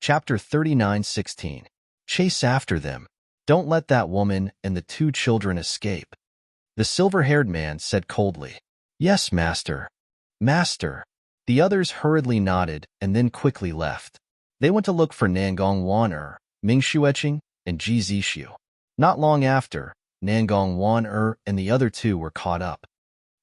Chapter 39:16. Chase after them. Don't let that woman and the 2 children escape. The silver-haired man said coldly, "Yes, master. Master." The others hurriedly nodded and then quickly left. They went to look for Nangong Wan Ming Xueqing, and Ji Zishu. Not long after, Nangong Wan and the other 2 were caught up.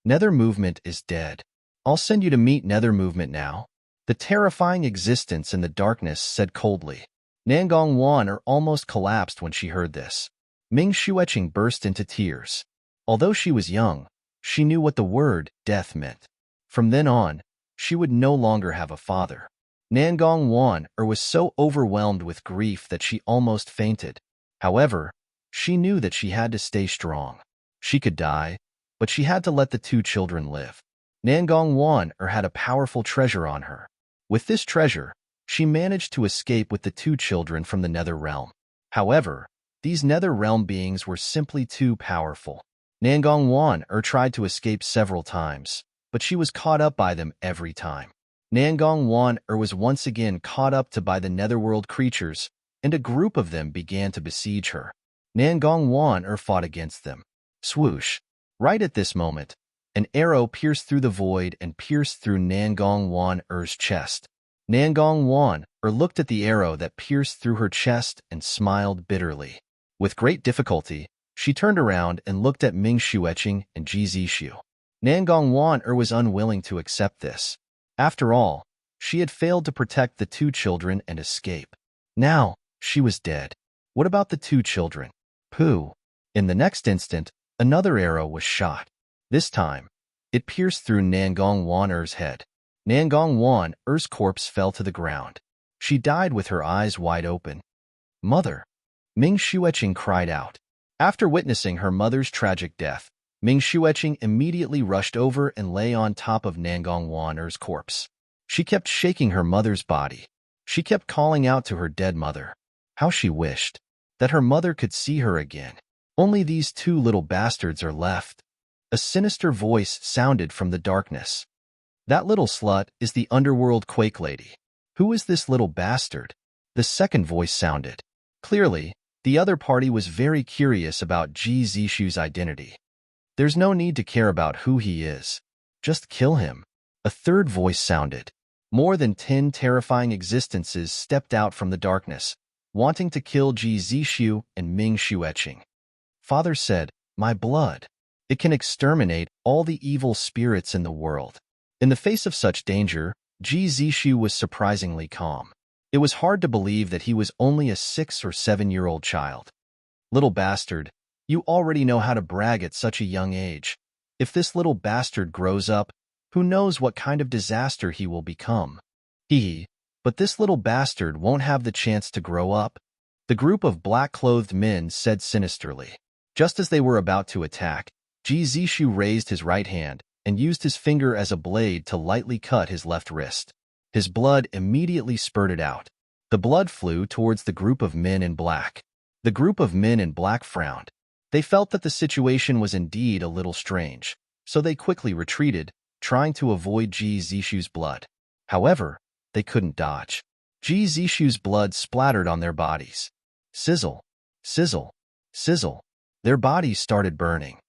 Nether Movement is dead. I'll send you to meet Nether Movement now. The terrifying existence in the darkness said coldly. Nangong Wan almost collapsed when she heard this. Ming Xueqing burst into tears. Although she was young, she knew what the word death meant. From then on, she would no longer have a father. Nangong Wan was so overwhelmed with grief that she almost fainted. However, she knew that she had to stay strong. She could die, but she had to let the 2 children live. Nangong Wan had a powerful treasure on her. With this treasure, she managed to escape with the 2 children from the Nether Realm. However, these Nether Realm beings were simply too powerful. Nangong Wan tried to escape several times, but she was caught up by them every time. Nangong Wan was once again caught up by the netherworld creatures, and a group of them began to besiege her. Nangong Wan fought against them. Swoosh! Right at this moment, an arrow pierced through the void and pierced through Nangong Wan's chest. Nangong Wan looked at the arrow that pierced through her chest and smiled bitterly. With great difficulty, she turned around and looked at Ming Xueqing and Ji Zishu. Nangong Wan was unwilling to accept this. After all, she had failed to protect the 2 children and escape. Now, she was dead. What about the 2 children? Pooh! In the next instant, another arrow was shot. This time, it pierced through Nangong Wan's head. Nangong Wan's corpse fell to the ground. She died with her eyes wide open. Mother! Ming Xueqing cried out. After witnessing her mother's tragic death, Ming Xueqing immediately rushed over and lay on top of Nangong Wan's corpse. She kept shaking her mother's body. She kept calling out to her dead mother. How she wished that her mother could see her again. Only these 2 little bastards are left. A sinister voice sounded from the darkness. That little slut is the underworld Quake Lady. Who is this little bastard? The second voice sounded. Clearly, the other party was very curious about Ji Zishu's identity. There's no need to care about who he is. Just kill him. A third voice sounded. More than 10 terrifying existences stepped out from the darkness, wanting to kill Ji Zishu and Ming Xueqing. Father said, "My blood. It can exterminate all the evil spirits in the world." In the face of such danger, Ji Zishu was surprisingly calm. It was hard to believe that he was only a 6 or 7-year-old child. Little bastard, you already know how to brag at such a young age. If this little bastard grows up, who knows what kind of disaster he will become. But this little bastard won't have the chance to grow up. The group of black-clothed men said sinisterly. Just as they were about to attack, Ji Zishu raised his right hand and used his finger as a blade to lightly cut his left wrist. His blood immediately spurted out. The blood flew towards the group of men in black. The group of men in black frowned. They felt that the situation was indeed a little strange, so they quickly retreated, trying to avoid Ji Zishu's blood. However, they couldn't dodge. Ji Zishu's blood splattered on their bodies. Sizzle, sizzle, sizzle. Their bodies started burning.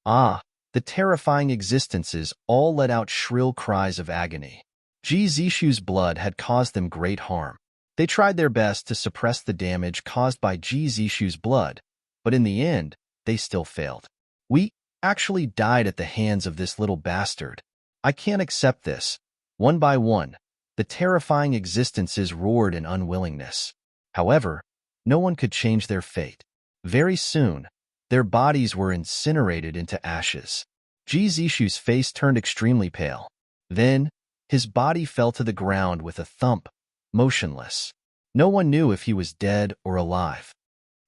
The terrifying existences all let out shrill cries of agony. Ji Zishu's blood had caused them great harm. They tried their best to suppress the damage caused by Ji Zishu's blood, but in the end, they still failed. We actually died at the hands of this little bastard. I can't accept this. One by one, the terrifying existences roared in unwillingness. However, no one could change their fate. Very soon, their bodies were incinerated into ashes. Ji Zishu's face turned extremely pale. Then, his body fell to the ground with a thump, motionless. No one knew if he was dead or alive.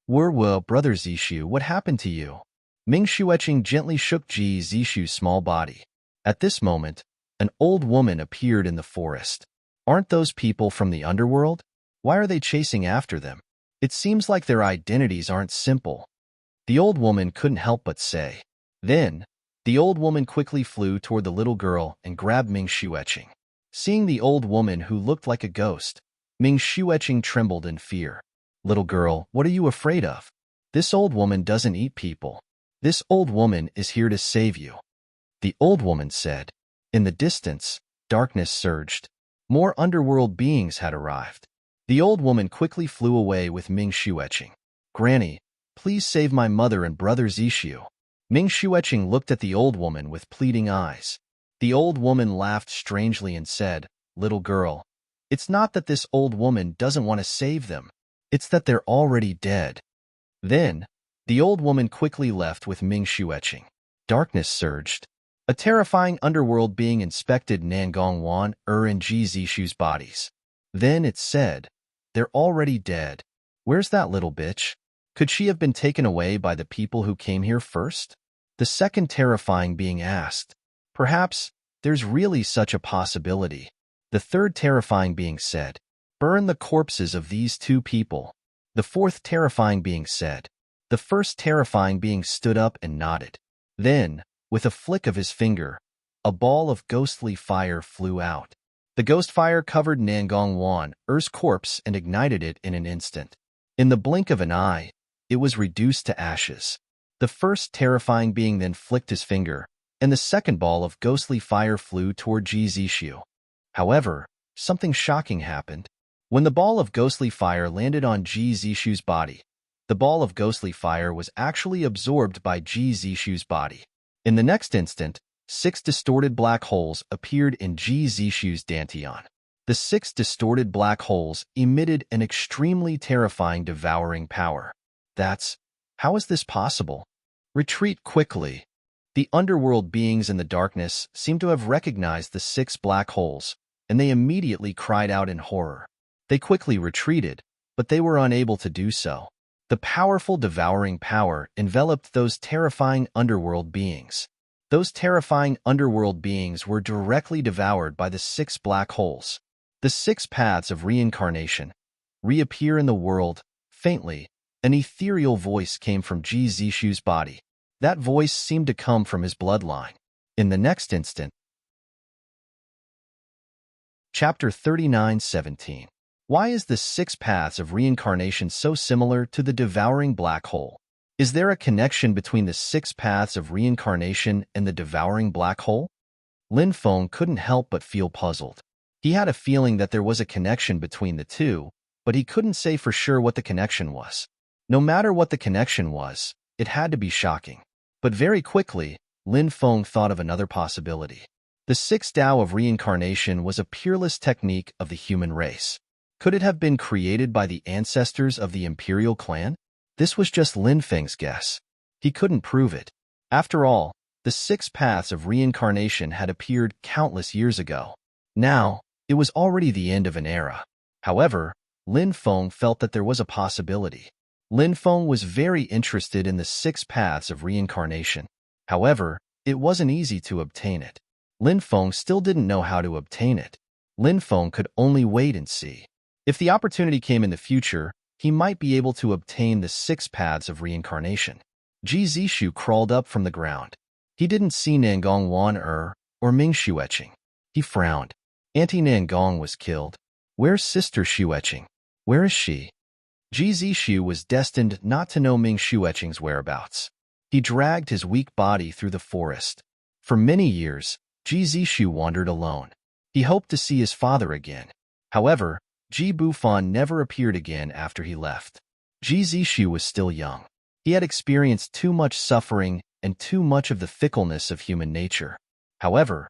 Well, brother Zishu, what happened to you? Ming Xueqing gently shook Ji Zishu's small body. At this moment, an old woman appeared in the forest. Aren't those people from the underworld? Why are they chasing after them? It seems like their identities aren't simple. The old woman couldn't help but say. Then, the old woman quickly flew toward the little girl and grabbed Ming Xueqing. Seeing the old woman who looked like a ghost, Ming Shueqing trembled in fear. Little girl, what are you afraid of? This old woman doesn't eat people. This old woman is here to save you. The old woman said. In the distance, darkness surged. More underworld beings had arrived. The old woman quickly flew away with Ming Shueqing. Granny, please save my mother and brother Zishu. Ming Shueqing looked at the old woman with pleading eyes. The old woman laughed strangely and said, Little girl, it's not that this old woman doesn't want to save them. It's that they're already dead. Then, the old woman quickly left with Ming Shueqing. Darkness surged. A terrifying underworld being inspected Nangong Wan, and Ji Zishu's bodies. Then it said, They're already dead. Where's that little bitch? Could she have been taken away by the people who came here first? The second terrifying being asked. Perhaps there's really such a possibility. The third terrifying being said, Burn the corpses of these two people. The fourth terrifying being said. The first terrifying being stood up and nodded. Then, with a flick of his finger, a ball of ghostly fire flew out. The ghost fire covered Nangong Wan, Er's corpse, and ignited it in an instant. In the blink of an eye, it was reduced to ashes. The first terrifying being then flicked his finger, and the second ball of ghostly fire flew toward Ji Zishu. However, something shocking happened. When the ball of ghostly fire landed on Ji Zishu's body, the ball of ghostly fire was actually absorbed by Ji Zishu's body. In the next instant, 6 distorted black holes appeared in Ji Zishu's dantian. The 6 distorted black holes emitted an extremely terrifying devouring power. How is this possible? Retreat quickly. The underworld beings in the darkness seemed to have recognized the 6 black holes, and they immediately cried out in horror. They quickly retreated, but they were unable to do so. The powerful devouring power enveloped those terrifying underworld beings. Those terrifying underworld beings were directly devoured by the 6 black holes. The 6 paths of reincarnation reappear in the world. Faintly, an ethereal voice came from Ji Zishu's body. That voice seemed to come from his bloodline. In the next instant, Chapter 39:17. Why is the 6 paths of reincarnation so similar to the devouring black hole? Is there a connection between the 6 paths of reincarnation and the devouring black hole? Lin Feng couldn't help but feel puzzled. He had a feeling that there was a connection between the two, but he couldn't say for sure what the connection was. No matter what the connection was, it had to be shocking. But very quickly, Lin Feng thought of another possibility. The 6 Tao of reincarnation was a peerless technique of the human race. Could it have been created by the ancestors of the imperial clan? This was just Lin Feng's guess. He couldn't prove it. After all, the 6 paths of reincarnation had appeared countless years ago. Now, it was already the end of an era. However, Lin Feng felt that there was a possibility. Lin Feng was very interested in the 6 paths of reincarnation. However, it wasn't easy to obtain it. Lin Feng still didn't know how to obtain it. Lin Feng could only wait and see. If the opportunity came in the future, he might be able to obtain the 6 paths of reincarnation. Ji Zishu crawled up from the ground. He didn't see Nangong Wan or Ming Shueqing. He frowned. Auntie Nangong was killed. Where's Sister Shueqing? Where is she? Ji Zishu was destined not to know Ming Shueqing's whereabouts. He dragged his weak body through the forest. For many years, Ji Zishu wandered alone. He hoped to see his father again. However, Ji Bufan never appeared again after he left. Ji Zishu was still young. He had experienced too much suffering and too much of the fickleness of human nature. However,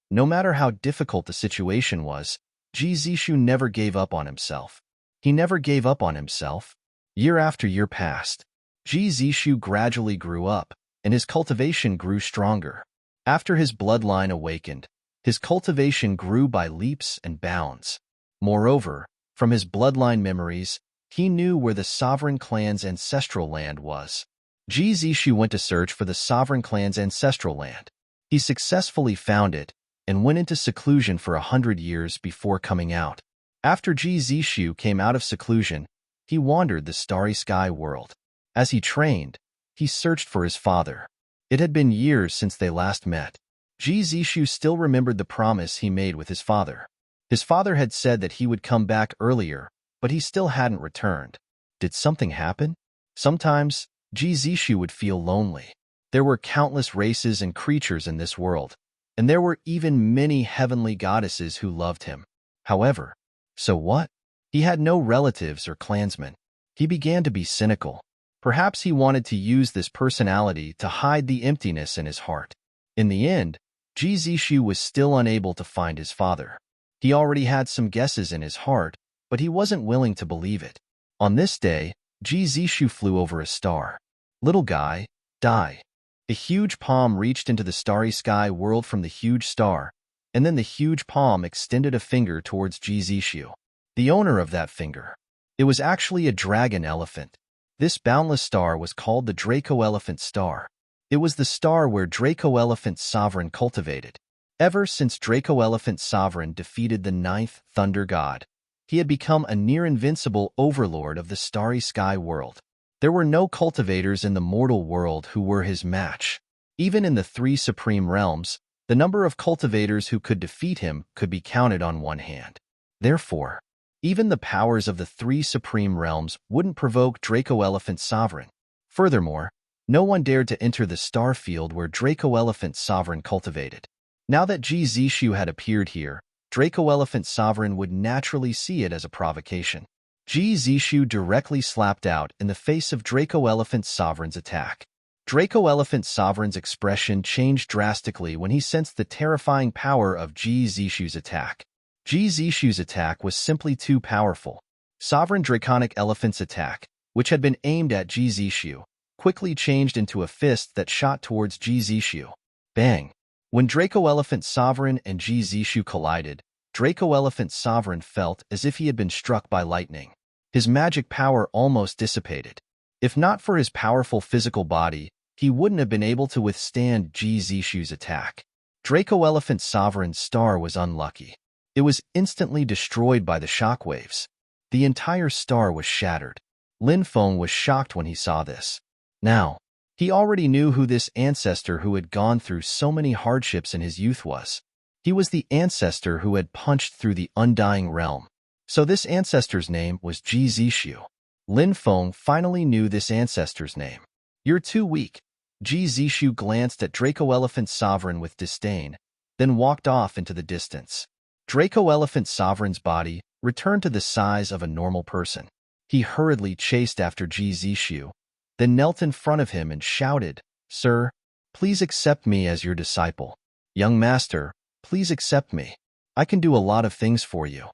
no matter how difficult the situation was, Ji Zishu never gave up on himself. He never gave up on himself. Year after year passed. Ji Zishu gradually grew up, and his cultivation grew stronger. After his bloodline awakened, his cultivation grew by leaps and bounds. Moreover, from his bloodline memories, he knew where the sovereign clan's ancestral land was. Ji Zishu went to search for the sovereign clan's ancestral land. He successfully found it and went into seclusion for 100 years before coming out. After Ji Zishu came out of seclusion, he wandered the starry sky world. As he trained, he searched for his father. It had been years since they last met. Ji Zishu still remembered the promise he made with his father. His father had said that he would come back earlier, but he still hadn't returned. Did something happen? Sometimes, Jizishu would feel lonely. There were countless races and creatures in this world, and there were even many heavenly goddesses who loved him. However, so what? He had no relatives or clansmen. He began to be cynical. Perhaps he wanted to use this personality to hide the emptiness in his heart. In the end, Jizishu was still unable to find his father. He already had some guesses in his heart, but he wasn't willing to believe it. On this day, Jizishu flew over a star. Little guy, die. A huge palm reached into the starry sky world from the huge star, and then the huge palm extended a finger towards Jizishu, the owner of that finger. It was actually a dragon elephant. This boundless star was called the Draco Elephant Star. It was the star where Draco Elephant Sovereign cultivated. Ever since Draco Elephant Sovereign defeated the 9th Thunder God, he had become a near-invincible overlord of the starry sky world. There were no cultivators in the mortal world who were his match. Even in the 3 supreme realms, the number of cultivators who could defeat him could be counted on one hand. Therefore, even the powers of the 3 supreme realms wouldn't provoke Draco Elephant Sovereign. Furthermore, no one dared to enter the star field where Draco Elephant Sovereign cultivated. Now that Jizishu had appeared here, Draco Elephant Sovereign would naturally see it as a provocation. Jizishu directly slapped out in the face of Draco Elephant Sovereign's attack. Draco Elephant Sovereign's expression changed drastically when he sensed the terrifying power of Jizishu's attack. Jizishu's attack was simply too powerful. Sovereign Draconic Elephant's attack, which had been aimed at Jizishu, quickly changed into a fist that shot towards Jizishu. Bang! When Draco Elephant Sovereign and Jizishu collided, Draco Elephant Sovereign felt as if he had been struck by lightning. His magic power almost dissipated. If not for his powerful physical body, he wouldn't have been able to withstand Jizishu's attack. Draco Elephant Sovereign's star was unlucky. It was instantly destroyed by the shockwaves. The entire star was shattered. Lin Feng was shocked when he saw this. Now, he already knew who this ancestor who had gone through so many hardships in his youth was. He was the ancestor who had punched through the undying realm. So this ancestor's name was Jizishu. Lin Feng finally knew this ancestor's name. You're too weak. Jizishu glanced at Draco Elephant Sovereign with disdain, then walked off into the distance. Draco Elephant Sovereign's body returned to the size of a normal person. He hurriedly chased after Jizishu, then knelt in front of him and shouted, "Sir, please accept me as your disciple. Young master, please accept me. I can do a lot of things for you.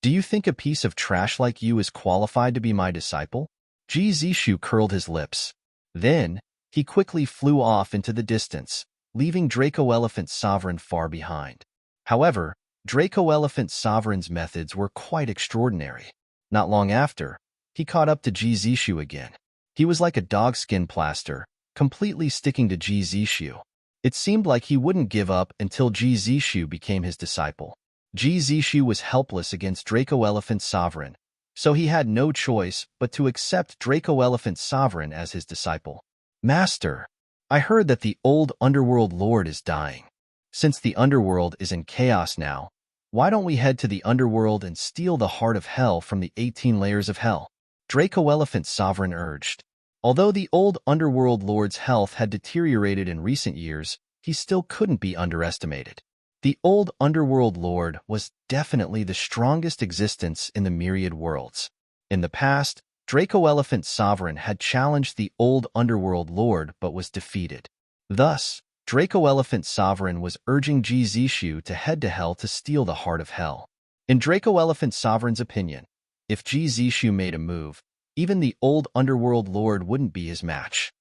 Do you think a piece of trash like you is qualified to be my disciple?" Jizishu curled his lips. Then, he quickly flew off into the distance, leaving Draco Elephant Sovereign far behind. However, Draco Elephant Sovereign's methods were quite extraordinary. Not long after, he caught up to Jizishu again. He was like a dogskin plaster, completely sticking to Jizishu. It seemed like he wouldn't give up until Jizishu became his disciple. Jizishu was helpless against Draco Elephant Sovereign, so he had no choice but to accept Draco Elephant Sovereign as his disciple. "Master, I heard that the old underworld lord is dying. Since the underworld is in chaos now, why don't we head to the underworld and steal the heart of hell from the 18 layers of hell?" Draco Elephant Sovereign urged. Although the old underworld lord's health had deteriorated in recent years, he still couldn't be underestimated. The old underworld lord was definitely the strongest existence in the myriad worlds. In the past, Draco Elephant Sovereign had challenged the old underworld lord but was defeated. Thus, Draco Elephant Sovereign was urging Jizishu to head to hell to steal the heart of hell. In Draco Elephant Sovereign's opinion, if Jizishu made a move, even the old underworld lord wouldn't be his match.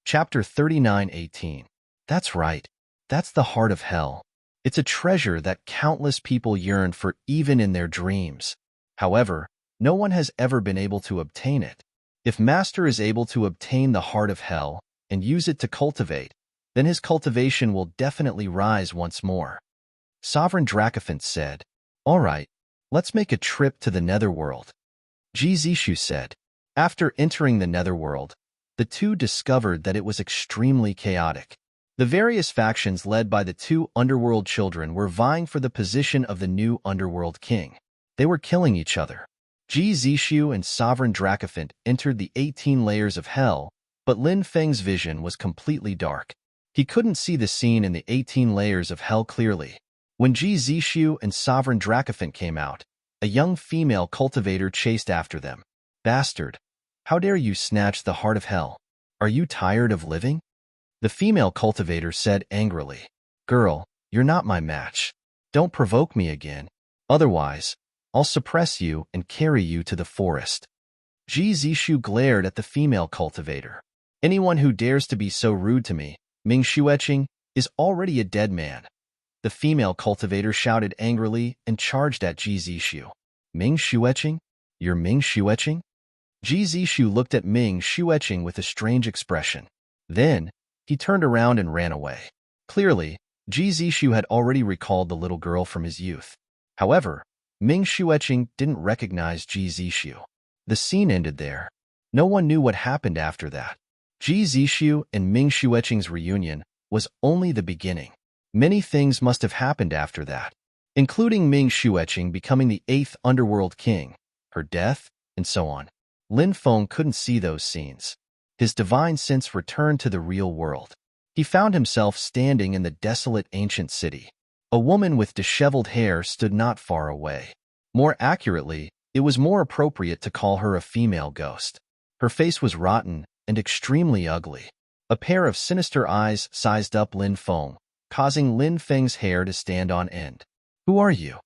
Chapter 39:18. That's right. That's the heart of hell. It's a treasure that countless people yearn for even in their dreams. However, no one has ever been able to obtain it. If Master is able to obtain the heart of hell and use it to cultivate, then his cultivation will definitely rise once more. Sovereign Dracophant said, "All right, let's make a trip to the netherworld." Jizishu said. After entering the netherworld, the two discovered that it was extremely chaotic. The various factions led by the two underworld children were vying for the position of the new underworld king. They were killing each other. Ji Zishu and Sovereign Dracophant entered the 18 layers of hell, but Lin Feng's vision was completely dark. He couldn't see the scene in the 18 layers of hell clearly. When Ji Zishu and Sovereign Dracophant came out, a young female cultivator chased after them. Bastard! How dare you snatch the heart of hell? Are you tired of living? The female cultivator said angrily. Girl, you're not my match. Don't provoke me again. Otherwise, I'll suppress you and carry you to the forest. Ji Zishu glared at the female cultivator. Anyone who dares to be so rude to me, Ming Xueqing, is already a dead man. The female cultivator shouted angrily and charged at Ji Zishu. Ming Xueqing? You're Ming Xueqing? Ji Zishu looked at Ming Xueqing with a strange expression. Then, he turned around and ran away. Clearly, Ji Zishu had already recalled the little girl from his youth. However, Ming Xueqing didn't recognize Ji Zishu. The scene ended there. No one knew what happened after that. Ji Zishu and Ming Xueqing's reunion was only the beginning. Many things must have happened after that, including Ming Xueqing becoming the 8th Underworld King, her death, and so on. Lin Feng couldn't see those scenes. His divine sense returned to the real world. He found himself standing in the desolate ancient city. A woman with disheveled hair stood not far away. More accurately, it was more appropriate to call her a female ghost. Her face was rotten and extremely ugly. A pair of sinister eyes sized up Lin Feng, causing Lin Feng's hair to stand on end. Who are you?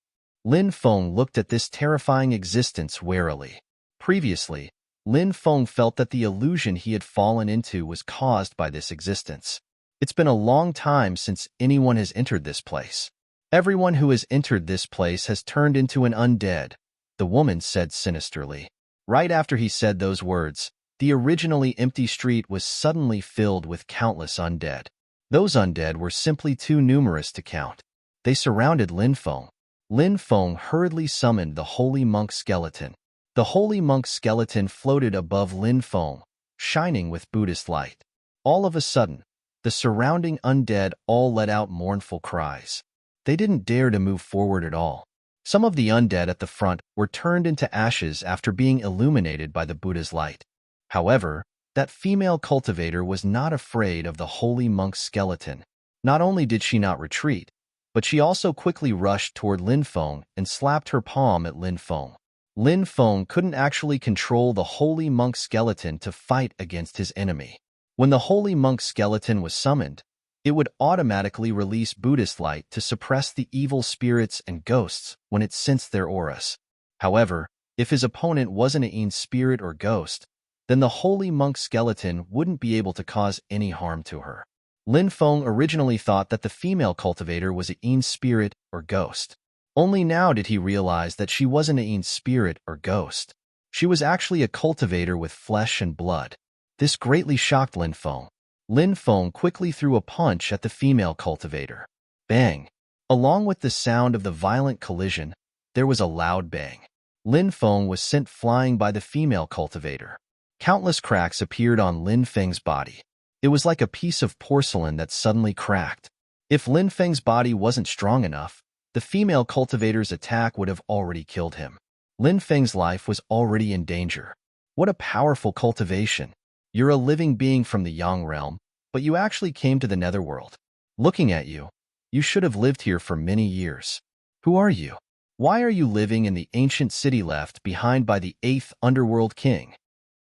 Lin Feng looked at this terrifying existence warily. Previously, Lin Feng felt that the illusion he had fallen into was caused by this existence. It's been a long time since anyone has entered this place. Everyone who has entered this place has turned into an undead, the woman said sinisterly. Right after he said those words, the originally empty street was suddenly filled with countless undead. Those undead were simply too numerous to count. They surrounded Lin Feng. Lin Feng hurriedly summoned the holy monk skeleton. The holy monk skeleton floated above Lin Feng, shining with Buddhist light. All of a sudden, the surrounding undead all let out mournful cries. They didn't dare to move forward at all. Some of the undead at the front were turned into ashes after being illuminated by the Buddha's light. However, that female cultivator was not afraid of the holy monk's skeleton. Not only did she not retreat, but she also quickly rushed toward Lin Feng and slapped her palm at Lin Feng. Lin Feng couldn't actually control the holy monk skeleton to fight against his enemy. When the holy monk skeleton was summoned, it would automatically release Buddhist light to suppress the evil spirits and ghosts when it sensed their auras. However, if his opponent wasn't an spirit or ghost, then the holy monk skeleton wouldn't be able to cause any harm to her. Lin Feng originally thought that the female cultivator was an spirit or ghost. Only now did he realize that she wasn't a spirit or ghost. She was actually a cultivator with flesh and blood. This greatly shocked Lin Feng. Lin Feng quickly threw a punch at the female cultivator. Bang! Along with the sound of the violent collision, there was a loud bang. Lin Feng was sent flying by the female cultivator. Countless cracks appeared on Lin Feng's body. It was like a piece of porcelain that suddenly cracked. If Lin Feng's body wasn't strong enough, the female cultivator's attack would have already killed him. Lin Feng's life was already in danger. What a powerful cultivation. You're a living being from the Yang realm, but you actually came to the netherworld. Looking at you, you should have lived here for many years. Who are you? Why are you living in the ancient city left behind by the 8th Underworld King?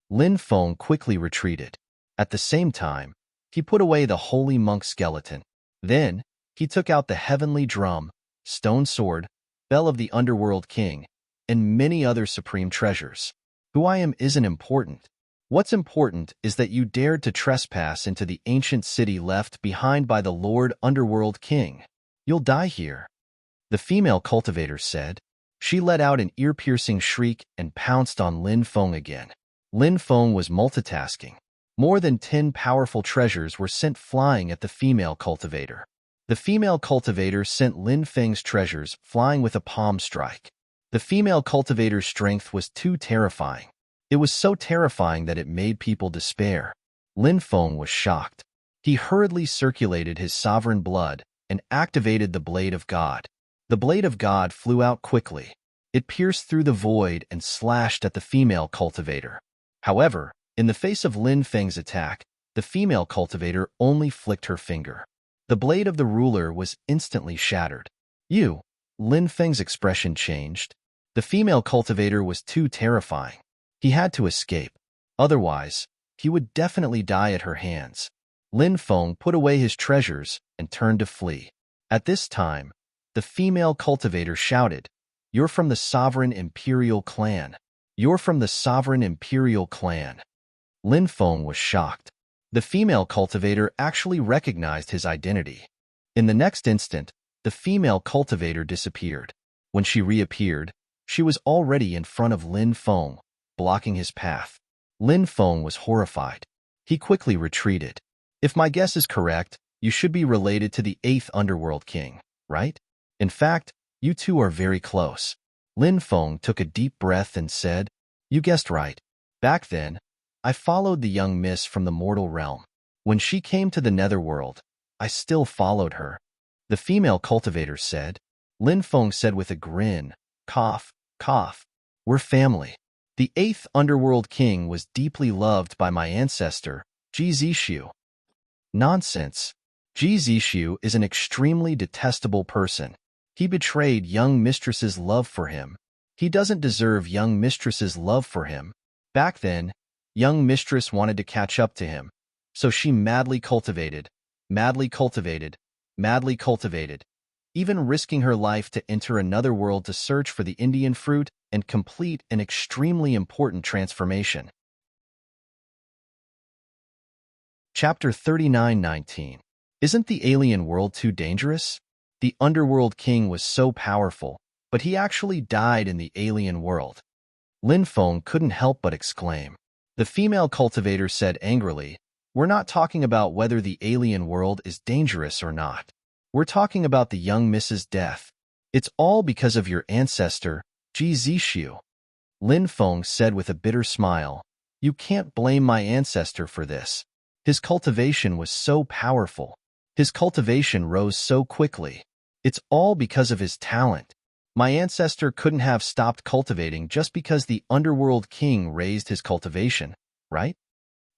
Lin Feng quickly retreated. At the same time, he put away the holy monk skeleton. Then, he took out the heavenly drum, stone sword, bell of the Underworld King, and many other supreme treasures. Who I am isn't important. What's important is that you dared to trespass into the ancient city left behind by the Lord Underworld King. You'll die here. The female cultivator said. She let out an ear-piercing shriek and pounced on Lin Feng again. Lin Feng was multitasking. More than 10 powerful treasures were sent flying at the female cultivator. The female cultivator sent Lin Feng's treasures flying with a palm strike. The female cultivator's strength was too terrifying. It was so terrifying that it made people despair. Lin Feng was shocked. He hurriedly circulated his sovereign blood and activated the Blade of God. The Blade of God flew out quickly. It pierced through the void and slashed at the female cultivator. However, in the face of Lin Feng's attack, the female cultivator only flicked her finger. The blade of the ruler was instantly shattered. Lin Feng's expression changed. The female cultivator was too terrifying. He had to escape. Otherwise, he would definitely die at her hands. Lin Feng put away his treasures and turned to flee. At this time, the female cultivator shouted, "You're from the sovereign imperial clan. You're from the sovereign imperial clan." Lin Feng was shocked. The female cultivator actually recognized his identity. In the next instant, the female cultivator disappeared. When she reappeared, she was already in front of Lin Feng, blocking his path. Lin Feng was horrified. He quickly retreated. "If my guess is correct, you should be related to the 8th Underworld King, right? In fact, you two are very close." Lin Feng took a deep breath and said, "You guessed right. Back then, I followed the young miss from the mortal realm. When she came to the netherworld, I still followed her." The female cultivator said. Lin Feng said with a grin, "Cough, cough. We're family. The 8th Underworld King was deeply loved by my ancestor, Ji Zishu." "Nonsense. Ji Zishu is an extremely detestable person. He betrayed young mistress's love for him. He doesn't deserve young mistress's love for him. Back then, young mistress wanted to catch up to him, so she madly cultivated, madly cultivated, madly cultivated, even risking her life to enter another world to search for the Indian fruit and complete an extremely important transformation." Chapter 39:19. Isn't the alien world too dangerous? The Underworld King was so powerful, but he actually died in the alien world. Lin Feng couldn't help but exclaim. The female cultivator said angrily, "We're not talking about whether the alien world is dangerous or not. We're talking about the young miss's death. It's all because of your ancestor, Ji Zishu." Lin Feng said with a bitter smile, "You can't blame my ancestor for this. His cultivation was so powerful. His cultivation rose so quickly. It's all because of his talent. My ancestor couldn't have stopped cultivating just because the Underworld King raised his cultivation, right?"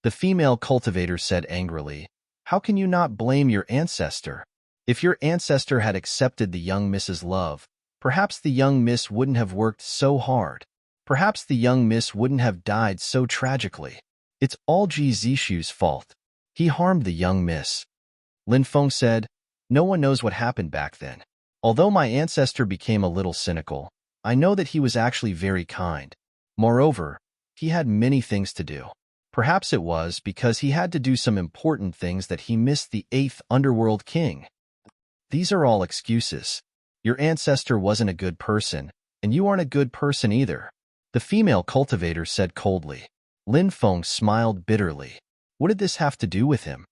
The female cultivator said angrily, "How can you not blame your ancestor? If your ancestor had accepted the young miss's love, perhaps the young miss wouldn't have worked so hard. Perhaps the young miss wouldn't have died so tragically. It's all Ji Zishu's fault. He harmed the young miss." Lin Feng said, "No one knows what happened back then. Although my ancestor became a little cynical, I know that he was actually very kind. Moreover, he had many things to do. Perhaps it was because he had to do some important things that he missed the 8th Underworld King. These are all excuses. Your ancestor wasn't a good person, and you aren't a good person either." The female cultivator said coldly. Lin Feng smiled bitterly. What did this have to do with him?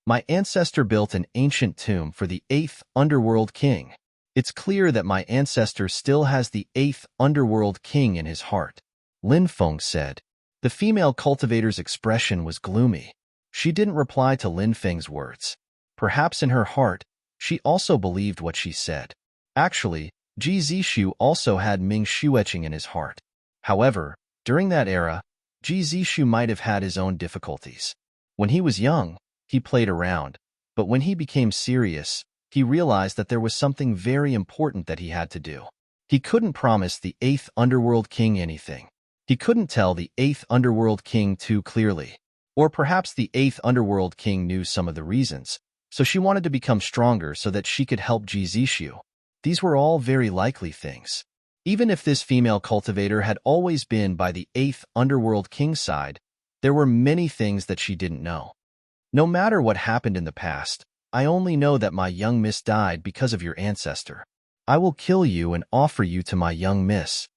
"My ancestor built an ancient tomb for the 8th Underworld King. It's clear that my ancestor still has the 8th Underworld King in his heart," Lin Feng said. The female cultivator's expression was gloomy. She didn't reply to Lin Feng's words. Perhaps in her heart, she also believed what she said. Actually, Ji Zishu also had Ming Shu etching in his heart. However, during that era, Ji Zishu might have had his own difficulties. When he was young, he played around, but when he became serious, he realized that there was something very important that he had to do. He couldn't promise the 8th Underworld King anything. He couldn't tell the 8th Underworld King too clearly. Or perhaps the 8th Underworld King knew some of the reasons, so she wanted to become stronger so that she could help Ji Zishu. These were all very likely things. Even if this female cultivator had always been by the 8th Underworld King's side, there were many things that she didn't know. "No matter what happened in the past, I only know that my young miss died because of your ancestor. I will kill you and offer you to my young miss."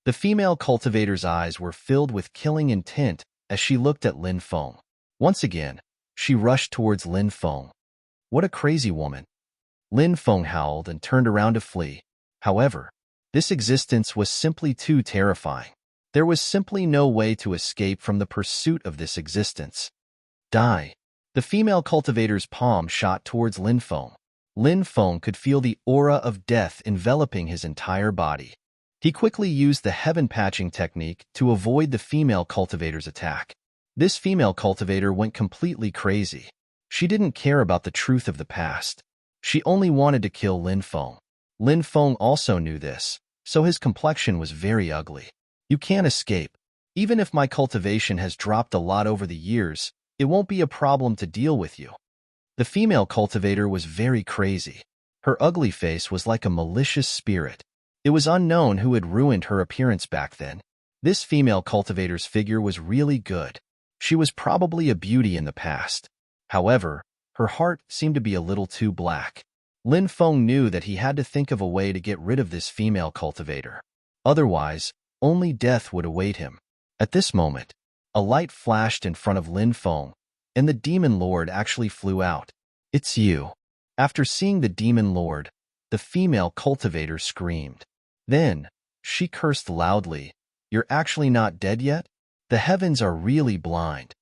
The female cultivator's eyes were filled with killing intent as she looked at Lin Feng. Once again, she rushed towards Lin Feng. What a crazy woman. Lin Feng howled and turned around to flee. However, this existence was simply too terrifying. There was simply no way to escape from the pursuit of this existence. "Die. The female cultivator's palm shot towards Lin Feng. Lin Feng could feel the aura of death enveloping his entire body. He quickly used the heaven patching technique to avoid the female cultivator's attack. This female cultivator went completely crazy. She didn't care about the truth of the past. She only wanted to kill Lin Feng. Lin Feng also knew this, so his complexion was very ugly. You can't escape. Even if my cultivation has dropped a lot over the years, it won't be a problem to deal with you. The female cultivator was very crazy. Her ugly face was like a malicious spirit. It was unknown who had ruined her appearance back then. This female cultivator's figure was really good. She was probably a beauty in the past. However, her heart seemed to be a little too black. Lin Feng knew that he had to think of a way to get rid of this female cultivator. Otherwise, only death would await him. At this moment, a light flashed in front of Lin Feng, and the Demon Lord actually flew out. "It's you." After seeing the Demon Lord, the female cultivator screamed. Then, she cursed loudly, "You're actually not dead yet? The heavens are really blind.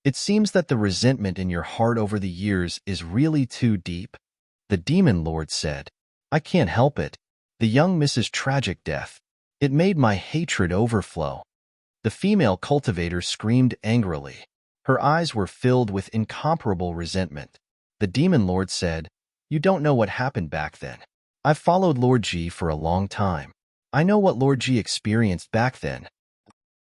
It seems that the resentment in your heart over the years is really too deep." The Demon Lord said, "I can't help it. The young Mrs. Tragic Death. It made my hatred overflow." The female cultivator screamed angrily. Her eyes were filled with incomparable resentment. The Demon Lord said, "You don't know what happened back then. I've followed Lord Ji for a long time. I know what Lord Ji experienced back then.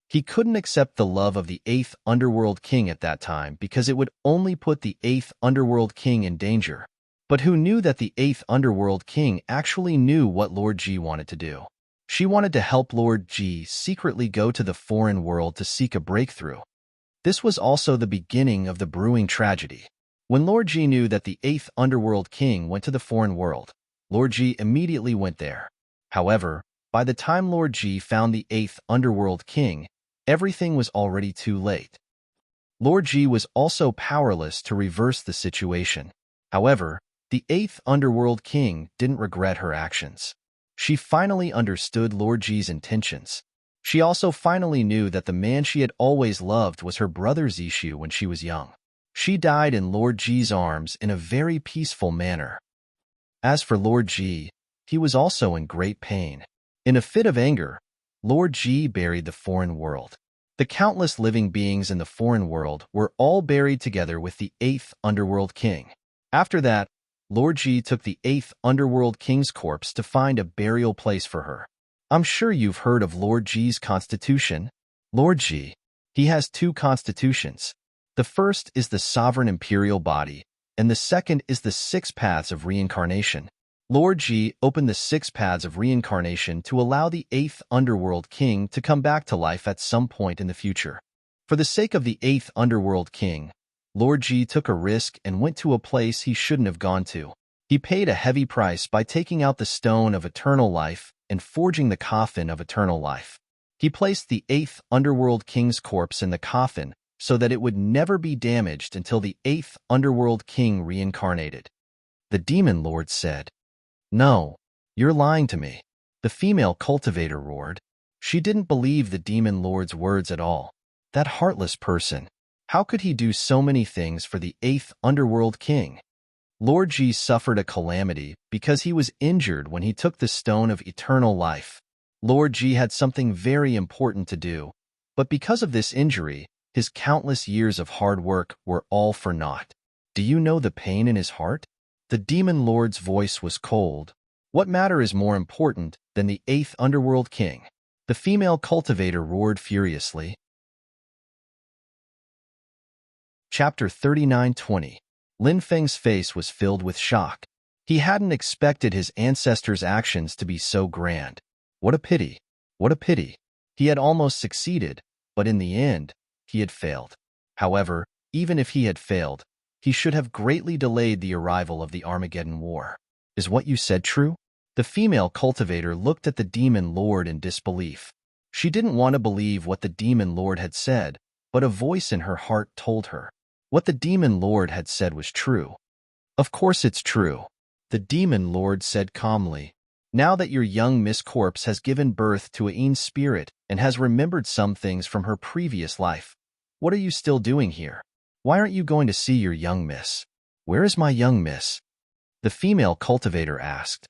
He couldn't accept the love of the 8th Underworld King at that time because it would only put the 8th Underworld King in danger. But who knew that the 8th Underworld King actually knew what Lord Ji wanted to do? She wanted to help Lord Ji secretly go to the foreign world to seek a breakthrough. This was also the beginning of the brewing tragedy. When Lord Ji knew that the 8th Underworld King went to the foreign world, Lord Ji immediately went there. However, by the time Lord Ji found the 8th Underworld King, everything was already too late. Lord Ji was also powerless to reverse the situation. However, the 8th Underworld King didn't regret her actions. She finally understood Lord Ji's intentions. She also finally knew that the man she had always loved was her brother Zishu when she was young. She died in Lord Ji's arms in a very peaceful manner. As for Lord Ji, he was also in great pain. In a fit of anger, Lord Ji buried the foreign world. The countless living beings in the foreign world were all buried together with the 8th Underworld King. After that, Lord Ji took the 8th Underworld King's corpse to find a burial place for her. I'm sure you've heard of Lord Ji's constitution. Lord Ji, he has two constitutions. The first is the sovereign imperial body, and the second is the 6 paths of reincarnation. Lord Ji opened the 6 paths of reincarnation to allow the 8th Underworld King to come back to life at some point in the future. For the sake of the 8th Underworld King, Lord Ji took a risk and went to a place he shouldn't have gone to. He paid a heavy price by taking out the stone of eternal life and forging the coffin of eternal life. He placed the 8th Underworld King's corpse in the coffin so that it would never be damaged until the 8th Underworld King reincarnated. The Demon Lord said, "No, you're lying to me." The female cultivator roared. She didn't believe the Demon Lord's words at all. That heartless person. How could he do so many things for the 8th Underworld King? Lord Ji suffered a calamity because he was injured when he took the stone of eternal life. Lord Ji had something very important to do, but because of this injury, his countless years of hard work were all for naught. Do you know the pain in his heart? The Demon Lord's voice was cold. What matter is more important than the 8th Underworld King? The female cultivator roared furiously. Chapter 39:20. Lin Feng's face was filled with shock. He hadn't expected his ancestors' actions to be so grand. What a pity! What a pity! He had almost succeeded, but in the end, he had failed. However, even if he had failed, he should have greatly delayed the arrival of the Armageddon War. Is what you said true? The female cultivator looked at the Demon Lord in disbelief. She didn't want to believe what the Demon Lord had said, but a voice in her heart told her. What the Demon Lord had said was true. Of course it's true. The Demon Lord said calmly. Now that your young Miss Corpse has given birth to a Een spirit and has remembered some things from her previous life, what are you still doing here? Why aren't you going to see your young miss? Where is my young miss? The female cultivator asked.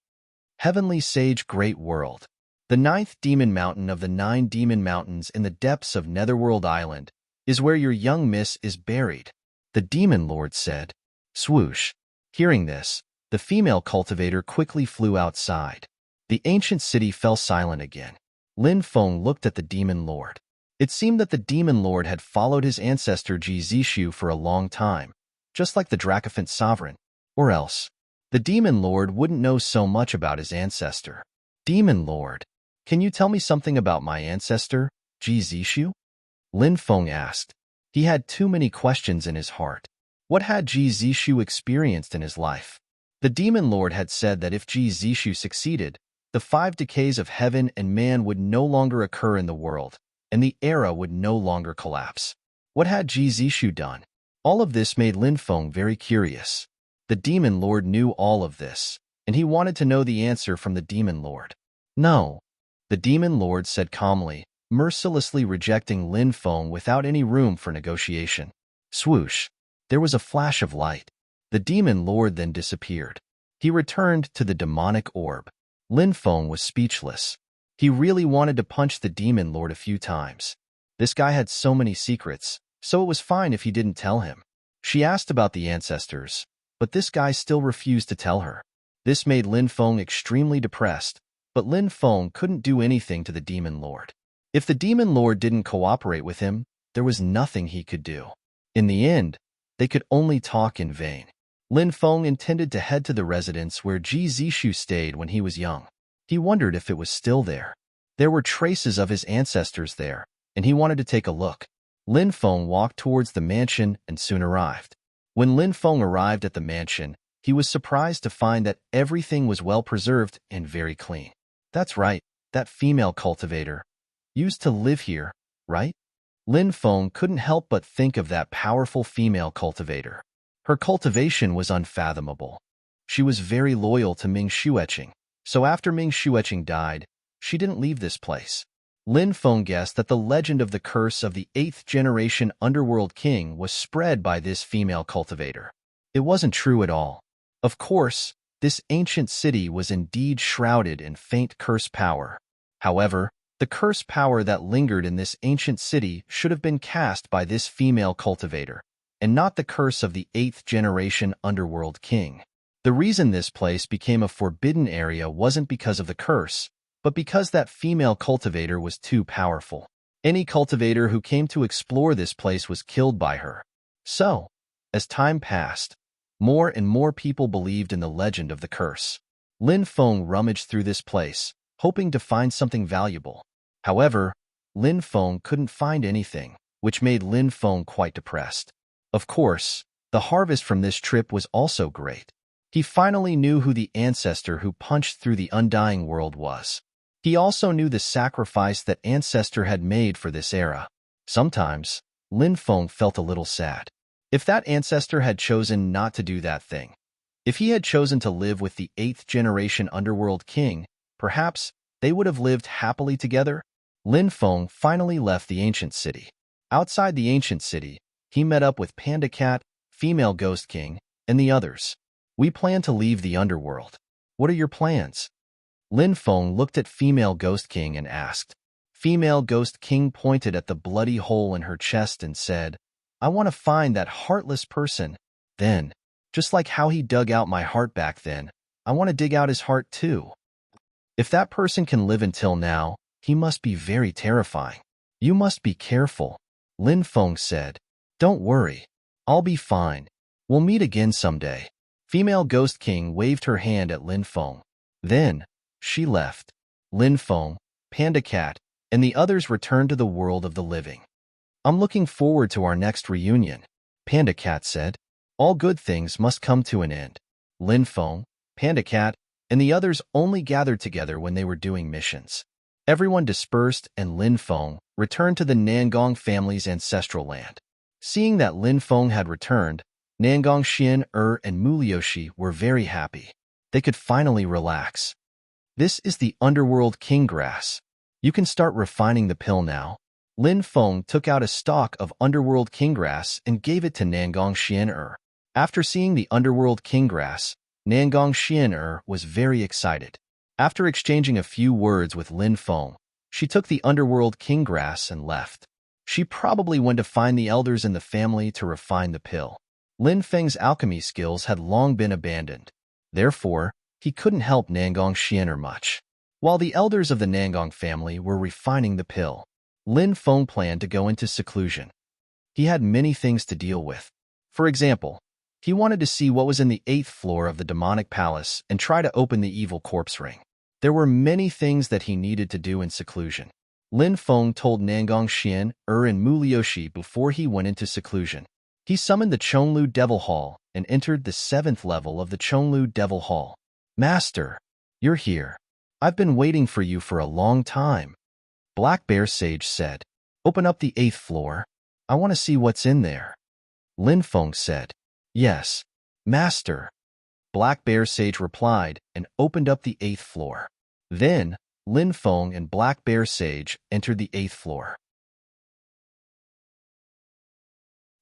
Heavenly Sage, Great World. The 9th demon mountain of the 9 demon mountains in the depths of Netherworld Island is where your young miss is buried, the demon lord said. Swoosh. Hearing this, the female cultivator quickly flew outside. The ancient city fell silent again. Lin Feng looked at the demon lord. It seemed that the demon lord had followed his ancestor Ji Zishu for a long time, just like the Dracophant sovereign. Or else, the demon lord wouldn't know so much about his ancestor. Demon lord, can you tell me something about my ancestor, Ji Zishu? Lin Feng asked. He had too many questions in his heart. What had Ji Zishu experienced in his life? The demon lord had said that if Ji Zishu succeeded, the 5 decays of heaven and man would no longer occur in the world, and the era would no longer collapse. What had Ji Zishu done? All of this made Lin Feng very curious. The demon lord knew all of this, and he wanted to know the answer from the demon lord. No, the demon lord said calmly, mercilessly rejecting Lin Feng without any room for negotiation. Swoosh. There was a flash of light. The demon lord then disappeared. He returned to the demonic orb. Lin Feng was speechless. He really wanted to punch the demon lord a few times. This guy had so many secrets, so it was fine if he didn't tell him. She asked about the ancestors, but this guy still refused to tell her. This made Lin Feng extremely depressed, but Lin Feng couldn't do anything to the demon lord. If the demon lord didn't cooperate with him, there was nothing he could do. In the end, they could only talk in vain. Lin Feng intended to head to the residence where Ji Zishu stayed when he was young. He wondered if it was still there. There were traces of his ancestors there, and he wanted to take a look. Lin Feng walked towards the mansion and soon arrived. When Lin Feng arrived at the mansion, he was surprised to find that everything was well preserved and very clean. That's right, that female cultivator used to live here, right? Lin Feng couldn't help but think of that powerful female cultivator. Her cultivation was unfathomable. She was very loyal to Ming Xueqing, so after Ming Xueqing died, she didn't leave this place. Lin Feng guessed that the legend of the curse of the 8th generation underworld king was spread by this female cultivator. It wasn't true at all. Of course, this ancient city was indeed shrouded in faint curse power. However, the curse power that lingered in this ancient city should have been cast by this female cultivator, and not the curse of the 8th generation underworld king. The reason this place became a forbidden area wasn't because of the curse, but because that female cultivator was too powerful. Any cultivator who came to explore this place was killed by her. So, as time passed, more and more people believed in the legend of the curse. Lin Feng rummaged through this place, hoping to find something valuable. However, Lin Feng couldn't find anything, which made Lin Feng quite depressed. Of course, the harvest from this trip was also great. He finally knew who the ancestor who punched through the undying world was. He also knew the sacrifice that ancestor had made for this era. Sometimes, Lin Feng felt a little sad. If that ancestor had chosen not to do that thing, if he had chosen to live with the 8th generation underworld king, perhaps they would have lived happily together. Lin Feng finally left the ancient city. Outside the ancient city, he met up with Panda Cat, Female Ghost King, and the others. We plan to leave the underworld. What are your plans? Lin Feng looked at Female Ghost King and asked. Female Ghost King pointed at the bloody hole in her chest and said, I want to find that heartless person. Then, just like how he dug out my heart back then, I want to dig out his heart too. If that person can live until now, he must be very terrifying. You must be careful, Lin Feng said. Don't worry. I'll be fine. We'll meet again someday. Female Ghost King waved her hand at Lin Feng. Then, she left. Lin Feng, Panda Cat, and the others returned to the world of the living. I'm looking forward to our next reunion, Panda Cat said. All good things must come to an end. Lin Feng, Panda Cat, and the others only gathered together when they were doing missions. Everyone dispersed and Lin Feng returned to the Nangong family's ancestral land. Seeing that Lin Feng had returned, Nangong Xian, and Mulioshi were very happy. They could finally relax. This is the underworld king grass. You can start refining the pill now. Lin Feng took out a stalk of underworld kinggrass and gave it to Nangong Xian'er. After seeing the underworld kinggrass, Nangong Xian'er was very excited. After exchanging a few words with Lin Feng, she took the underworld kinggrass and left. She probably went to find the elders in the family to refine the pill. Lin Feng's alchemy skills had long been abandoned. Therefore, he couldn't help Nangong Xian'er much. While the elders of the Nangong family were refining the pill, Lin Feng planned to go into seclusion. He had many things to deal with. For example, he wanted to see what was in the 8th floor of the demonic palace and try to open the evil corpse ring. There were many things that he needed to do in seclusion. Lin Feng told Nangong Xian'er and Mu Liushi before he went into seclusion. He summoned the Chonglu Devil Hall and entered the 7th level of the Chonglu Devil Hall. Master, you're here. I've been waiting for you for a long time. Black Bear Sage said. Open up the 8th floor. I want to see what's in there. Lin Feng said. Yes, Master. Black Bear Sage replied and opened up the 8th floor. Then, Lin Feng and Black Bear Sage entered the 8th floor.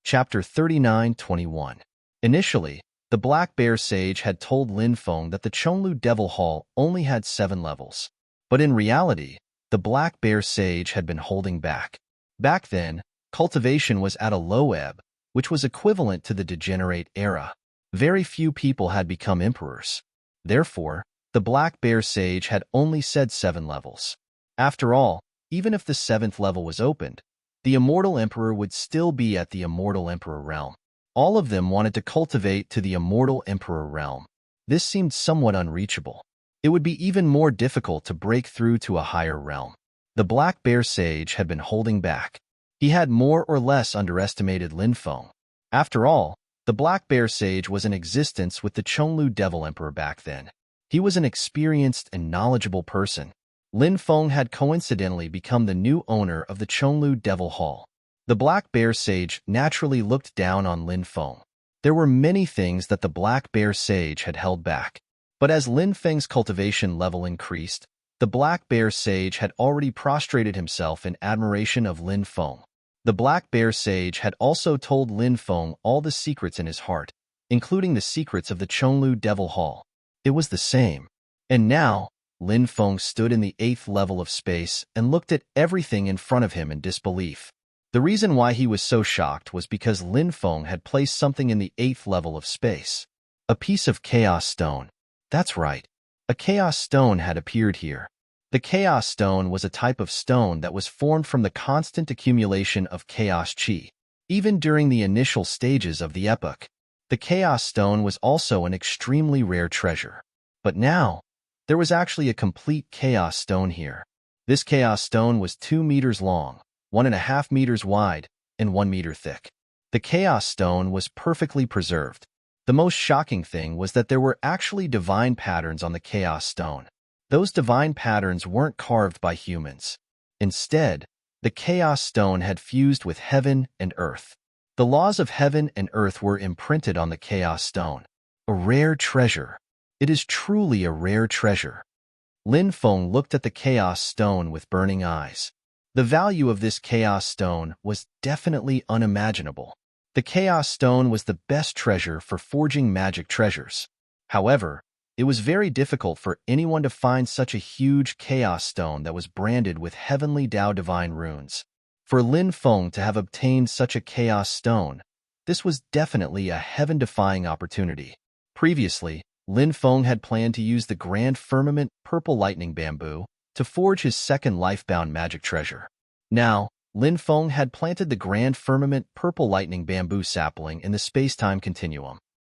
Chapter 39-21. Initially, the Black Bear Sage had told Lin Feng that the Chonglu Devil Hall only had 7 levels. But in reality, the Black Bear Sage had been holding back. Back then, cultivation was at a low ebb, which was equivalent to the degenerate era. Very few people had become emperors. Therefore, the Black Bear Sage had only said 7 levels. After all, even if the 7th level was opened, the Immortal Emperor would still be at the Immortal Emperor realm. All of them wanted to cultivate to the Immortal Emperor realm. This seemed somewhat unreachable. It would be even more difficult to break through to a higher realm. The Black Bear Sage had been holding back. He had more or less underestimated Lin Feng. After all, the Black Bear Sage was in existence with the Chonglu Devil Emperor back then. He was an experienced and knowledgeable person. Lin Feng had coincidentally become the new owner of the Chonglu Devil Hall. The Black Bear Sage naturally looked down on Lin Feng. There were many things that the Black Bear Sage had held back. But as Lin Feng's cultivation level increased, the Black Bear Sage had already prostrated himself in admiration of Lin Feng. The Black Bear Sage had also told Lin Feng all the secrets in his heart, including the secrets of the Chonglu Devil Hall. It was the same. And now, Lin Feng stood in the 8th level of space and looked at everything in front of him in disbelief. The reason why he was so shocked was because Lin Feng had placed something in the 8th level of space. A piece of Chaos Stone. That's right. A Chaos Stone had appeared here. The Chaos Stone was a type of stone that was formed from the constant accumulation of Chaos Chi. Even during the initial stages of the epoch, the Chaos Stone was also an extremely rare treasure. But now, there was actually a complete Chaos Stone here. This Chaos Stone was 2 meters long, 1.5 meters wide, and 1 meter thick. The Chaos Stone was perfectly preserved. The most shocking thing was that there were actually divine patterns on the Chaos Stone. Those divine patterns weren't carved by humans. Instead, the Chaos Stone had fused with heaven and earth. The laws of heaven and earth were imprinted on the Chaos Stone. A rare treasure. It is truly a rare treasure. Lin Feng looked at the Chaos Stone with burning eyes. The value of this Chaos Stone was definitely unimaginable. The Chaos Stone was the best treasure for forging magic treasures. However, it was very difficult for anyone to find such a huge Chaos Stone that was branded with heavenly Tao divine runes. For Lin Feng to have obtained such a Chaos Stone, this was definitely a heaven-defying opportunity. Previously, Lin Feng had planned to use the Grand Firmament Purple Lightning Bamboo to forge his second life-bound magic treasure. Now, Lin Feng had planted the Grand Firmament Purple Lightning Bamboo sapling in the space-time continuum.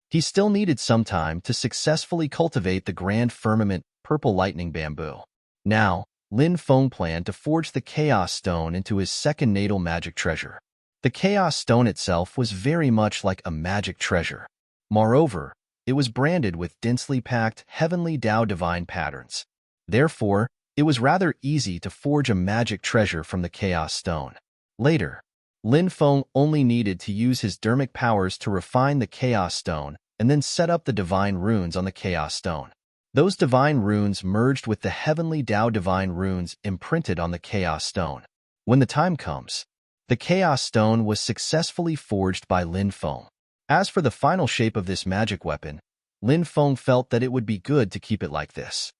He still needed some time to successfully cultivate the Grand Firmament Purple Lightning Bamboo. Now, Lin Feng planned to forge the Chaos Stone into his second natal magic treasure. The Chaos Stone itself was very much like a magic treasure. Moreover, it was branded with densely packed heavenly Tao divine patterns. Therefore, it was rather easy to forge a magic treasure from the Chaos Stone. Later, Lin Feng only needed to use his dermic powers to refine the Chaos Stone and then set up the divine runes on the Chaos Stone. Those divine runes merged with the heavenly Tao divine runes imprinted on the Chaos Stone. When the time comes, the Chaos Stone was successfully forged by Lin Feng. As for the final shape of this magic weapon, Lin Feng felt that it would be good to keep it like this.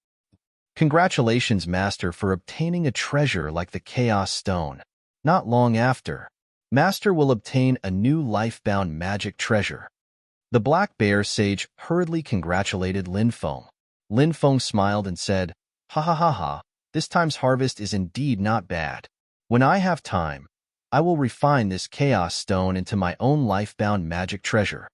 Congratulations, Master, for obtaining a treasure like the Chaos Stone. Not long after, Master will obtain a new life-bound magic treasure. The Black Bear Sage hurriedly congratulated Lin Feng. Lin Feng smiled and said, "Ha ha ha ha, this time's harvest is indeed not bad. When I have time, I will refine this Chaos Stone into my own life-bound magic treasure."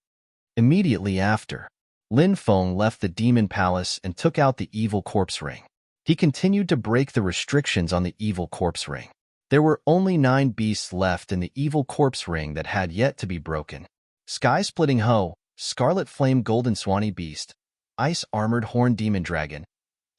Immediately after, Lin Feng left the Demon Palace and took out the Evil Corpse Ring. He continued to break the restrictions on the Evil Corpse Ring. There were only 9 beasts left in the Evil Corpse Ring that had yet to be broken. Sky-Splitting Hoe, Scarlet Flame Golden Swanee Beast, Ice-Armored Horn Demon Dragon,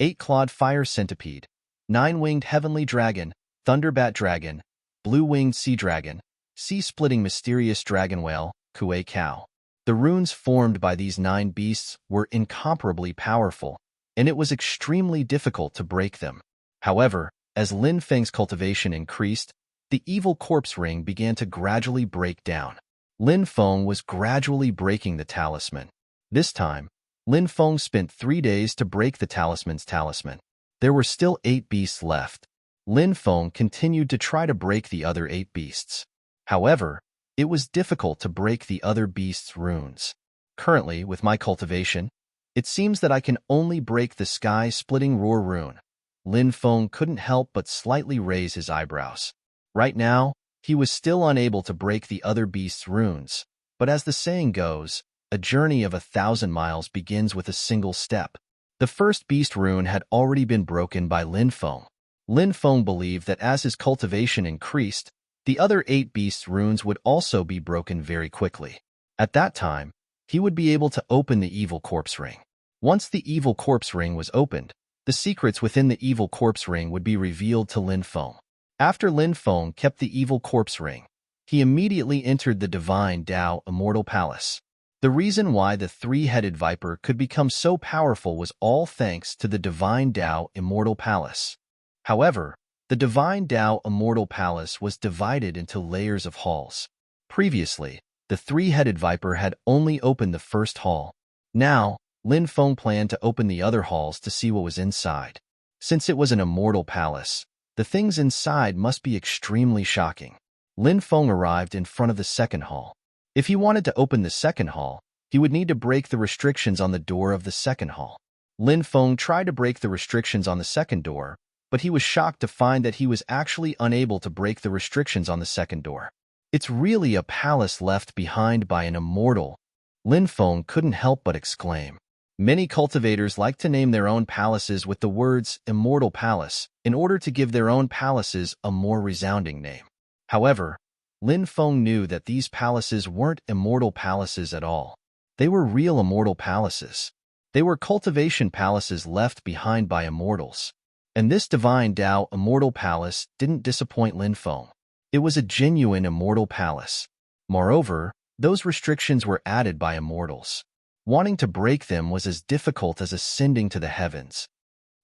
8-Clawed Fire Centipede, 9-Winged Heavenly Dragon, Thunderbat Dragon, Blue-Winged Sea Dragon, Sea-Splitting Mysterious Dragon Whale, Kue Cow. The runes formed by these 9 beasts were incomparably powerful, and it was extremely difficult to break them. However, as Lin Feng's cultivation increased, the Evil Corpse Ring began to gradually break down. Lin Feng was gradually breaking the talisman. This time, Lin Feng spent 3 days to break the talisman's talisman. There were still 8 beasts left. Lin Feng continued to try to break the other 8 beasts. However, it was difficult to break the other beasts' runes. Currently, with my cultivation, it seems that I can only break the Sky-Splitting Roar rune. Lin Feng couldn't help but slightly raise his eyebrows. Right now, he was still unable to break the other beasts' runes, but as the saying goes, a journey of 1,000 miles begins with a single step. The first beast rune had already been broken by Lin Feng. Lin Feng believed that as his cultivation increased, the other 8 beasts' runes would also be broken very quickly. At that time, he would be able to open the Evil Corpse Ring. Once the Evil Corpse Ring was opened, the secrets within the Evil Corpse Ring would be revealed to Lin Feng. After Lin Feng kept the Evil Corpse Ring, he immediately entered the Divine Tao Immortal Palace. The reason why the 3-headed viper could become so powerful was all thanks to the Divine Tao Immortal Palace. However, the Divine Tao Immortal Palace was divided into layers of halls. Previously, the 3-headed viper had only opened the first hall. Now, Lin Feng planned to open the other halls to see what was inside. Since it was an immortal palace, the things inside must be extremely shocking. Lin Feng arrived in front of the second hall. If he wanted to open the second hall, he would need to break the restrictions on the door of the second hall. Lin Feng tried to break the restrictions on the second door, but he was shocked to find that he was actually unable to break the restrictions on the second door. It's really a palace left behind by an immortal. Lin Feng couldn't help but exclaim. Many cultivators like to name their own palaces with the words Immortal Palace in order to give their own palaces a more resounding name. However, Lin Feng knew that these palaces weren't immortal palaces at all. They were real immortal palaces. They were cultivation palaces left behind by immortals. And this Divine Tao Immortal Palace didn't disappoint Lin Feng. It was a genuine immortal palace. Moreover, those restrictions were added by immortals. Wanting to break them was as difficult as ascending to the heavens.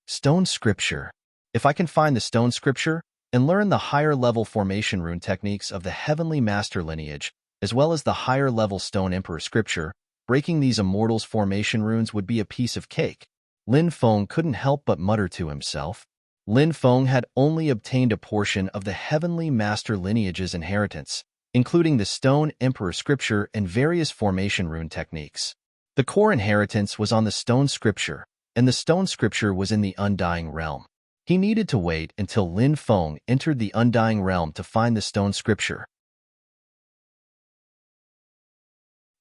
Stone Scripture. If I can find the Stone Scripture and learn the higher-level formation rune techniques of the Heavenly Master lineage, as well as the higher-level Stone Emperor Scripture, breaking these immortals' formation runes would be a piece of cake. Lin Feng couldn't help but mutter to himself. Lin Feng had only obtained a portion of the Heavenly Master lineage's inheritance, including the Stone Emperor Scripture and various formation rune techniques. The core inheritance was on the Stone Scripture, and the Stone Scripture was in the Undying Realm. He needed to wait until Lin Feng entered the Undying Realm to find the Stone Scripture.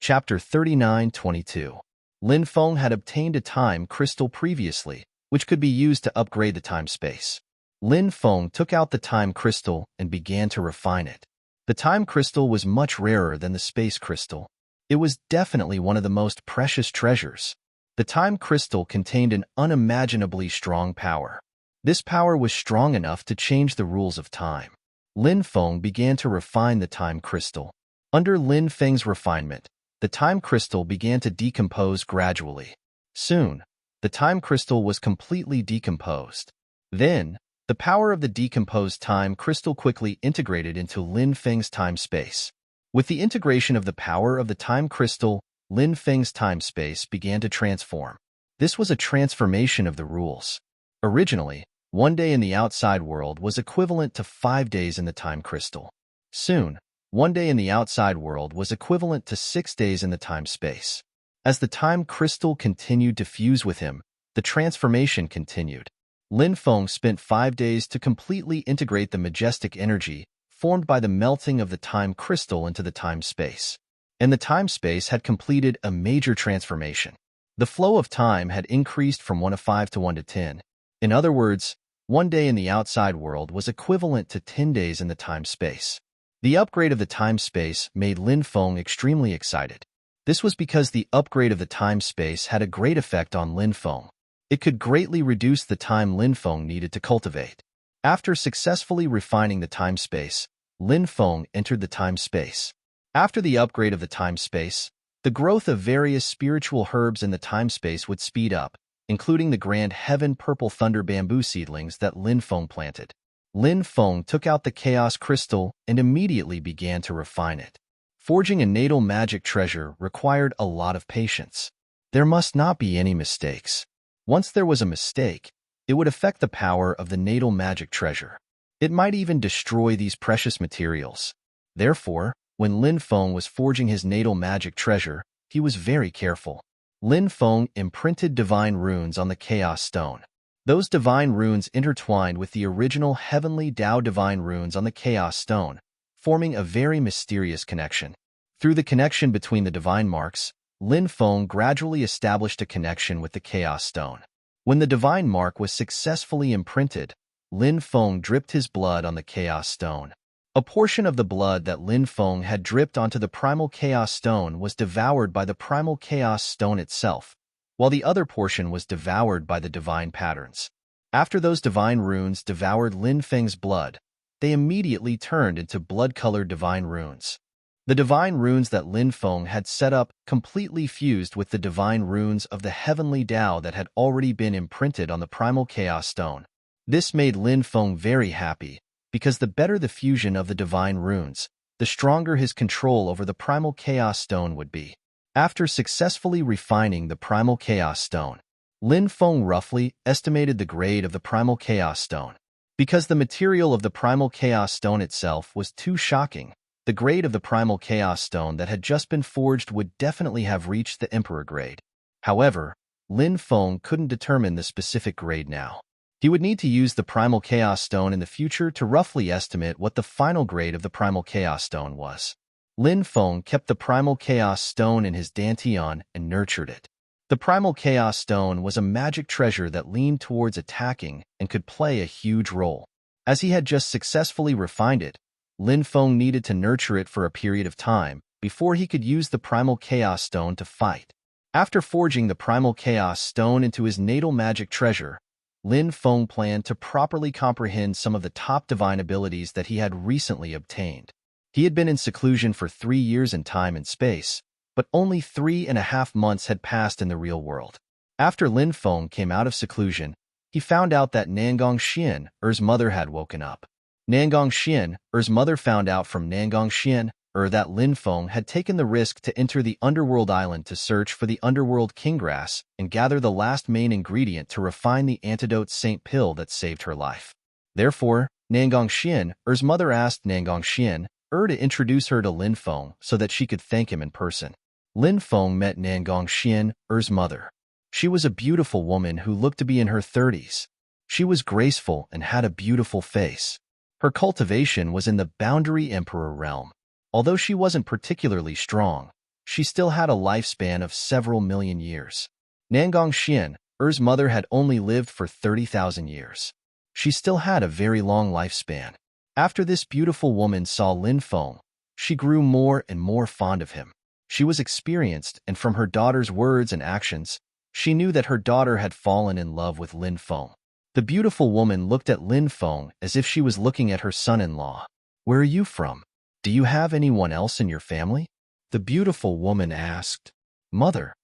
Chapter 39-22. Lin Feng had obtained a time crystal previously, which could be used to upgrade the time space. Lin Feng took out the time crystal and began to refine it. The time crystal was much rarer than the space crystal. It was definitely one of the most precious treasures. The time crystal contained an unimaginably strong power. This power was strong enough to change the rules of time. Lin Feng began to refine the time crystal. Under Lin Feng's refinement, the time crystal began to decompose gradually. Soon, the time crystal was completely decomposed. Then, The power of the decomposed time crystal quickly integrated into Lin Feng's time-space. With the integration of the power of the time crystal, Lin Feng's time-space began to transform. This was a transformation of the rules. Originally, 1 day in the outside world was equivalent to 5 days in the time crystal. Soon, 1 day in the outside world was equivalent to 6 days in the time-space. As the time crystal continued to fuse with him, the transformation continued. Lin Feng spent 5 days to completely integrate the majestic energy formed by the melting of the time crystal into the time-space. And the time-space had completed a major transformation. The flow of time had increased from 1 to 5 to 1 to 10. In other words, 1 day in the outside world was equivalent to 10 days in the time-space. The upgrade of the time-space made Lin Feng extremely excited. This was because the upgrade of the time-space had a great effect on Lin Feng. It could greatly reduce the time Lin Feng needed to cultivate. After successfully refining the time-space, Lin Feng entered the time-space. After the upgrade of the time-space, the growth of various spiritual herbs in the time-space would speed up, including the grand heaven purple thunder bamboo seedlings that Lin Feng planted. Lin Feng took out the chaos crystal and immediately began to refine it. Forging a natal magic treasure required a lot of patience. There must not be any mistakes. Once there was a mistake, it would affect the power of the natal magic treasure. It might even destroy these precious materials. Therefore, when Lin Feng was forging his natal magic treasure, he was very careful. Lin Feng imprinted divine runes on the chaos stone. Those divine runes intertwined with the original heavenly Tao divine runes on the chaos stone, forming a very mysterious connection. Through the connection between the divine marks, Lin Feng gradually established a connection with the chaos stone. When the divine mark was successfully imprinted, Lin Feng dripped his blood on the chaos stone. A portion of the blood that Lin Feng had dripped onto the primal chaos stone was devoured by the primal chaos stone itself, while the other portion was devoured by the divine patterns. After those divine runes devoured Lin Feng's blood, they immediately turned into blood-colored divine runes. The divine runes that Lin Feng had set up completely fused with the divine runes of the heavenly Tao that had already been imprinted on the primal chaos stone. This made Lin Feng very happy, because the better the fusion of the divine runes, the stronger his control over the primal chaos stone would be. After successfully refining the primal chaos stone, Lin Feng roughly estimated the grade of the primal chaos stone. Because the material of the primal chaos stone itself was too shocking, the grade of the primal chaos stone that had just been forged would definitely have reached the emperor grade. However, Lin Feng couldn't determine the specific grade now. He would need to use the primal chaos stone in the future to roughly estimate what the final grade of the primal chaos stone was. Lin Feng kept the primal chaos stone in his dantian and nurtured it. The primal chaos stone was a magic treasure that leaned towards attacking and could play a huge role. As he had just successfully refined it, Lin Feng needed to nurture it for a period of time before he could use the primal chaos stone to fight. After forging the primal chaos stone into his natal magic treasure, Lin Feng planned to properly comprehend some of the top divine abilities that he had recently obtained. He had been in seclusion for 3 years in time and space, but only 3.5 months had passed in the real world. After Lin Feng came out of seclusion, he found out that Nangong Xian, Er's mother, had woken up. Nangong Xian, Er's mother, found out from Nangong Xian, that Lin Feng had taken the risk to enter the underworld island to search for the underworld kinggrass and gather the last main ingredient to refine the antidote saint pill that saved her life. Therefore, Nangong Xian, Er's mother, asked Nangong Xian, to introduce her to Lin Feng so that she could thank him in person. Lin Feng met Nangong Xian, Er's mother. She was a beautiful woman who looked to be in her 30s. She was graceful and had a beautiful face. Her cultivation was in the Boundary Emperor realm. Although she wasn't particularly strong, she still had a lifespan of several million years. Nangong Xian, Er's mother, had only lived for 30,000 years. She still had a very long lifespan. After this beautiful woman saw Lin Feng, she grew more and more fond of him. She was experienced, and from her daughter's words and actions, she knew that her daughter had fallen in love with Lin Feng. The beautiful woman looked at Lin Feng as if she was looking at her son-in-law. "Where are you from? Do you have anyone else in your family?" the beautiful woman asked. "Mother."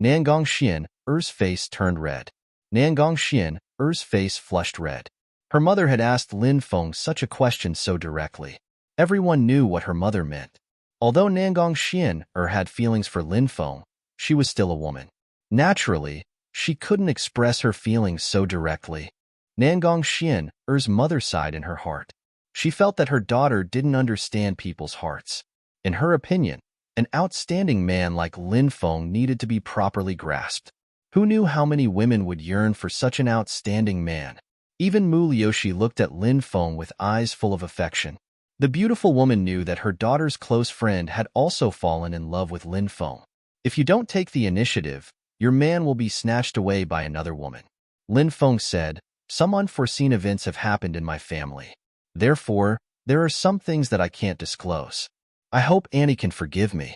Nangong Xian, Er's face turned red. Nangong Xian, Er's face flushed red. Her mother had asked Lin Feng such a question so directly. Everyone knew what her mother meant. Although Nangong Xian had feelings for Lin Feng, she was still a woman. Naturally, she couldn't express her feelings so directly. Nangong Xian mother sighed in her heart. She felt that her daughter didn't understand people's hearts. In her opinion, an outstanding man like Lin Feng needed to be properly grasped. Who knew how many women would yearn for such an outstanding man? Even Mu Liushi looked at Lin Feng with eyes full of affection. The beautiful woman knew that her daughter's close friend had also fallen in love with Lin Feng. If you don't take the initiative, your man will be snatched away by another woman. Lin Feng said, some unforeseen events have happened in my family. Therefore, there are some things that I can't disclose. I hope Annie can forgive me.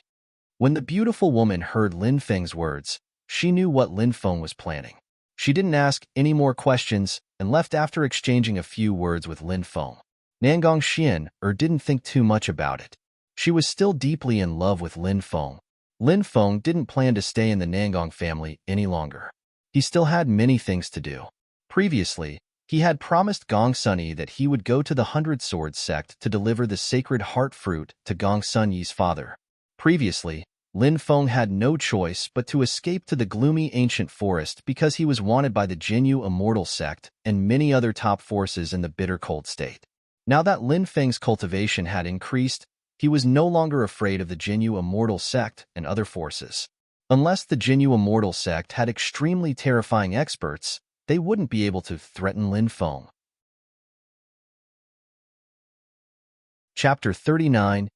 When the beautiful woman heard Lin Feng's words, she knew what Lin Feng was planning. She didn't ask any more questions and left after exchanging a few words with Lin Feng. Nangong Xian didn't think too much about it. She was still deeply in love with Lin Feng. Lin Feng didn't plan to stay in the Nangong family any longer. He still had many things to do. Previously, he had promised Gong Sunyi that he would go to the 100 Swords sect to deliver the sacred heart fruit to Gong Sunyi's father. Previously, Lin Feng had no choice but to escape to the gloomy ancient forest because he was wanted by the Jinyu Immortal sect and many other top forces in the bitter cold state. Now that Lin Feng's cultivation had increased, he was no longer afraid of the Jinyu Immortal sect and other forces. Unless the Jinyu Immortal sect had extremely terrifying experts, they wouldn't be able to threaten Lin Feng. Chapter 39-23.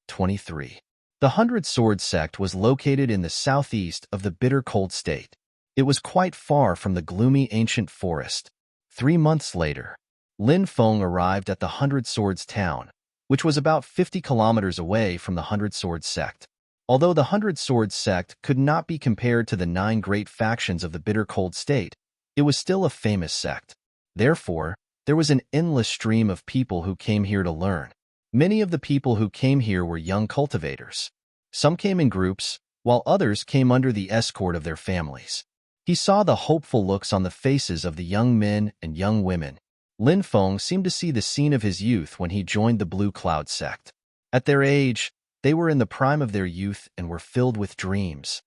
The 100 Swords sect was located in the southeast of the bitter cold state. It was quite far from the gloomy ancient forest. 3 months later, Lin Feng arrived at the 100 Swords town, which was about 50 kilometers away from the 100 Swords sect. Although the 100 Swords sect could not be compared to the 9 great factions of the bitter cold state, it was still a famous sect. Therefore, there was an endless stream of people who came here to learn. Many of the people who came here were young cultivators. Some came in groups, while others came under the escort of their families. He saw the hopeful looks on the faces of the young men and young women. Lin Feng seemed to see the scene of his youth when he joined the Blue Cloud sect. At their age, they were in the prime of their youth and were filled with dreams.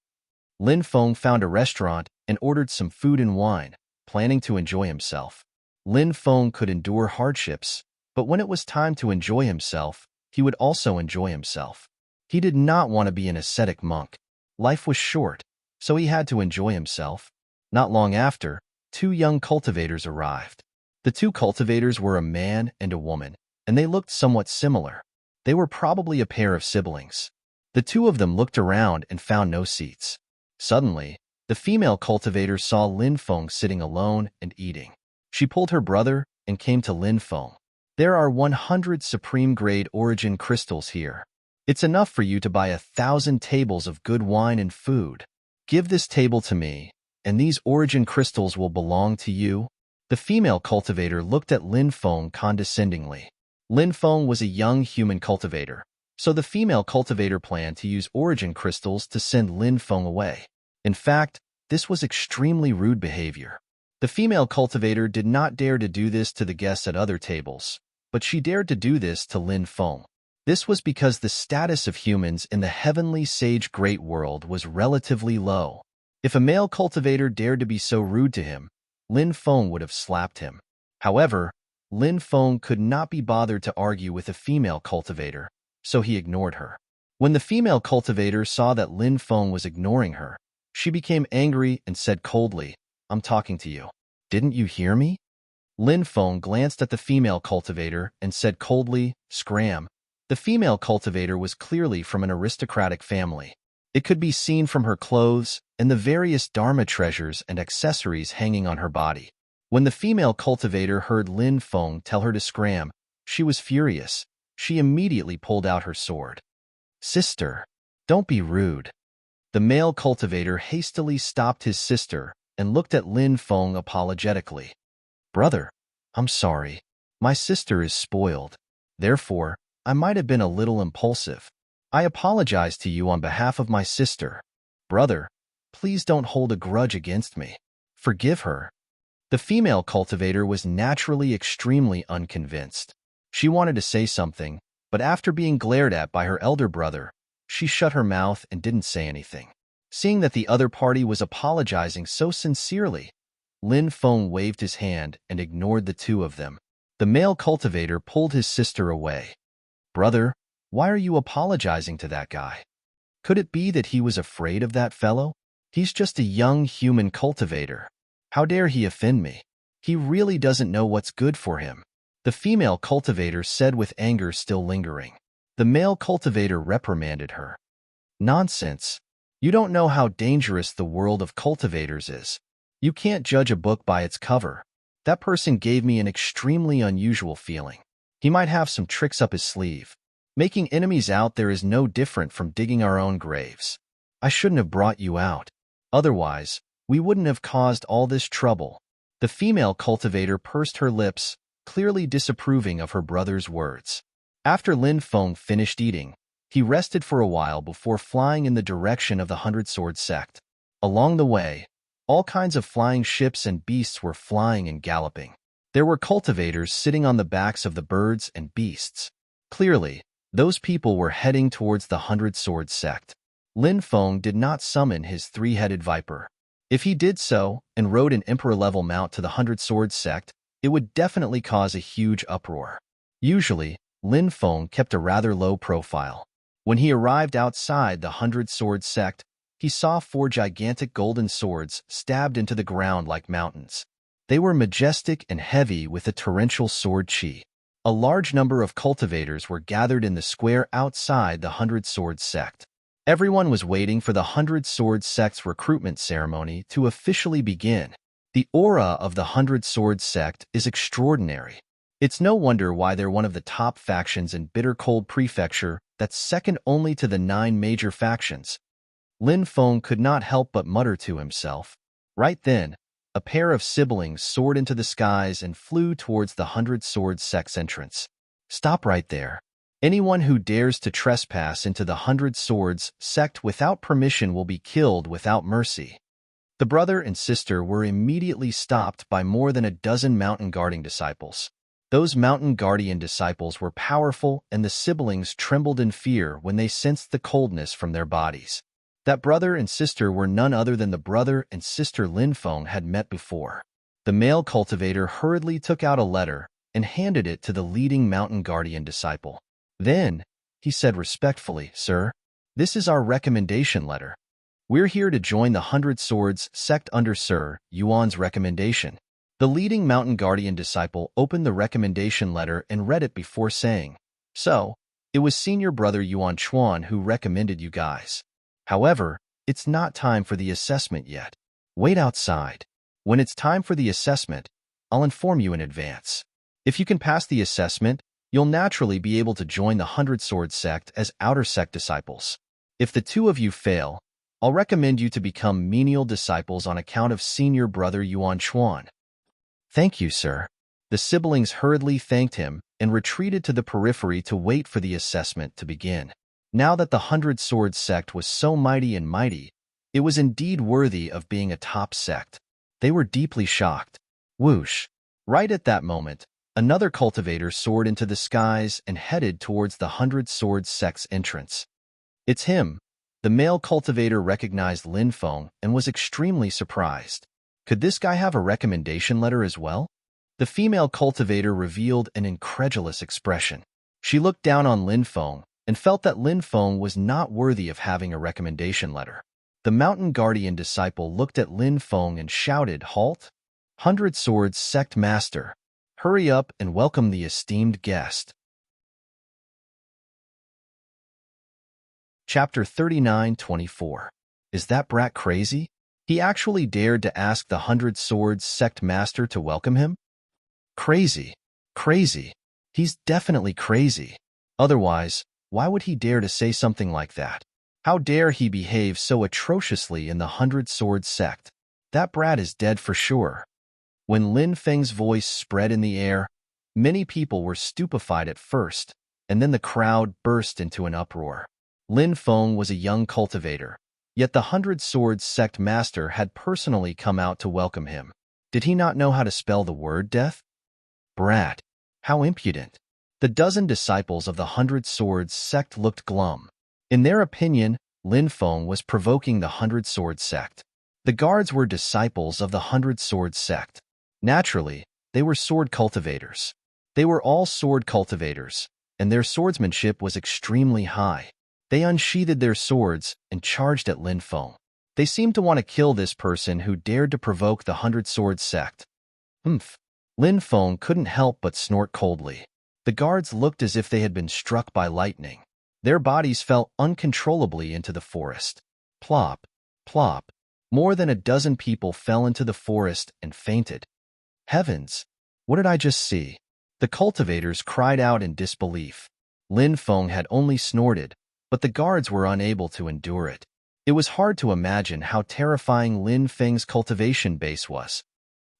Lin Feng found a restaurant and ordered some food and wine, planning to enjoy himself. Lin Feng could endure hardships, but when it was time to enjoy himself, he would also enjoy himself. He did not want to be an ascetic monk. Life was short, so he had to enjoy himself. Not long after, 2 young cultivators arrived. The 2 cultivators were a man and a woman, and they looked somewhat similar. They were probably a pair of siblings. The 2 of them looked around and found no seats. Suddenly, the female cultivator saw Lin Feng sitting alone and eating. She pulled her brother and came to Lin Feng. There are 100 supreme-grade origin crystals here. It's enough for you to buy 1,000 tables of good wine and food. Give this table to me, and these origin crystals will belong to you. The female cultivator looked at Lin Feng condescendingly. Lin Feng was a young human cultivator, so the female cultivator planned to use origin crystals to send Lin Feng away. In fact, this was extremely rude behavior. The female cultivator did not dare to do this to the guests at other tables, but she dared to do this to Lin Feng. This was because the status of humans in the heavenly sage great world was relatively low. If a male cultivator dared to be so rude to him, Lin Feng would have slapped him. However, Lin Feng could not be bothered to argue with a female cultivator, so he ignored her. When the female cultivator saw that Lin Feng was ignoring her, she became angry and said coldly, "I'm talking to you. Didn't you hear me?" Lin Feng glanced at the female cultivator and said coldly, "Scram." The female cultivator was clearly from an aristocratic family. It could be seen from her clothes and the various dharma treasures and accessories hanging on her body. When the female cultivator heard Lin Feng tell her to scram, she was furious. She immediately pulled out her sword. "Sister, don't be rude." The male cultivator hastily stopped his sister and looked at Lin Feng apologetically. "Brother, I'm sorry. My sister is spoiled. Therefore, I might have been a little impulsive. I apologize to you on behalf of my sister. Brother, please don't hold a grudge against me. Forgive her." The female cultivator was naturally extremely unconvinced. She wanted to say something, but after being glared at by her elder brother, she shut her mouth and didn't say anything. Seeing that the other party was apologizing so sincerely, Lin Feng waved his hand and ignored the two of them. The male cultivator pulled his sister away. "Brother, why are you apologizing to that guy? Could it be that he was afraid of that fellow? He's just a young human cultivator. How dare he offend me? He really doesn't know what's good for him," the female cultivator said with anger still lingering. The male cultivator reprimanded her. "Nonsense. You don't know how dangerous the world of cultivators is. You can't judge a book by its cover. That person gave me an extremely unusual feeling. He might have some tricks up his sleeve. Making enemies out there is no different from digging our own graves. I shouldn't have brought you out. Otherwise, we wouldn't have caused all this trouble." The female cultivator pursed her lips, clearly disapproving of her brother's words. After Lin Feng finished eating, he rested for a while before flying in the direction of the 100-Sword sect. Along the way, all kinds of flying ships and beasts were flying and galloping. There were cultivators sitting on the backs of the birds and beasts. Clearly, those people were heading towards the 100-Sword sect. Lin Feng did not summon his three-headed viper. If he did so and rode an emperor-level mount to the 100-Sword sect, it would definitely cause a huge uproar. Usually, Lin Feng kept a rather low profile. When he arrived outside the 100-Sword sect, he saw 4 gigantic golden swords stabbed into the ground like mountains. They were majestic and heavy with a torrential sword chi. A large number of cultivators were gathered in the square outside the 100-Sword sect. Everyone was waiting for the 100-Sword sect's recruitment ceremony to officially begin. The aura of the 100-Sword sect is extraordinary. It's no wonder why they're one of the top factions in Bitter Cold Prefecture that's second only to the 9 major factions. Lin Feng could not help but mutter to himself. Right then, a pair of siblings soared into the skies and flew towards the 100-Sword sect's entrance. "Stop right there. Anyone who dares to trespass into the 100-Swords sect without permission will be killed without mercy." The brother and sister were immediately stopped by more than a dozen mountain guarding disciples. Those mountain guardian disciples were powerful, and the siblings trembled in fear when they sensed the coldness from their bodies. That brother and sister were none other than the brother and sister Lin Feng had met before. The male cultivator hurriedly took out a letter and handed it to the leading mountain guardian disciple. Then, he said respectfully, "Sir, this is our recommendation letter. We're here to join the 100-Swords sect under Sir Yuan's recommendation." The leading mountain guardian disciple opened the recommendation letter and read it before saying, "So, it was senior brother Yuan Chuan who recommended you guys. However, it's not time for the assessment yet. Wait outside. When it's time for the assessment, I'll inform you in advance. If you can pass the assessment, you'll naturally be able to join the 100-Sword sect as outer sect disciples. If the two of you fail, I'll recommend you to become menial disciples on account of senior brother Yuan Chuan." "Thank you, sir." The siblings hurriedly thanked him and retreated to the periphery to wait for the assessment to begin. Now that the 100-Sword sect was so mighty, it was indeed worthy of being a top sect. They were deeply shocked. Whoosh! Right at that moment, another cultivator soared into the skies and headed towards the 100-Sword sect's entrance. "It's him." The male cultivator recognized Lin Feng and was extremely surprised. Could this guy have a recommendation letter as well? The female cultivator revealed an incredulous expression. She looked down on Lin Feng and felt that Lin Feng was not worthy of having a recommendation letter. The mountain guardian disciple looked at Lin Feng and shouted, "Halt! 100-Swords sect master, hurry up and welcome the esteemed guest." Chapter 39-24. Is that brat crazy? He actually dared to ask the 100-Swords sect master to welcome him? Crazy. Crazy. He's definitely crazy. Otherwise, why would he dare to say something like that? How dare he behave so atrociously in the 100-Swords sect? That brat is dead for sure. When Lin Feng's voice spread in the air, many people were stupefied at first, and then the crowd burst into an uproar. Lin Feng was a young cultivator, yet the 100-Swords sect master had personally come out to welcome him. Did he not know how to spell the word death? Brat. How impudent. The dozen disciples of the 100 Swords sect looked glum. In their opinion, Lin Feng was provoking the 100 Swords sect. The guards were disciples of the 100 Swords sect. Naturally, they were sword cultivators. They were all sword cultivators, and their swordsmanship was extremely high. They unsheathed their swords and charged at Lin Feng. They seemed to want to kill this person who dared to provoke the 100 Swords sect. Humph. Lin Feng couldn't help but snort coldly. The guards looked as if they had been struck by lightning. Their bodies fell uncontrollably into the forest. Plop, plop. More than a dozen people fell into the forest and fainted. Heavens! What did I just see? The cultivators cried out in disbelief. Lin Feng had only snorted, but the guards were unable to endure it. It was hard to imagine how terrifying Lin Feng's cultivation base was.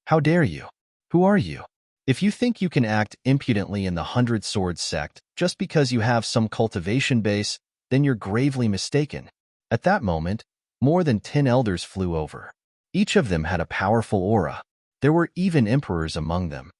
How dare you? Who are you? If you think you can act impudently in the 100 Swords sect just because you have some cultivation base, then you're gravely mistaken. At that moment, more than 10 elders flew over. Each of them had a powerful aura. There were even emperors among them.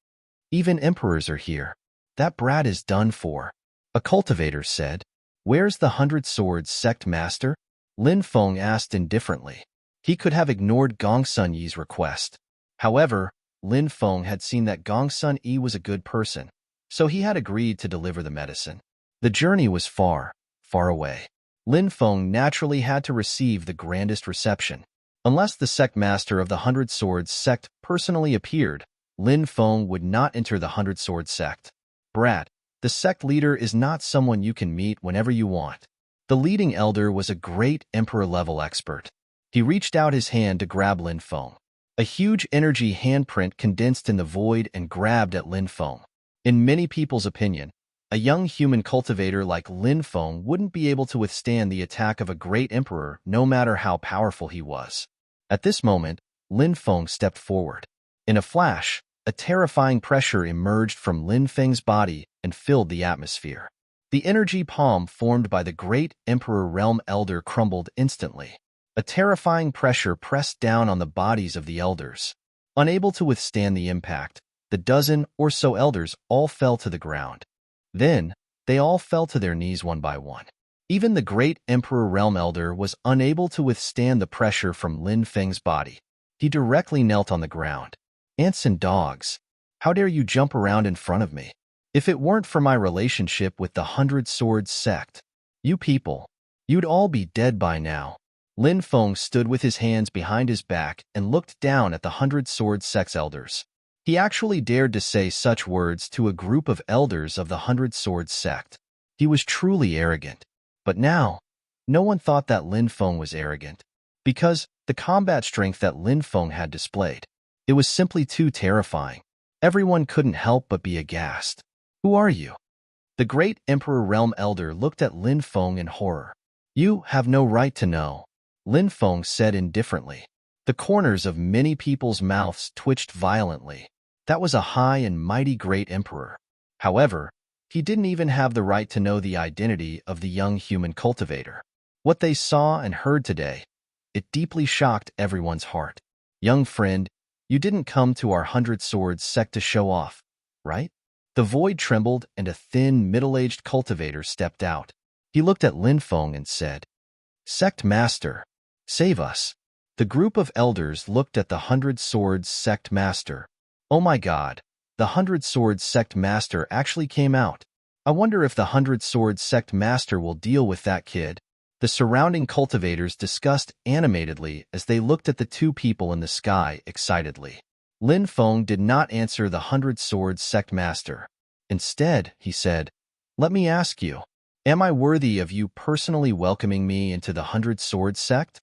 Even emperors are here. That brat is done for. A cultivator said. Where's the 100 Swords sect master? Lin Feng asked indifferently. He could have ignored Gong Sun Yi's request. However, Lin Feng had seen that Gong Sun Yi was a good person, so he had agreed to deliver the medicine. The journey was far, far away. Lin Feng naturally had to receive the grandest reception. Unless the sect master of the 100 Swords sect personally appeared, Lin Feng would not enter the 100 Swords sect. Brat, the sect leader is not someone you can meet whenever you want. The leading elder was a great emperor-level expert. He reached out his hand to grab Lin Feng. A huge energy handprint condensed in the void and grabbed at Lin Feng. In many people's opinion, a young human cultivator like Lin Feng wouldn't be able to withstand the attack of a great emperor no matter how powerful he was. At this moment, Lin Feng stepped forward. In a flash, a terrifying pressure emerged from Lin Feng's body and filled the atmosphere. The energy palm formed by the great Emperor Realm Elder crumbled instantly. A terrifying pressure pressed down on the bodies of the elders. Unable to withstand the impact, the dozen or so elders all fell to the ground. Then, they all fell to their knees one by one. Even the great Emperor Realm Elder was unable to withstand the pressure from Lin Feng's body. He directly knelt on the ground. Ants and dogs, how dare you jump around in front of me? If it weren't for my relationship with the 100 Swords sect, you people, you'd all be dead by now. Lin Feng stood with his hands behind his back and looked down at the 100 Swords sect's elders. He actually dared to say such words to a group of elders of the 100 Swords sect. He was truly arrogant. But now, no one thought that Lin Feng was arrogant, because the combat strength that Lin Feng had displayed, it was simply too terrifying. Everyone couldn't help but be aghast. Who are you? The great Emperor Realm Elder looked at Lin Feng in horror. You have no right to know, Lin Feng said indifferently. The corners of many people's mouths twitched violently. That was a high and mighty great emperor. However, he didn't even have the right to know the identity of the young human cultivator. What they saw and heard today, it deeply shocked everyone's heart. Young friend, you didn't come to our 100 Swords sect to show off, right? The void trembled and a thin, middle-aged cultivator stepped out. He looked at Lin Feng and said, Sect Master, save us. The group of elders looked at the 100 Swords sect master. Oh my God, the 100 Swords sect master actually came out. I wonder if the 100 Swords sect master will deal with that kid. The surrounding cultivators discussed animatedly as they looked at the two people in the sky excitedly. Lin Feng did not answer the 100 Swords sect master. Instead, he said, Let me ask you, am I worthy of you personally welcoming me into the 100 Swords sect?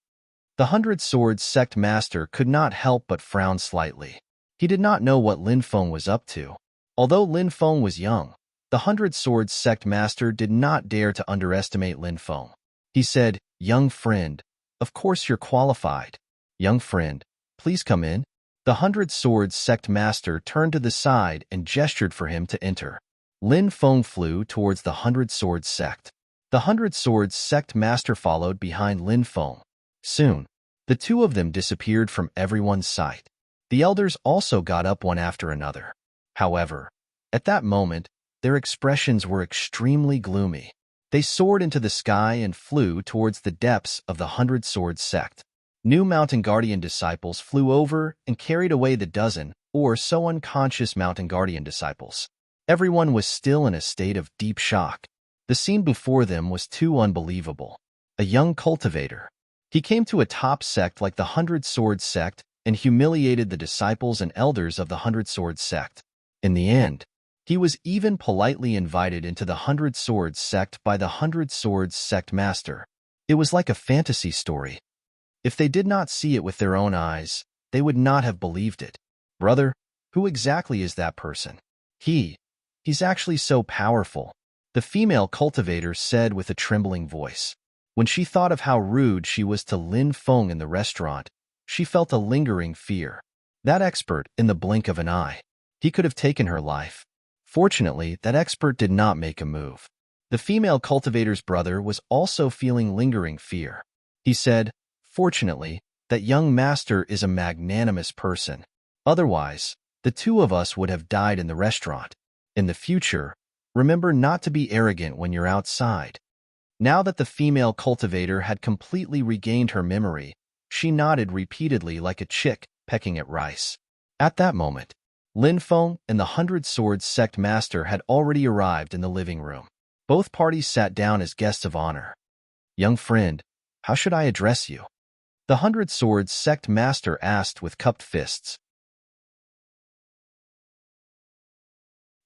The 100 Swords sect master could not help but frown slightly. He did not know what Lin Feng was up to. Although Lin Feng was young, the 100 Swords sect master did not dare to underestimate Lin Feng. He said, Young friend, of course you're qualified. Young friend, please come in. The 100 Swords sect master turned to the side and gestured for him to enter. Lin Feng flew towards the 100 Swords sect. The 100 Swords sect master followed behind Lin Feng. Soon, the two of them disappeared from everyone's sight. The elders also got up one after another. However, at that moment, their expressions were extremely gloomy. They soared into the sky and flew towards the depths of the Hundred Swords sect. New Mountain Guardian disciples flew over and carried away the dozen or so unconscious Mountain Guardian disciples. Everyone was still in a state of deep shock. The scene before them was too unbelievable. A young cultivator. He came to a top sect like the Hundred Swords sect and humiliated the disciples and elders of the Hundred Swords sect. In the end, he was even politely invited into the Hundred Swords sect by the Hundred Swords sect master. It was like a fantasy story. If they did not see it with their own eyes, they would not have believed it. Brother, who exactly is that person? He's actually so powerful, the female cultivator said with a trembling voice. When she thought of how rude she was to Lin Feng in the restaurant, she felt a lingering fear. That expert, in the blink of an eye, he could have taken her life. Fortunately, that expert did not make a move. The female cultivator's brother was also feeling lingering fear. He said, "Fortunately, that young master is a magnanimous person. Otherwise, the two of us would have died in the restaurant. In the future, remember not to be arrogant when you're outside." Now that the female cultivator had completely regained her memory, she nodded repeatedly like a chick pecking at rice. At that moment, Lin Feng and the Hundred Swords sect master had already arrived in the living room. Both parties sat down as guests of honor. "Young friend, how should I address you?" the Hundred Swords sect master asked with cupped fists.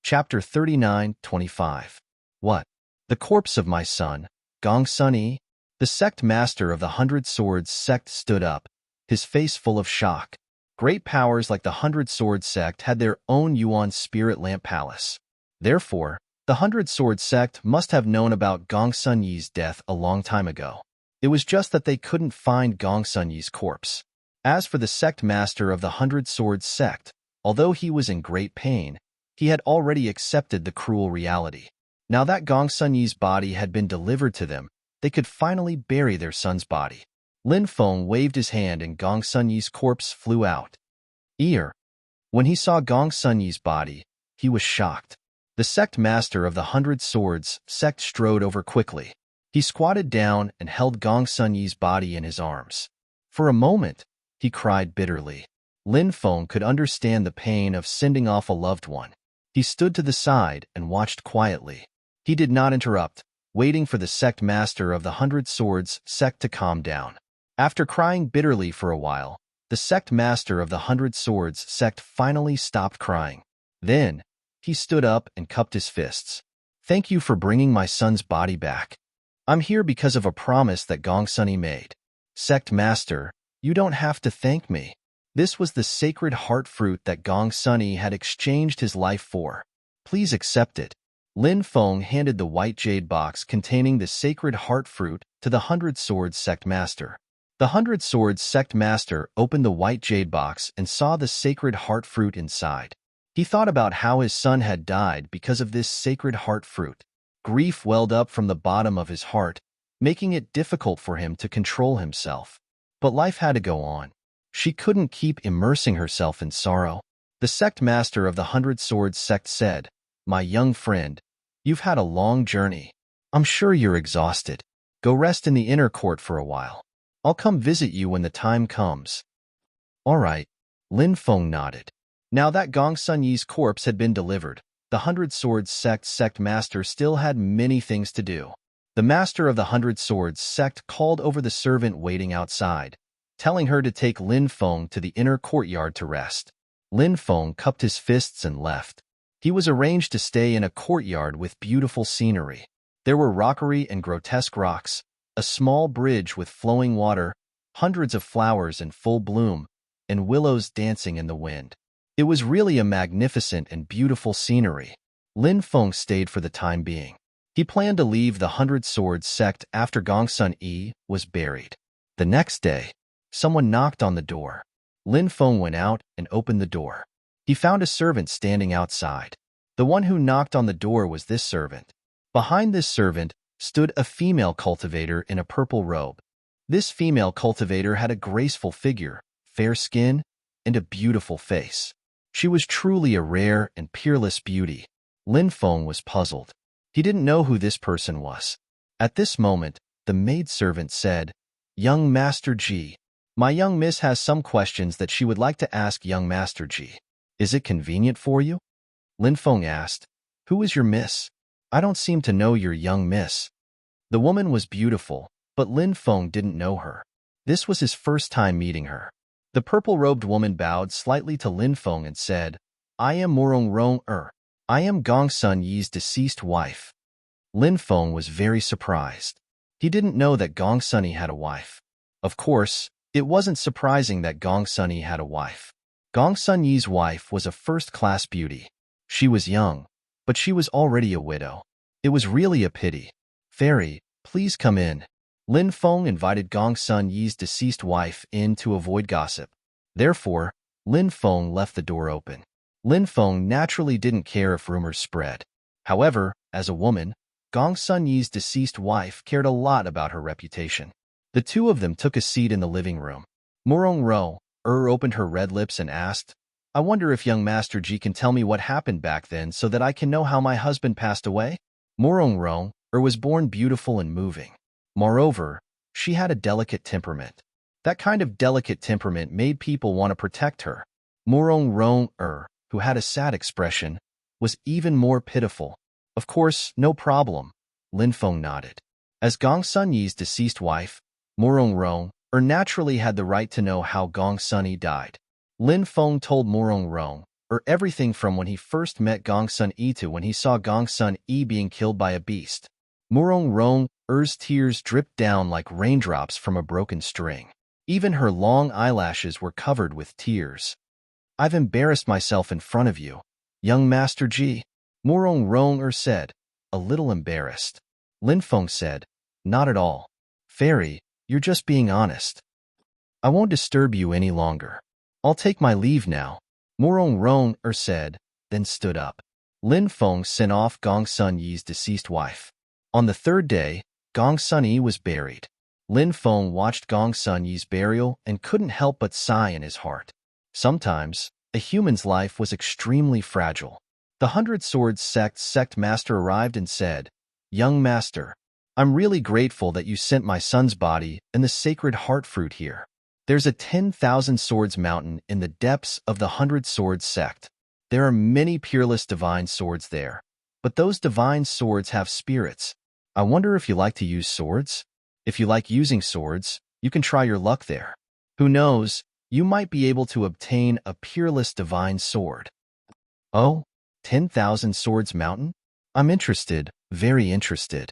Chapter 39-25. What? The corpse of my son, Gong Sun Yi? The sect master of the Hundred Swords sect stood up, his face full of shock. Great powers like the Hundred Swords sect had their own Yuan spirit lamp palace. Therefore, the Hundred Swords sect must have known about Gong Sun Yi's death a long time ago. It was just that they couldn't find Gong Sun Yi's corpse. As for the sect master of the Hundred Swords sect, although he was in great pain, he had already accepted the cruel reality. Now that Gong Sun Yi's body had been delivered to them, they could finally bury their son's body. Lin Feng waved his hand and Gong Sun Yi's corpse flew out. When he saw Gong Sun Yi's body, he was shocked. The sect master of the Hundred Swords sect strode over quickly. He squatted down and held Gong Sun Yi's body in his arms. For a moment, he cried bitterly. Lin Feng could understand the pain of sending off a loved one. He stood to the side and watched quietly. He did not interrupt, waiting for the sect master of the Hundred Swords sect to calm down. After crying bitterly for a while, the sect master of the Hundred Swords sect finally stopped crying. Then, he stood up and cupped his fists. "Thank you for bringing my son's body back. I'm here because of a promise that Gong Sun Yi made. Sect master, you don't have to thank me. This was the sacred heart fruit that Gong Sun Yi had exchanged his life for. Please accept it." Lin Feng handed the white jade box containing the sacred heart fruit to the Hundred Swords sect master. The Hundred Swords sect master opened the white jade box and saw the sacred heart fruit inside. He thought about how his son had died because of this sacred heart fruit. Grief welled up from the bottom of his heart, making it difficult for him to control himself. But life had to go on. She couldn't keep immersing herself in sorrow. The sect master of the Hundred Swords sect said, "My young friend, you've had a long journey. I'm sure you're exhausted. Go rest in the inner court for a while. I'll come visit you when the time comes." "All right," Lin Feng nodded. Now that Gong Sun Yi's corpse had been delivered, the Hundred Swords sect master still had many things to do. The master of the Hundred Swords sect called over the servant waiting outside, telling her to take Lin Feng to the inner courtyard to rest. Lin Feng cupped his fists and left. He was arranged to stay in a courtyard with beautiful scenery. There were rockery and grotesque rocks, a small bridge with flowing water, hundreds of flowers in full bloom, and willows dancing in the wind. It was really a magnificent and beautiful scenery. Lin Feng stayed for the time being. He planned to leave the Hundred Swords sect after Gong Sun Yi was buried. The next day, someone knocked on the door. Lin Feng went out and opened the door. He found a servant standing outside. The one who knocked on the door was this servant. Behind this servant stood a female cultivator in a purple robe. This female cultivator had a graceful figure, fair skin, and a beautiful face. She was truly a rare and peerless beauty. Lin Feng was puzzled. He didn't know who this person was. At this moment, the maidservant said, "Young Master Ji, my young miss has some questions that she would like to ask young Master Ji. Is it convenient for you?" Lin Feng asked, "Who is your miss? I don't seem to know your young miss." The woman was beautiful, but Lin Feng didn't know her. This was his first time meeting her. The purple-robed woman bowed slightly to Lin Feng and said, "I am Morong Rong I am Gong Sun Yi's deceased wife." Lin Feng was very surprised. He didn't know that Gong Sunny had a wife. Of course, it wasn't surprising that Gong Sunny had a wife. Gong Sun Yi's wife was a first-class beauty. She was young, but she was already a widow. It was really a pity. "Fairy, please come in." Lin Feng invited Gong Sun Yi's deceased wife in to avoid gossip. Therefore, Lin Feng left the door open. Lin Feng naturally didn't care if rumors spread. However, as a woman, Gong Sun Yi's deceased wife cared a lot about her reputation. The two of them took a seat in the living room. Morong Ro opened her red lips and asked, "I wonder if young Master Ji can tell me what happened back then so that I can know how my husband passed away?" Morong Ro was born beautiful and moving. Moreover, she had a delicate temperament. That kind of delicate temperament made people want to protect her. Morong Ro, who had a sad expression, was even more pitiful. "Of course, no problem," Lin Feng nodded. As Gong Sun Yi's deceased wife, Morong Ro naturally had the right to know how Gong Sunny died. Lin Feng told Morong Ro everything from when he first met Gong Sun Yi to when he saw Gong Sun Yi being killed by a beast. Morong Ro's tears dripped down like raindrops from a broken string. Even her long eyelashes were covered with tears. "I've embarrassed myself in front of you, young Master Ji," Morong Ro said, a little embarrassed. Lin Feng said, "Not at all. Fairy, you're just being honest. I won't disturb you any longer. I'll take my leave now," Morong Ro said, then stood up. Lin Feng sent off Gong Sun Yi's deceased wife. On the third day, Gong Sun Yi was buried. Lin Feng watched Gong Sun Yi's burial and couldn't help but sigh in his heart. Sometimes, a human's life was extremely fragile. The Hundred Swords sect master arrived and said, "Young master, I'm really grateful that you sent my son's body and the sacred heart fruit here. There's a 10,000 swords mountain in the depths of the Hundred Swords sect. There are many peerless divine swords there, but those divine swords have spirits. I wonder if you like to use swords? If you like using swords, you can try your luck there. Who knows, you might be able to obtain a peerless divine sword." "Oh, 10,000 swords mountain? I'm interested, very interested.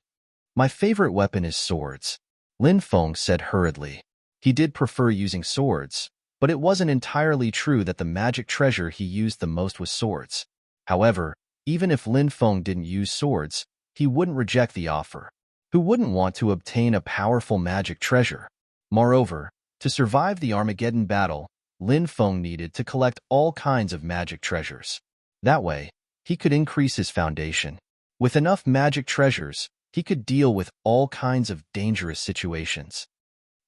My favorite weapon is swords," Lin Feng said hurriedly. He did prefer using swords, but it wasn't entirely true that the magic treasure he used the most was swords. However, even if Lin Feng didn't use swords, he wouldn't reject the offer. Who wouldn't want to obtain a powerful magic treasure? Moreover, to survive the Armageddon battle, Lin Feng needed to collect all kinds of magic treasures. That way, he could increase his foundation. With enough magic treasures, he could deal with all kinds of dangerous situations.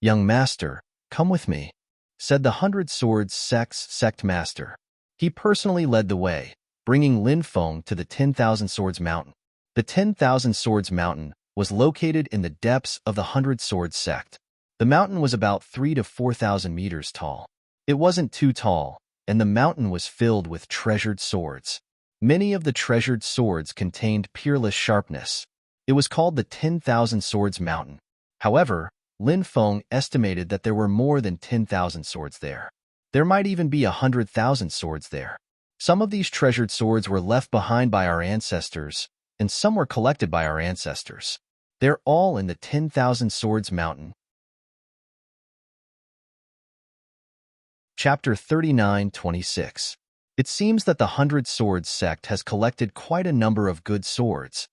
"Young master, come with me," said the Hundred Swords sect master. He personally led the way, bringing Lin Feng to the 10,000 Swords Mountain. The 10,000 Swords Mountain was located in the depths of the Hundred Swords sect. The mountain was about 3,000 to 4,000 meters tall. It wasn't too tall, and the mountain was filled with treasured swords. Many of the treasured swords contained peerless sharpness. It was called the 10,000 Swords Mountain. However, Lin Feng estimated that there were more than 10,000 swords there. There might even be 100,000 swords there. Some of these treasured swords were left behind by our ancestors, and some were collected by our ancestors. They're all in the 10,000 Swords Mountain. Chapter 39-26. It seems that the Hundred Swords sect has collected quite a number of good swords,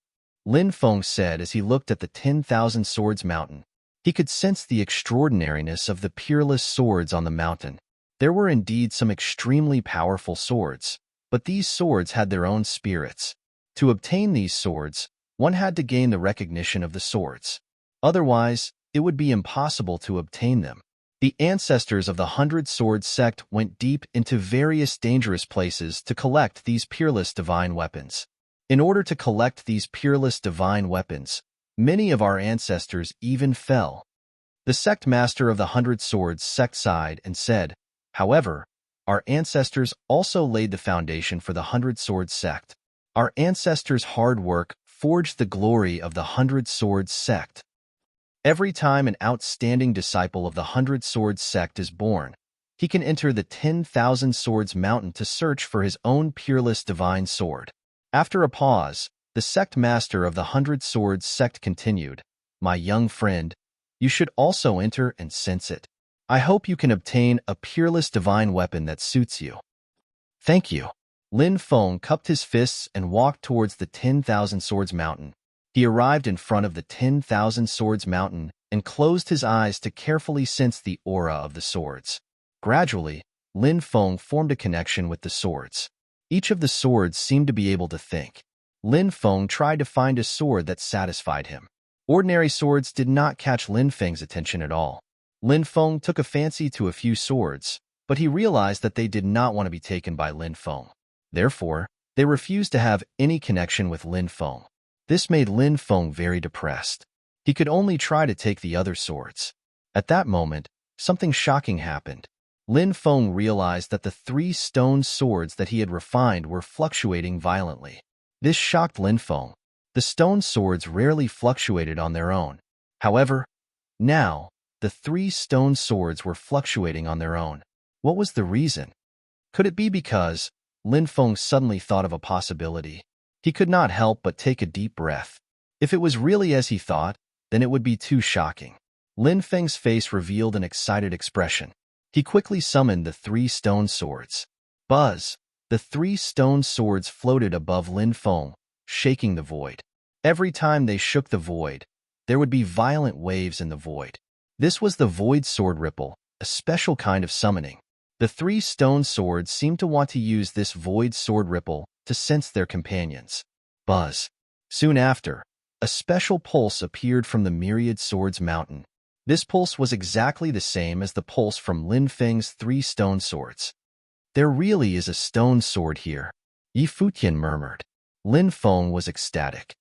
Lin Feng said as he looked at the 10,000 Swords Mountain. He could sense the extraordinariness of the peerless swords on the mountain. There were indeed some extremely powerful swords, but these swords had their own spirits. To obtain these swords, one had to gain the recognition of the swords. Otherwise, it would be impossible to obtain them. The ancestors of the 100 Swords sect went deep into various dangerous places to collect these peerless divine weapons. In order to collect these peerless divine weapons, many of our ancestors even fell. The sect master of the 100 Swords sect sighed and said, "However, our ancestors also laid the foundation for the 100 Swords sect. Our ancestors' hard work forged the glory of the 100 Swords sect. Every time an outstanding disciple of the 100 Swords sect is born, he can enter the 10,000 Swords mountain to search for his own peerless divine sword." After a pause, the sect master of the 100 Swords sect continued, "My young friend, you should also enter and sense it. I hope you can obtain a peerless divine weapon that suits you." "Thank you." Lin Feng cupped his fists and walked towards the 10,000 Swords mountain. He arrived in front of the 10,000 Swords mountain and closed his eyes to carefully sense the aura of the swords. Gradually, Lin Feng formed a connection with the swords. Each of the swords seemed to be able to think. Lin Feng tried to find a sword that satisfied him. Ordinary swords did not catch Lin Feng's attention at all. Lin Feng took a fancy to a few swords, but he realized that they did not want to be taken by Lin Feng. Therefore, they refused to have any connection with Lin Feng. This made Lin Feng very depressed. He could only try to take the other swords. At that moment, something shocking happened. Lin Feng realized that the 3 stone swords that he had refined were fluctuating violently. This shocked Lin Feng. The stone swords rarely fluctuated on their own. However, now, the 3 stone swords were fluctuating on their own. What was the reason? Could it be because Lin Feng suddenly thought of a possibility? He could not help but take a deep breath. If it was really as he thought, then it would be too shocking. Lin Feng's face revealed an excited expression. He quickly summoned the 3 stone swords. Buzz! The 3 stone swords floated above Lin Feng, shaking the void. Every time they shook the void, there would be violent waves in the void. This was the void sword ripple, a special kind of summoning. The 3 stone swords seemed to want to use this void sword ripple to sense their companions. Buzz! Soon after, a special pulse appeared from the Myriad Swords mountain. This pulse was exactly the same as the pulse from Lin Feng's 3 stone swords. "There really is a stone sword here," Yi Futian murmured. Lin Feng was ecstatic.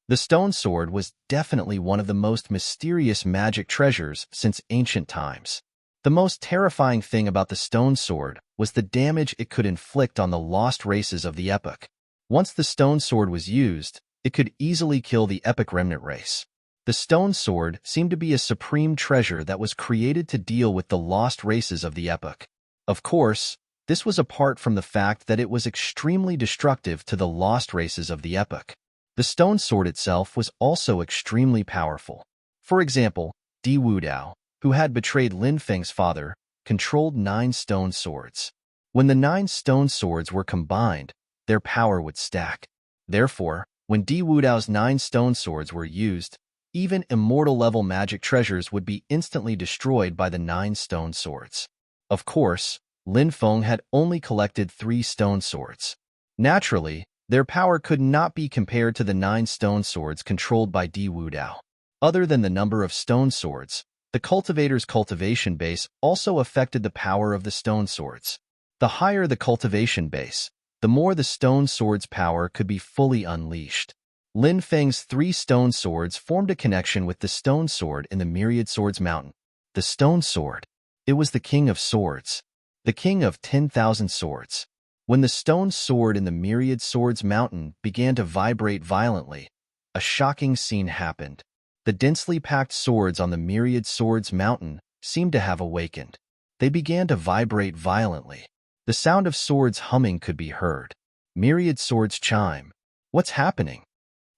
The stone sword was definitely one of the most mysterious magic treasures since ancient times. The most terrifying thing about the stone sword was the damage it could inflict on the lost races of the epoch. Once the stone sword was used, it could easily kill the epic remnant race. The stone sword seemed to be a supreme treasure that was created to deal with the lost races of the epoch. Of course, this was apart from the fact that it was extremely destructive to the lost races of the epoch. The stone sword itself was also extremely powerful. For example, Di Wudao, who had betrayed Lin Feng's father, controlled 9 stone swords. When the 9 stone swords were combined, their power would stack. Therefore, when Di Wudao's 9 stone swords were used, even immortal-level magic treasures would be instantly destroyed by the 9 stone swords. Of course, Lin Feng had only collected 3 stone swords. Naturally, their power could not be compared to the 9 stone swords controlled by Di Wudao. Other than the number of stone swords, the cultivator's cultivation base also affected the power of the stone swords. The higher the cultivation base, the more the stone sword's power could be fully unleashed. Lin Feng's 3 stone swords formed a connection with the stone sword in the Myriad Swords mountain. The stone sword. It was the king of swords. The king of 10,000 swords. When the stone sword in the Myriad Swords mountain began to vibrate violently, a shocking scene happened. The densely packed swords on the Myriad Swords mountain seemed to have awakened. They began to vibrate violently. The sound of swords humming could be heard. Myriad Swords chime. What's happening?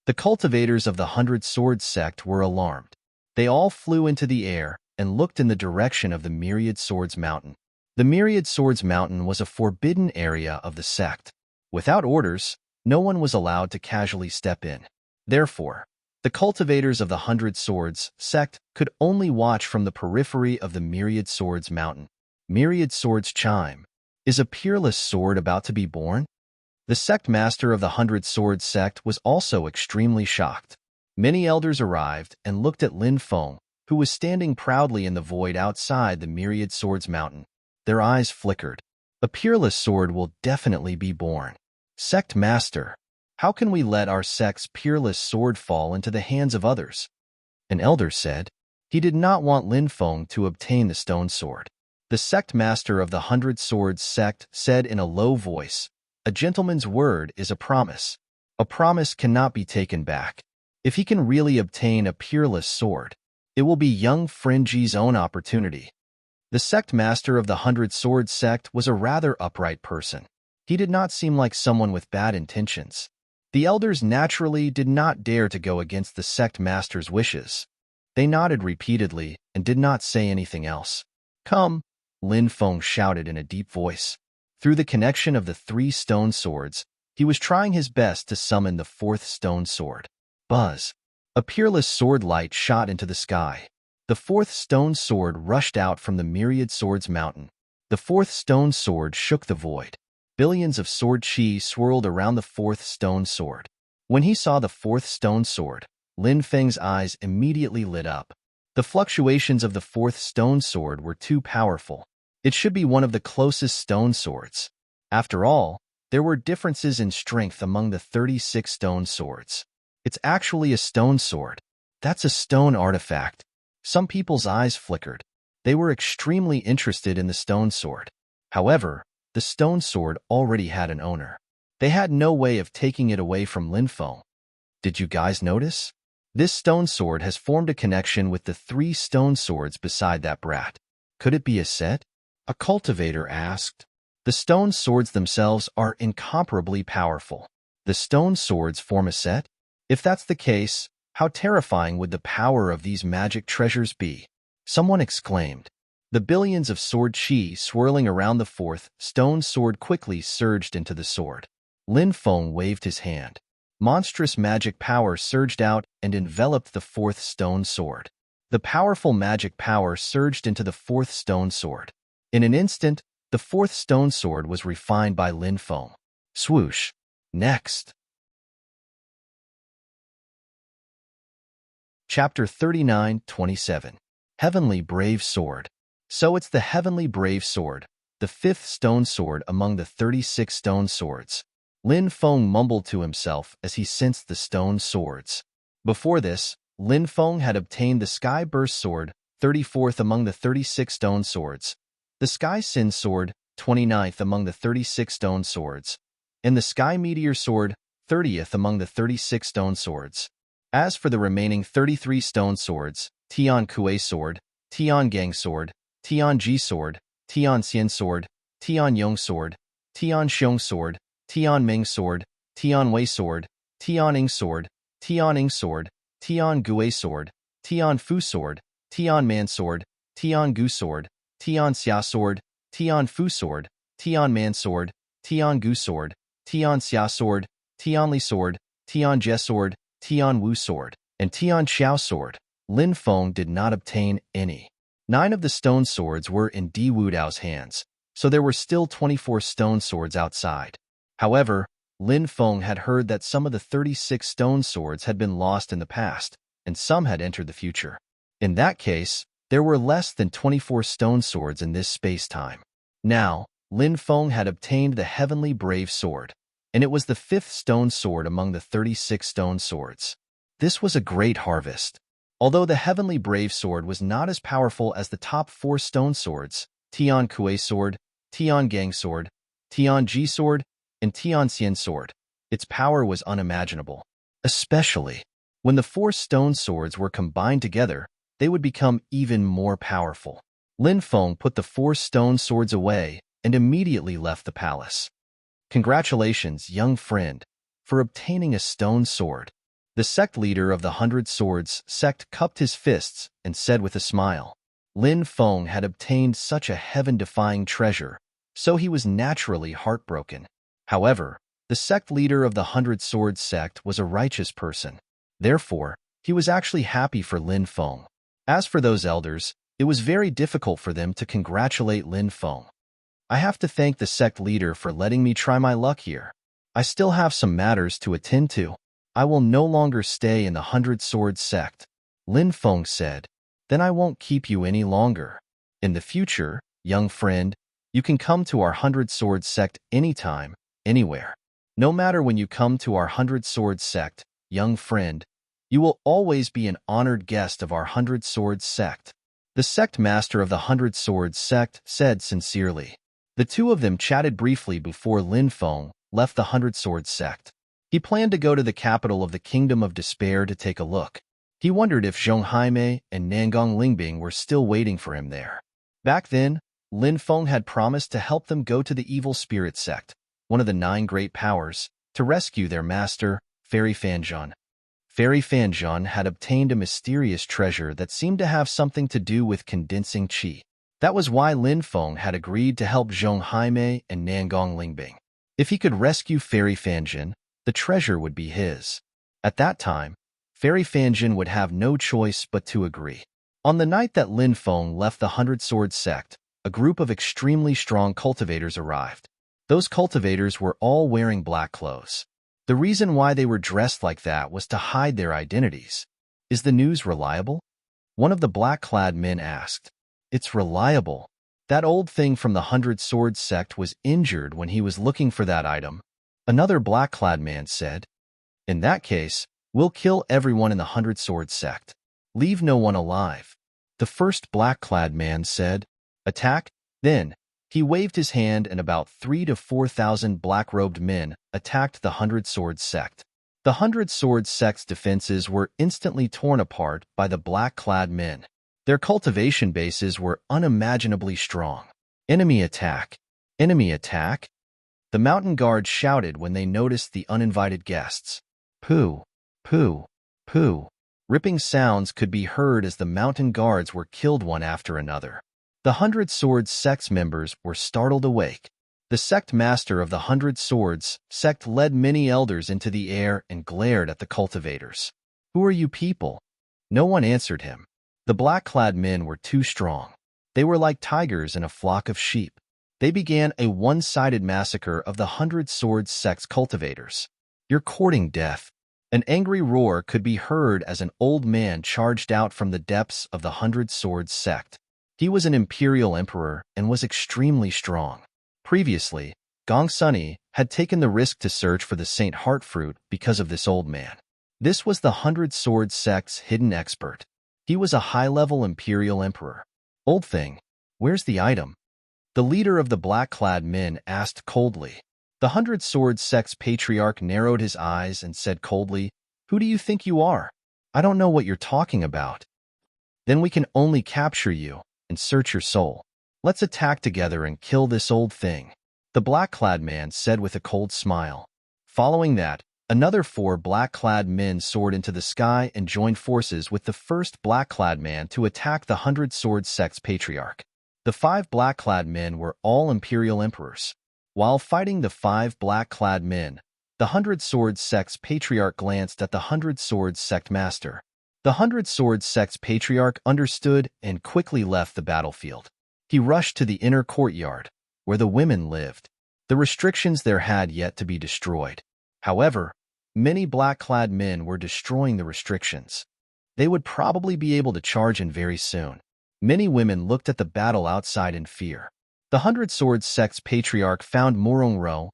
The cultivators of the 100 Swords sect were alarmed. They all flew into the air and looked in the direction of the Myriad Swords mountain. The Myriad Swords mountain was a forbidden area of the sect. Without orders, no one was allowed to casually step in. Therefore, the cultivators of the 100 Swords sect could only watch from the periphery of the Myriad Swords mountain. Myriad Swords chime. Is a peerless sword about to be born? The sect master of the 100 Swords sect was also extremely shocked. Many elders arrived and looked at Lin Feng, who was standing proudly in the void outside the Myriad Swords Mountain. Their eyes flickered. A peerless sword will definitely be born. Sect Master, how can we let our sect's peerless sword fall into the hands of others? An elder said. He did not want Lin Feng to obtain the stone sword. The sect master of the 100 Swords sect said in a low voice, "A gentleman's word is a promise. A promise cannot be taken back. If he can really obtain a peerless sword, it will be young Fringy's own opportunity." The sect master of the 100 Swords sect was a rather upright person. He did not seem like someone with bad intentions. The elders naturally did not dare to go against the sect master's wishes. They nodded repeatedly and did not say anything else. "Come," Lin Feng shouted in a deep voice. Through the connection of the 3 stone swords, he was trying his best to summon the 4th stone sword. Buzz! A peerless sword light shot into the sky. The 4th stone sword rushed out from the Myriad Swords Mountain. The 4th stone sword shook the void. Billions of sword chi swirled around the 4th stone sword. When he saw the 4th stone sword, Lin Feng's eyes immediately lit up. The fluctuations of the 4th stone sword were too powerful. It should be one of the closest stone swords. After all, there were differences in strength among the 36 stone swords. It's actually a stone sword. That's a stone artifact. Some people's eyes flickered. They were extremely interested in the stone sword. However, the stone sword already had an owner. They had no way of taking it away from Lin Feng. Did you guys notice? This stone sword has formed a connection with the 3 stone swords beside that brat. Could it be a set? A cultivator asked. The stone swords themselves are incomparably powerful. The stone swords form a set? If that's the case, how terrifying would the power of these magic treasures be? Someone exclaimed. The billions of sword chi swirling around the 4th stone sword quickly surged into the sword. Lin Feng waved his hand. Monstrous magic power surged out and enveloped the 4th stone sword. The powerful magic power surged into the 4th stone sword. In an instant, the 4th stone sword was refined by Lin Feng. Swoosh. Next. Chapter 39-27. Heavenly Brave Sword. So it's the Heavenly Brave Sword, the 5th stone sword among the 36 stone swords. Lin Feng mumbled to himself as he sensed the stone swords. Before this, Lin Feng had obtained the Sky Burst Sword, 34th among the 36 stone swords, the Sky Sin Sword, 29th among the 36 stone swords, and the Sky Meteor Sword, 30th among the 36 stone swords. As for the remaining 33 stone swords, Tian Kuei Sword, Tian Gang Sword, Tian Ji Sword, Tian Xian Sword, Tian Yong Sword, Tian Xiong Sword, Tian Ming Sword, Tian Wei Sword, Tian Ing Sword, Tian Ing Sword, Tian Gui Sword, Tian Fu Sword, Tian Man Sword, Tian Gu Sword, Tian Xia Sword, Tian Fu Sword, Tian Man Sword, Tian Gu Sword, Tian Xia Sword, Tian Li Sword, Tian Jie Sword, Tian Wu Sword, and Tian Xiao Sword. Lin Feng did not obtain any. 9 of the stone swords were in Di Wudao's hands, so there were still 24 stone swords outside. However, Lin Feng had heard that some of the 36 stone swords had been lost in the past, and some had entered the future. In that case, there were less than 24 stone swords in this space-time. Now, Lin Feng had obtained the Heavenly Brave Sword, and it was the 5th stone sword among the 36 stone swords. This was a great harvest. Although the Heavenly Brave Sword was not as powerful as the top 4 stone swords, Tian Kuei Sword, Tian Gang Sword, Tian Ji Sword, and Tian Xian Sword, its power was unimaginable. Especially when the 4 stone swords were combined together, they would become even more powerful. Lin Feng put the 4 stone swords away and immediately left the palace. Congratulations, young friend, for obtaining a stone sword. The sect leader of the 100 Swords sect cupped his fists and said with a smile. Lin Feng had obtained such a heaven-defying treasure, so he was naturally heartbroken. However, the sect leader of the 100 Swords sect was a righteous person. Therefore, he was actually happy for Lin Feng. As for those elders, it was very difficult for them to congratulate Lin Feng. I have to thank the sect leader for letting me try my luck here. I still have some matters to attend to. I will no longer stay in the 100 Swords sect, Lin Feng said. then I won't keep you any longer. In the future, young friend, you can come to our Hundred Swords sect anytime, anywhere. No matter when you come to our Hundred Swords sect, young friend, you will always be an honored guest of our Hundred Swords sect. The sect master of the Hundred Swords sect said sincerely. The two of them chatted briefly before Lin Feng left the Hundred Swords sect. He planned to go to the capital of the Kingdom of Despair to take a look. He wondered if Zhong Haimei and Nangong Lingbing were still waiting for him there. Back then, Lin Feng had promised to help them go to the Evil Spirit sect, one of the 9 great powers, to rescue their master, Fairy Fanzhon. Fairy Fanzhon had obtained a mysterious treasure that seemed to have something to do with condensing qi. That was why Lin Feng had agreed to help Zhong Haimei and Nangong Lingbing. If he could rescue Fairy Fanzhon, the treasure would be his. At that time, Fairy Fanzhon would have no choice but to agree. On the night that Lin Feng left the Hundred Swords sect, a group of extremely strong cultivators arrived. Those cultivators were all wearing black clothes. The reason why they were dressed like that was to hide their identities. Is the news reliable? One of the black-clad men asked. It's reliable. That old thing from the Hundred Swords sect was injured when he was looking for that item. Another black-clad man said. In that case, we'll kill everyone in the Hundred Swords sect. Leave no one alive. The first black-clad man said. Attack? Then, he waved his hand and about 3,000 to 4,000 black-robed men attacked the Hundred Swords sect. The Hundred Swords sect's defenses were instantly torn apart by the black-clad men. Their cultivation bases were unimaginably strong. Enemy attack! Enemy attack! The mountain guards shouted when they noticed the uninvited guests. Pooh! Pooh! Pooh! Ripping sounds could be heard as the mountain guards were killed one after another. The Hundred Swords sect's members were startled awake. The sect master of the Hundred Swords sect led many elders into the air and glared at the cultivators. Who are you people? No one answered him. The black-clad men were too strong. They were like tigers in a flock of sheep. They began a one-sided massacre of the Hundred Swords sect's cultivators. You're courting death. An angry roar could be heard as an old man charged out from the depths of the Hundred Swords sect. He was an imperial emperor and was extremely strong. Previously, Gong Sunny had taken the risk to search for the Saint Heart fruit because of this old man. This was the Hundred Swords sect's hidden expert. He was a high-level imperial emperor. Old thing, where's the item? The leader of the black-clad men asked coldly. The Hundred Swords sect's patriarch narrowed his eyes and said coldly, Who do you think you are? I don't know what you're talking about. Then we can only capture you and search your soul. Let's attack together and kill this old thing, the black-clad man said with a cold smile. Following that, another 4 black-clad men soared into the sky and joined forces with the first black-clad man to attack the Hundred Swords sect's patriarch. The 5 black-clad men were all imperial emperors. While fighting the 5 black-clad men, the Hundred Swords sect's patriarch glanced at the Hundred Swords sect master. The Hundred Swords sect's patriarch understood and quickly left the battlefield. He rushed to the inner courtyard, where the women lived. The restrictions there had yet to be destroyed. However, many black-clad men were destroying the restrictions. They would probably be able to charge in very soon. Many women looked at the battle outside in fear. The Hundred Swords sect's patriarch found Murong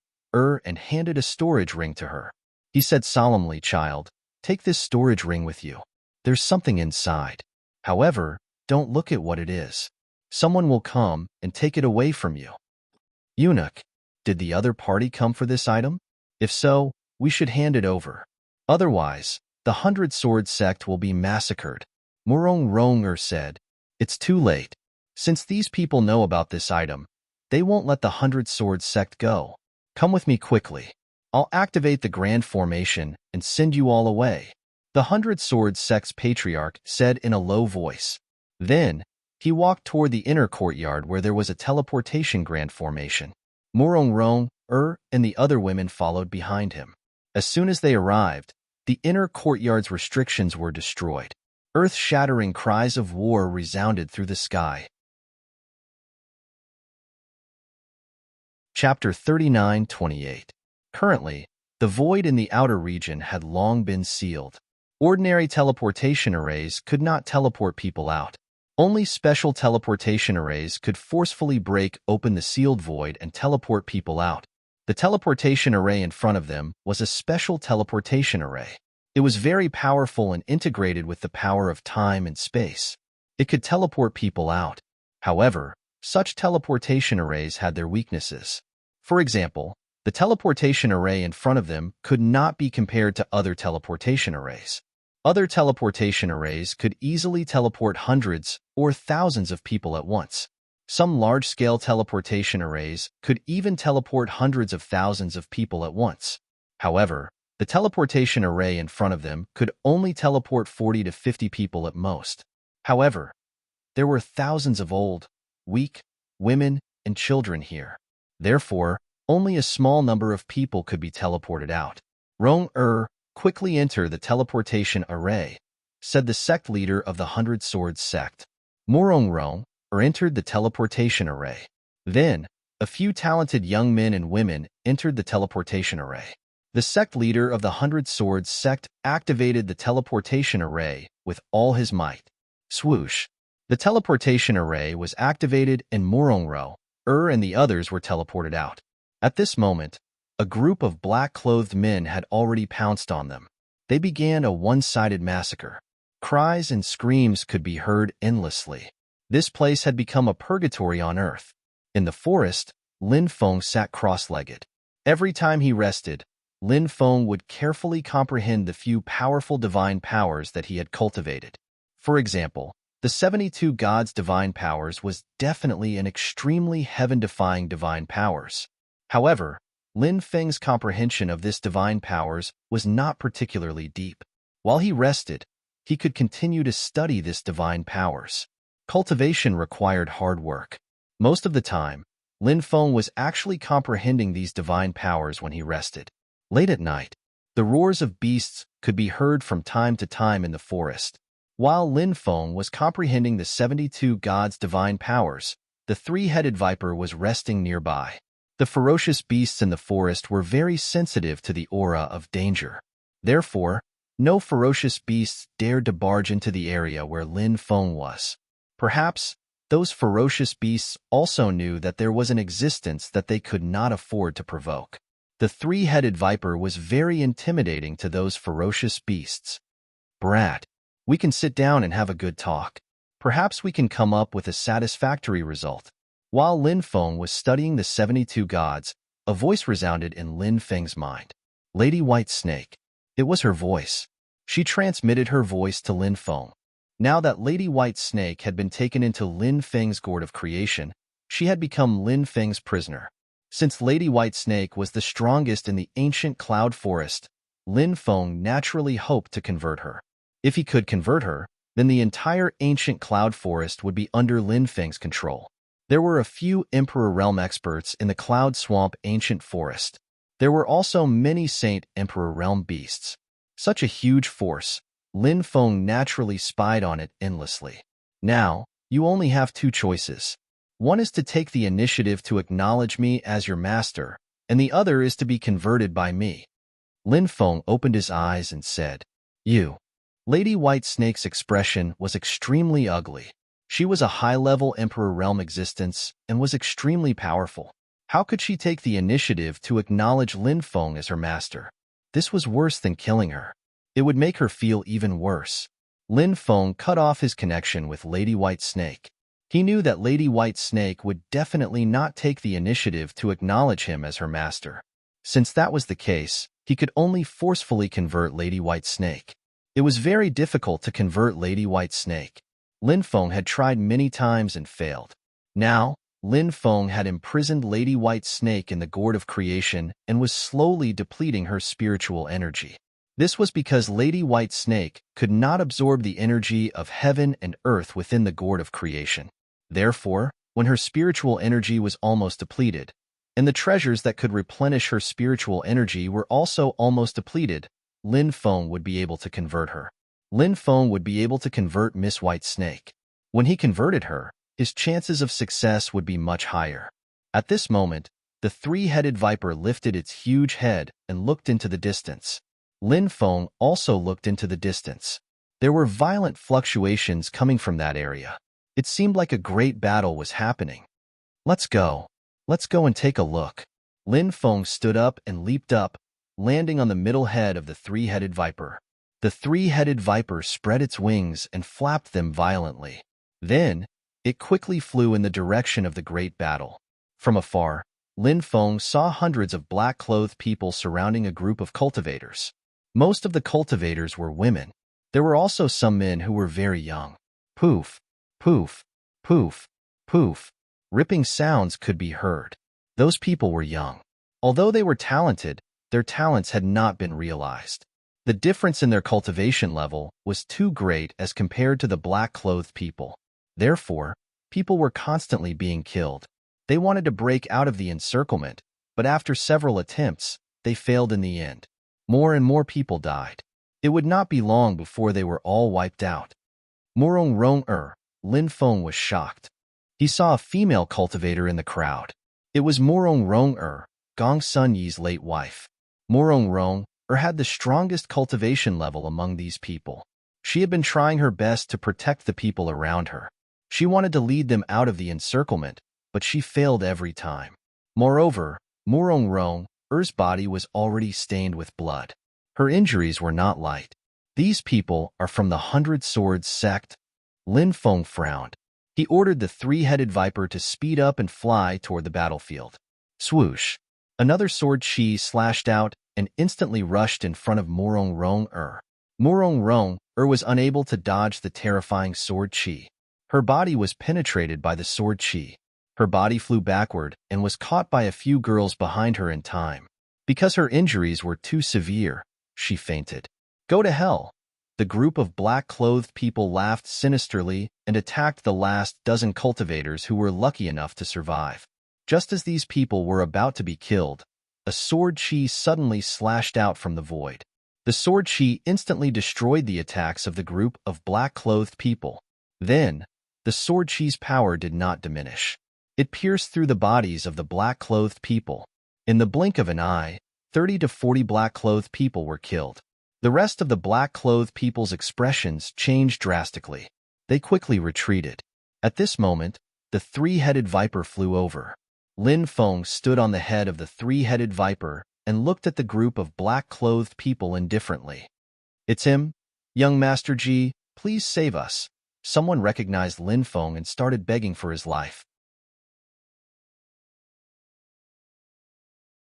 and handed a storage ring to her. He said solemnly, Child, take this storage ring with you. There's something inside. However, don't look at what it is. Someone will come and take it away from you. Eunuch, did the other party come for this item? If so, we should hand it over. Otherwise, the Hundred Swords sect will be massacred. Murong said. It's too late. Since these people know about this item, they won't let the Hundred Swords sect go. Come with me quickly. I'll activate the Grand Formation and send you all away. The Hundred Swords sect's patriarch said in a low voice. Then, he walked toward the inner courtyard where there was a teleportation Grand Formation. Murong, and the other women followed behind him. As soon as they arrived, the inner courtyard's restrictions were destroyed. Earth-shattering cries of war resounded through the sky. Chapter 39:28. Currently, the void in the outer region had long been sealed. Ordinary teleportation arrays could not teleport people out. Only special teleportation arrays could forcefully break open the sealed void and teleport people out. The teleportation array in front of them was a special teleportation array. It was very powerful and integrated with the power of time and space. It could teleport people out. However, such teleportation arrays had their weaknesses. For example, the teleportation array in front of them could not be compared to other teleportation arrays. Other teleportation arrays could easily teleport hundreds or thousands of people at once. Some large-scale teleportation arrays could even teleport hundreds of thousands of people at once. However, the teleportation array in front of them could only teleport 40 to 50 people at most. However, there were thousands of old, weak, women, and children here. Therefore, only a small number of people could be teleported out. Quickly enter the teleportation array, said the sect leader of the 100 Swords sect. Morong entered the teleportation array. Then, a few talented young men and women entered the teleportation array. The sect leader of the 100 Swords sect activated the teleportation array with all his might. Swoosh! The teleportation array was activated and Morong and the others were teleported out. At this moment, a group of black-clothed men had already pounced on them. They began a one-sided massacre. Cries and screams could be heard endlessly. This place had become a purgatory on earth. In the forest, Lin Feng sat cross-legged. Every time he rested, Lin Feng would carefully comprehend the few powerful divine powers that he had cultivated. For example, the 72 gods' divine powers was definitely an extremely heaven-defying divine powers. However, Lin Feng's comprehension of this divine powers was not particularly deep. While he rested, he could continue to study this divine powers. Cultivation required hard work. Most of the time, Lin Feng was actually comprehending these divine powers when he rested. Late at night, the roars of beasts could be heard from time to time in the forest. While Lin Feng was comprehending the 72 gods' divine powers, the three-headed viper was resting nearby. The ferocious beasts in the forest were very sensitive to the aura of danger. Therefore, no ferocious beasts dared to barge into the area where Lin Feng was. Perhaps, those ferocious beasts also knew that there was an existence that they could not afford to provoke. The three-headed viper was very intimidating to those ferocious beasts. Brat, we can sit down and have a good talk. Perhaps we can come up with a satisfactory result. While Lin Feng was studying the 72 gods, a voice resounded in Lin Feng's mind. Lady White Snake. It was her voice. She transmitted her voice to Lin Feng. Now that Lady White Snake had been taken into Lin Feng's Gourd of Creation, she had become Lin Feng's prisoner. Since Lady White Snake was the strongest in the ancient cloud forest, Lin Feng naturally hoped to convert her. If he could convert her, then the entire ancient cloud forest would be under Lin Feng's control. There were a few Emperor Realm experts in the Cloud Swamp Ancient Forest. There were also many Saint Emperor Realm beasts. Such a huge force, Lin Feng naturally spied on it endlessly. Now, you only have two choices. One is to take the initiative to acknowledge me as your master, and the other is to be converted by me. Lin Feng opened his eyes and said, You. Lady White Snake's expression was extremely ugly. She was a high-level Emperor Realm existence and was extremely powerful. How could she take the initiative to acknowledge Lin Feng as her master? This was worse than killing her. It would make her feel even worse. Lin Feng cut off his connection with Lady White Snake. He knew that Lady White Snake would definitely not take the initiative to acknowledge him as her master. Since that was the case, he could only forcefully convert Lady White Snake. It was very difficult to convert Lady White Snake. Lin Feng had tried many times and failed. Now, Lin Feng had imprisoned Lady White Snake in the Gourd of Creation and was slowly depleting her spiritual energy. This was because Lady White Snake could not absorb the energy of heaven and earth within the Gourd of Creation. Therefore, when her spiritual energy was almost depleted, and the treasures that could replenish her spiritual energy were also almost depleted, Lin Feng would be able to convert her. Lin Feng would be able to convert Miss White Snake. When he converted her, his chances of success would be much higher. At this moment, the three-headed viper lifted its huge head and looked into the distance. Lin Feng also looked into the distance. There were violent fluctuations coming from that area. It seemed like a great battle was happening. Let's go. Let's go and take a look. Lin Feng stood up and leaped up, landing on the middle head of the three-headed viper. The three-headed viper spread its wings and flapped them violently. Then, it quickly flew in the direction of the great battle. From afar, Lin Feng saw hundreds of black-clothed people surrounding a group of cultivators. Most of the cultivators were women. There were also some men who were very young. Poof, poof, poof, poof. Ripping sounds could be heard. Those people were young. Although they were talented, their talents had not been realized. The difference in their cultivation level was too great as compared to the black-clothed people. Therefore, people were constantly being killed. They wanted to break out of the encirclement, but after several attempts, they failed in the end. More and more people died. It would not be long before they were all wiped out. Morong Rong Lin Feng was shocked. He saw a female cultivator in the crowd. It was Morong Rong Gong Sun Yi's late wife. Morong Rong had the strongest cultivation level among these people. She had been trying her best to protect the people around her. She wanted to lead them out of the encirclement, but she failed every time. Moreover, Morong Rong body was already stained with blood. Her injuries were not light. These people are from the 100 Swords sect. Lin Feng frowned. He ordered the three-headed viper to speed up and fly toward the battlefield. Swoosh! Another sword chi slashed out and instantly rushed in front of Morong Rong Morong Rong was unable to dodge the terrifying sword chi. Her body was penetrated by the sword chi. Her body flew backward and was caught by a few girls behind her in time. Because her injuries were too severe, she fainted. Go to hell! The group of black-clothed people laughed sinisterly and attacked the last dozen cultivators who were lucky enough to survive. Just as these people were about to be killed, a sword chi suddenly slashed out from the void. The sword chi instantly destroyed the attacks of the group of black-clothed people. Then, the sword chi's power did not diminish. It pierced through the bodies of the black-clothed people. In the blink of an eye, 30 to 40 black-clothed people were killed. The rest of the black-clothed people's expressions changed drastically. They quickly retreated. At this moment, the three-headed viper flew over. Lin Feng stood on the head of the three-headed viper and looked at the group of black-clothed people indifferently. It's him? Young Master Ji, please save us. Someone recognized Lin Feng and started begging for his life.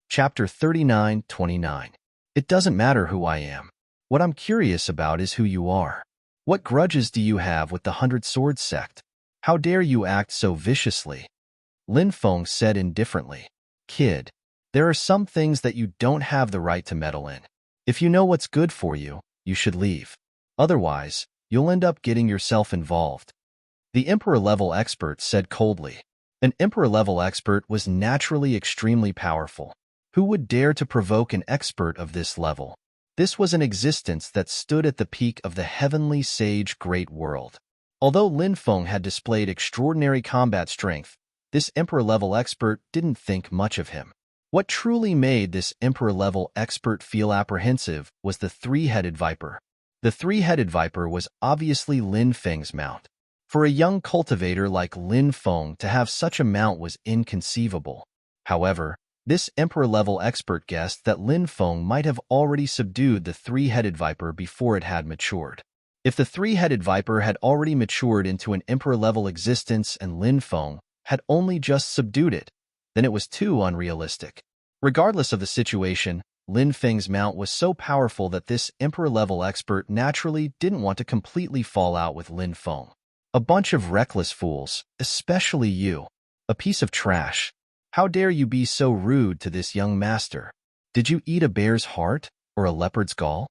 Chapter 39-29. It doesn't matter who I am. What I'm curious about is who you are. What grudges do you have with the 100 Swords sect? How dare you act so viciously? Lin Feng said indifferently. Kid, there are some things that you don't have the right to meddle in. If you know what's good for you, you should leave. Otherwise, you'll end up getting yourself involved. The Emperor-level expert said coldly. An Emperor-level expert was naturally extremely powerful. Who would dare to provoke an expert of this level? This was an existence that stood at the peak of the heavenly sage great world. Although Lin Feng had displayed extraordinary combat strength, this Emperor-level expert didn't think much of him. What truly made this Emperor-level expert feel apprehensive was the three-headed viper. The three-headed viper was obviously Lin Feng's mount. For a young cultivator like Lin Feng to have such a mount was inconceivable. However, this Emperor-level expert guessed that Lin Feng might have already subdued the three-headed viper before it had matured. If the three-headed viper had already matured into an Emperor-level existence and Lin Feng had only just subdued it, then it was too unrealistic. Regardless of the situation, Lin Feng's mount was so powerful that this Emperor-level expert naturally didn't want to completely fall out with Lin Feng. A bunch of reckless fools, especially you. A piece of trash. How dare you be so rude to this young master? Did you eat a bear's heart or a leopard's gall?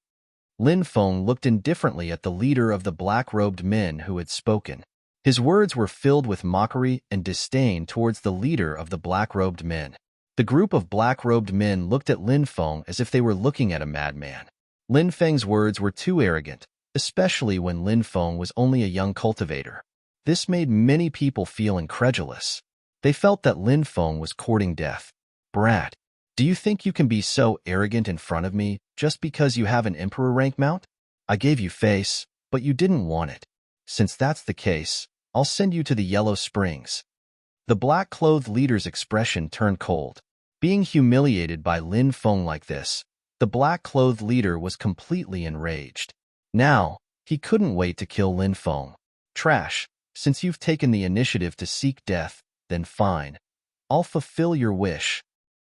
Lin Feng looked indifferently at the leader of the black-robed men who had spoken. His words were filled with mockery and disdain towards the leader of the black-robed men. The group of black-robed men looked at Lin Feng as if they were looking at a madman. Lin Feng's words were too arrogant, especially when Lin Feng was only a young cultivator. This made many people feel incredulous. They felt that Lin Feng was courting death. Brat, do you think you can be so arrogant in front of me just because you have an emperor rank mount? I gave you face, but you didn't want it. Since that's the case, I'll send you to the Yellow Springs. The black-clothed leader's expression turned cold. Being humiliated by Lin Feng like this, the black-clothed leader was completely enraged. Now, he couldn't wait to kill Lin Feng. Trash, since you've taken the initiative to seek death, then fine. I'll fulfill your wish.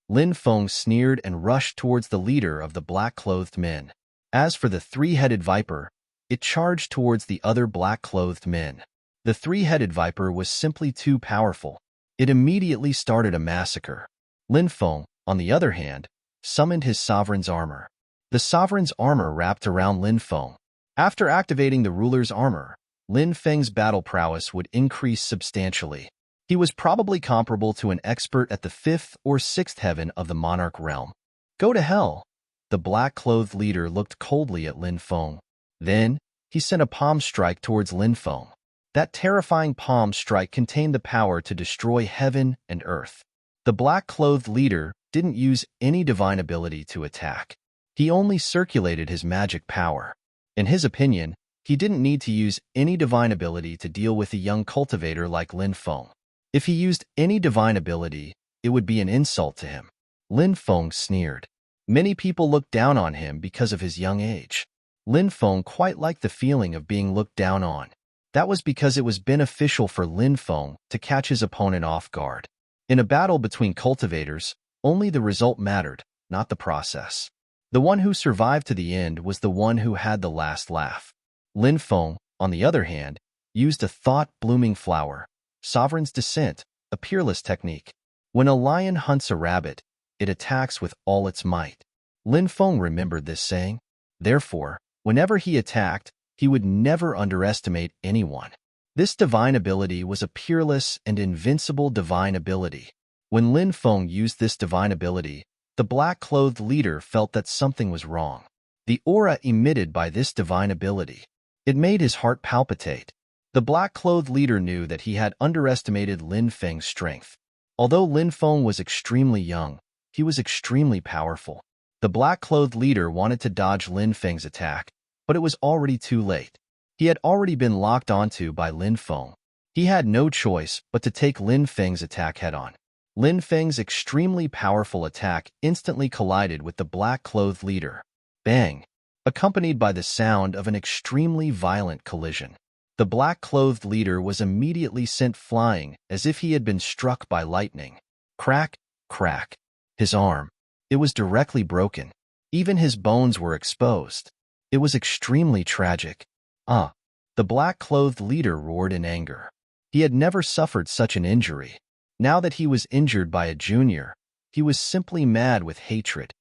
Lin Feng sneered and rushed towards the leader of the black-clothed men. As for the three-headed viper, it charged towards the other black-clothed men. The three-headed viper was simply too powerful. It immediately started a massacre. Lin Feng, on the other hand, summoned his sovereign's armor. The sovereign's armor wrapped around Lin Feng. After activating the ruler's armor, Lin Feng's battle prowess would increase substantially. He was probably comparable to an expert at the 5th or 6th heaven of the monarch realm. Go to hell! The black-clothed leader looked coldly at Lin Feng. Then, he sent a palm strike towards Lin Feng. That terrifying palm strike contained the power to destroy heaven and earth. The black-clothed leader didn't use any divine ability to attack. He only circulated his magic power. In his opinion, he didn't need to use any divine ability to deal with a young cultivator like Lin Feng. If he used any divine ability, it would be an insult to him. Lin Feng sneered. Many people looked down on him because of his young age. Lin Feng quite liked the feeling of being looked down on. That was because it was beneficial for Lin Feng to catch his opponent off guard. In a battle between cultivators, only the result mattered, not the process. The one who survived to the end was the one who had the last laugh. Lin Feng, on the other hand, used a thought-blooming flower, Sovereign's Descent, a peerless technique. When a lion hunts a rabbit, it attacks with all its might. Lin Feng remembered this saying. Therefore, whenever he attacked, he would never underestimate anyone. This divine ability was a peerless and invincible divine ability. When Lin Feng used this divine ability, the black-clothed leader felt that something was wrong. The aura emitted by this divine ability. It made his heart palpitate. The black-clothed leader knew that he had underestimated Lin Feng's strength. Although Lin Feng was extremely young, he was extremely powerful. The black-clothed leader wanted to dodge Lin Feng's attack, but it was already too late. He had already been locked onto by Lin Feng. He had no choice but to take Lin Feng's attack head-on. Lin Feng's extremely powerful attack instantly collided with the black-clothed leader. Bang! Accompanied by the sound of an extremely violent collision. The black-clothed leader was immediately sent flying as if he had been struck by lightning. Crack, crack. His arm. It was directly broken. Even his bones were exposed. It was extremely tragic. The black-clothed leader roared in anger. He had never suffered such an injury. Now that he was injured by a junior, he was simply mad with hatred.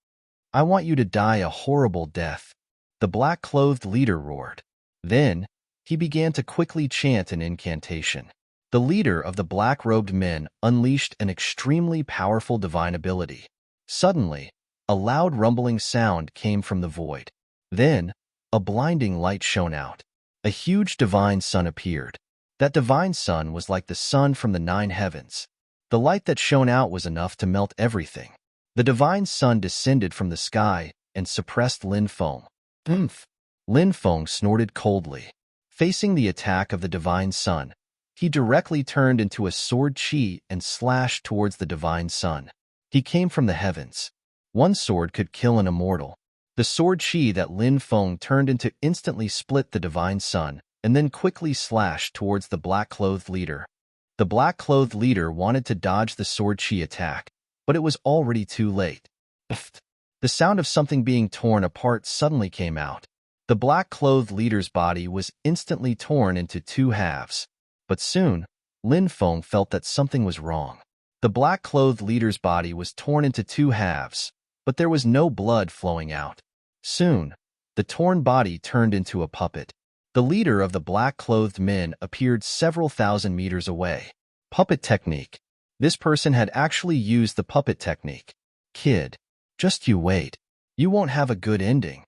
I want you to die a horrible death. The black-clothed leader roared. Then, he began to quickly chant an incantation. The leader of the black-robed men unleashed an extremely powerful divine ability. Suddenly, a loud rumbling sound came from the void. Then, a blinding light shone out. A huge divine sun appeared. That divine sun was like the sun from the 9 heavens. The light that shone out was enough to melt everything. The divine sun descended from the sky and suppressed Lin Feng. Oomph! Lin Feng snorted coldly. Facing the attack of the divine sun, he directly turned into a sword chi and slashed towards the divine sun. He came from the heavens. One sword could kill an immortal. The sword chi that Lin Feng turned into instantly split the divine sun and then quickly slashed towards the black-clothed leader. The black-clothed leader wanted to dodge the sword chi attack, but it was already too late. The sound of something being torn apart suddenly came out. The black-clothed leader's body was instantly torn into 2 halves. But soon, Lin Feng felt that something was wrong. The black-clothed leader's body was torn into 2 halves, but there was no blood flowing out. Soon, the torn body turned into a puppet. The leader of the black-clothed men appeared several thousand meters away. Puppet technique. This person had actually used the puppet technique. Kid, just you wait. You won't have a good ending.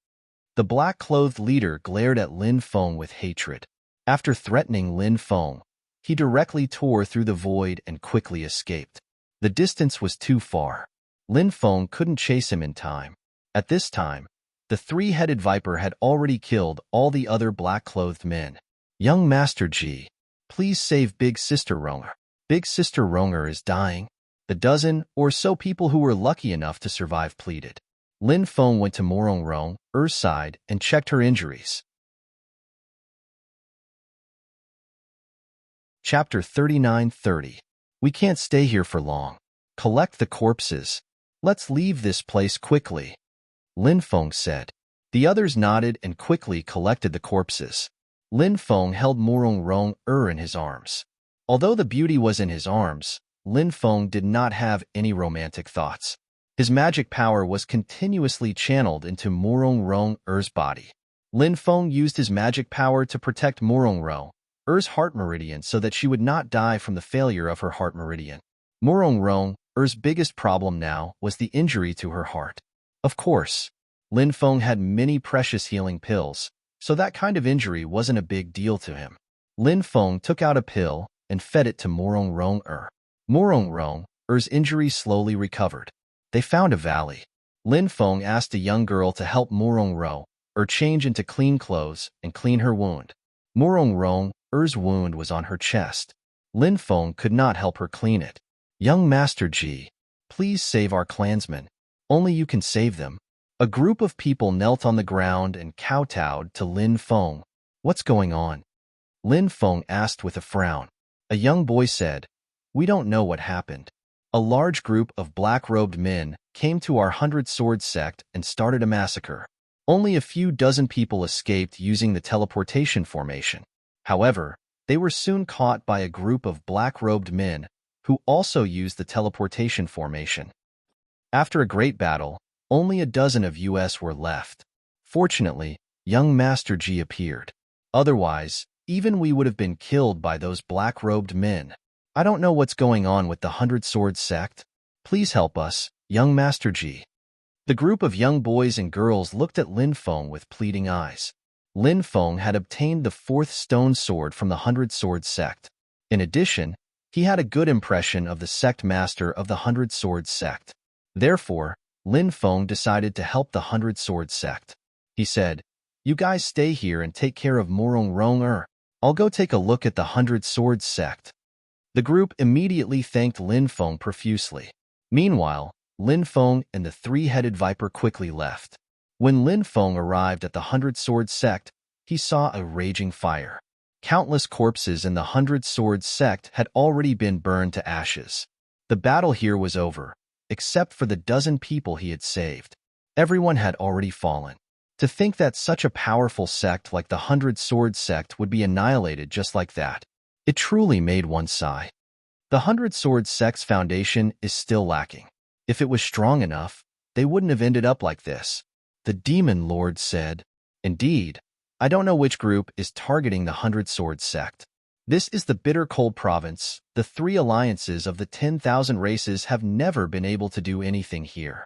The black-clothed leader glared at Lin Feng with hatred. After threatening Lin Feng, he directly tore through the void and quickly escaped. The distance was too far. Lin Feng couldn't chase him in time. At this time, the 3-headed viper had already killed all the other black-clothed men. Young Master Ji, Please save Big Sister Ronger. Big Sister Ronger is dying. The dozen or so people who were lucky enough to survive pleaded. Lin Feng went to Morong Ronger's side and checked her injuries. Chapter 39:30. We can't stay here for long. Collect the corpses. Let's leave this place quickly, Lin Feng said. The others nodded and quickly collected the corpses. Lin Feng held Morong Ronger in his arms. Although the beauty was in his arms, Lin Feng did not have any romantic thoughts. His magic power was continuously channeled into Morong Ronger's body. Lin Feng used his magic power to protect Morong Ronger's heart meridian so that she would not die from the failure of her heart meridian. Morong Ronger's biggest problem now was the injury to her heart. Of course, Lin Feng had many precious healing pills, so that kind of injury wasn't a big deal to him. Lin Feng took out a pill and fed it to Morong Ronger. Morong Ronger's injury slowly recovered. They found a valley. Lin Feng asked a young girl to help Morong Ronger change into clean clothes and clean her wound. Morong Ronger's wound was on her chest. Lin Feng could not help her clean it. Young Master Ji, please save our clansmen. Only you can save them. A group of people knelt on the ground and kowtowed to Lin Feng. What's going on? Lin Feng asked with a frown. A young boy said, We don't know what happened. A large group of black-robed men came to our 100-sword sect and started a massacre. Only a few dozen people escaped using the teleportation formation. However, they were soon caught by a group of black-robed men who also used the teleportation formation. After a great battle, only a dozen of us were left. Fortunately, young Master Ji appeared. Otherwise, even we would have been killed by those black-robed men. I don't know what's going on with the 100-sword sect. Please help us, young Master Ji. The group of young boys and girls looked at Lin Feng with pleading eyes. Lin Feng had obtained the 4th stone sword from the 100-sword sect. In addition, he had a good impression of the sect master of the 100-sword sect. Therefore, Lin Feng decided to help the 100-sword sect. He said, You guys stay here and take care of Morong Ronger. I'll go take a look at the 100-sword sect. The group immediately thanked Lin Feng profusely. Meanwhile, Lin Feng and the 3-headed viper quickly left. When Lin Feng arrived at the 100-sword sect, he saw a raging fire. Countless corpses in the 100-sword sect had already been burned to ashes. The battle here was over, except for the dozen people he had saved. Everyone had already fallen. To think that such a powerful sect like the 100-sword sect would be annihilated just like that, it truly made one sigh. The 100-sword sect's foundation is still lacking. If it was strong enough, they wouldn't have ended up like this. The Demon Lord said, Indeed, I don't know which group is targeting the 100-sword sect. This is the Bitter Cold Province. The 3 alliances of the 10,000 races have never been able to do anything here.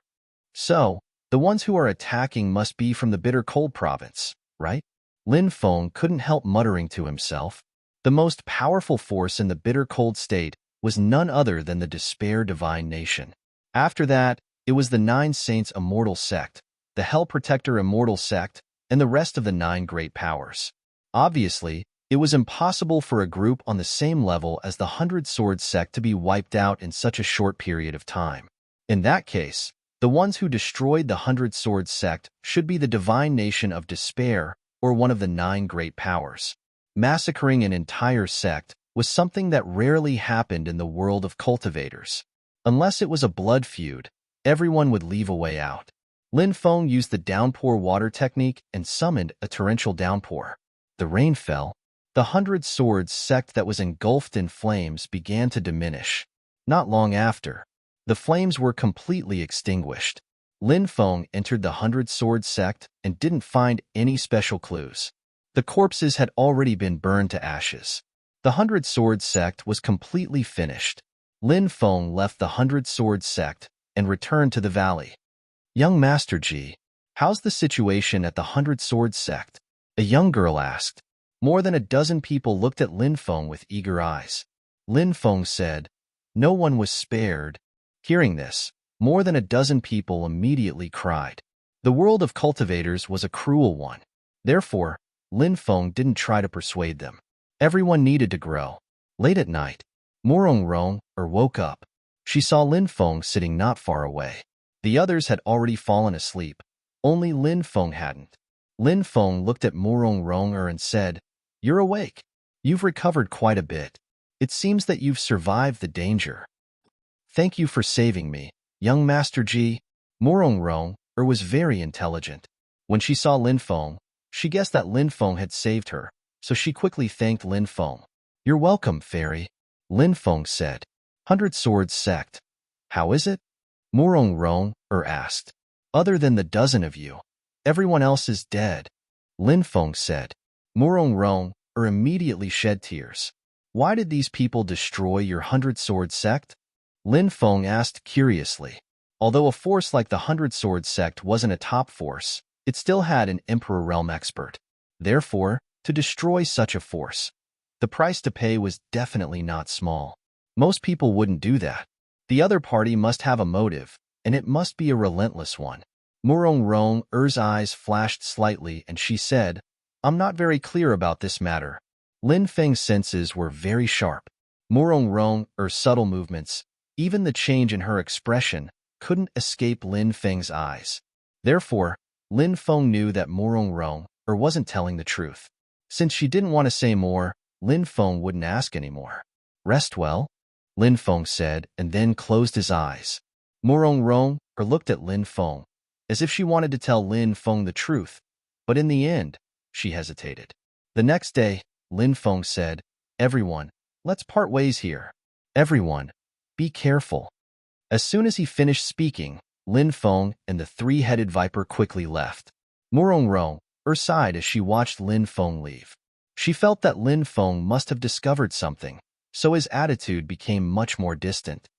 So, the ones who are attacking must be from the Bitter Cold Province, right? Lin Feng couldn't help muttering to himself. The most powerful force in the Bitter Cold state was none other than the Despair Divine Nation. After that, it was the 9 Saints Immortal Sect, the Hell Protector Immortal Sect, and the rest of the 9 Great Powers. Obviously, it was impossible for a group on the same level as the 100-sword sect to be wiped out in such a short period of time. In that case, the ones who destroyed the 100-sword sect should be the Divine Nation of Despair or one of the 9 Great Powers. Massacring an entire sect was something that rarely happened in the world of cultivators. Unless it was a blood feud, everyone would leave a way out. Lin Feng used the downpour water technique and summoned a torrential downpour. The rain fell. The 100-sword sect that was engulfed in flames began to diminish. Not long after, the flames were completely extinguished. Lin Feng entered the 100-sword sect and didn't find any special clues. The corpses had already been burned to ashes. The 100-sword sect was completely finished. Lin Feng left the 100-sword sect and returned to the valley. Young Master Ji, how's the situation at the 100-sword sect? A young girl asked. More than a dozen people looked at Lin Feng with eager eyes. Lin Feng said, No one was spared. Hearing this, more than a dozen people immediately cried. The world of cultivators was a cruel one. Therefore, Lin Feng didn't try to persuade them. Everyone needed to grow. Late at night, Morong woke up. She saw Lin Feng sitting not far away. The others had already fallen asleep. Only Lin Feng hadn't. Lin Feng looked at Morong and said, "You're awake. You've recovered quite a bit. It seems that you've survived the danger. Thank you for saving me, young Master Ji." Morong was very intelligent. When she saw Lin Feng, she guessed that Lin Feng had saved her, so she quickly thanked Lin Feng. "You're welcome, fairy," Lin Feng said. "Hundred Swords Sect. How is it?" Morong asked. "Other than the dozen of you, everyone else is dead," Lin Feng said. Morong immediately shed tears. "Why did these people destroy your Hundred Sword Sect?" Lin Feng asked curiously. Although a force like the Hundred Sword Sect wasn't a top force, it still had an Emperor Realm expert. Therefore, to destroy such a force, the price to pay was definitely not small. Most people wouldn't do that. The other party must have a motive, and it must be a relentless one. Morong's eyes flashed slightly, and she said, "I'm not very clear about this matter." Lin Feng's senses were very sharp. Morong's subtle movements, even the change in her expression, couldn't escape Lin Feng's eyes. Therefore, Lin Feng knew that Morong wasn't telling the truth. Since she didn't want to say more, Lin Feng wouldn't ask anymore. "Rest well," Lin Feng said, and then closed his eyes. Morong looked at Lin Feng, as if she wanted to tell Lin Feng the truth, but in the end, she hesitated. The next day, Lin Feng said, "Everyone, let's part ways here. Everyone, be careful." As soon as he finished speaking, Lin Feng and the three-headed viper quickly left. Morong sighed as she watched Lin Feng leave. She felt that Lin Feng must have discovered something, so his attitude became much more distant.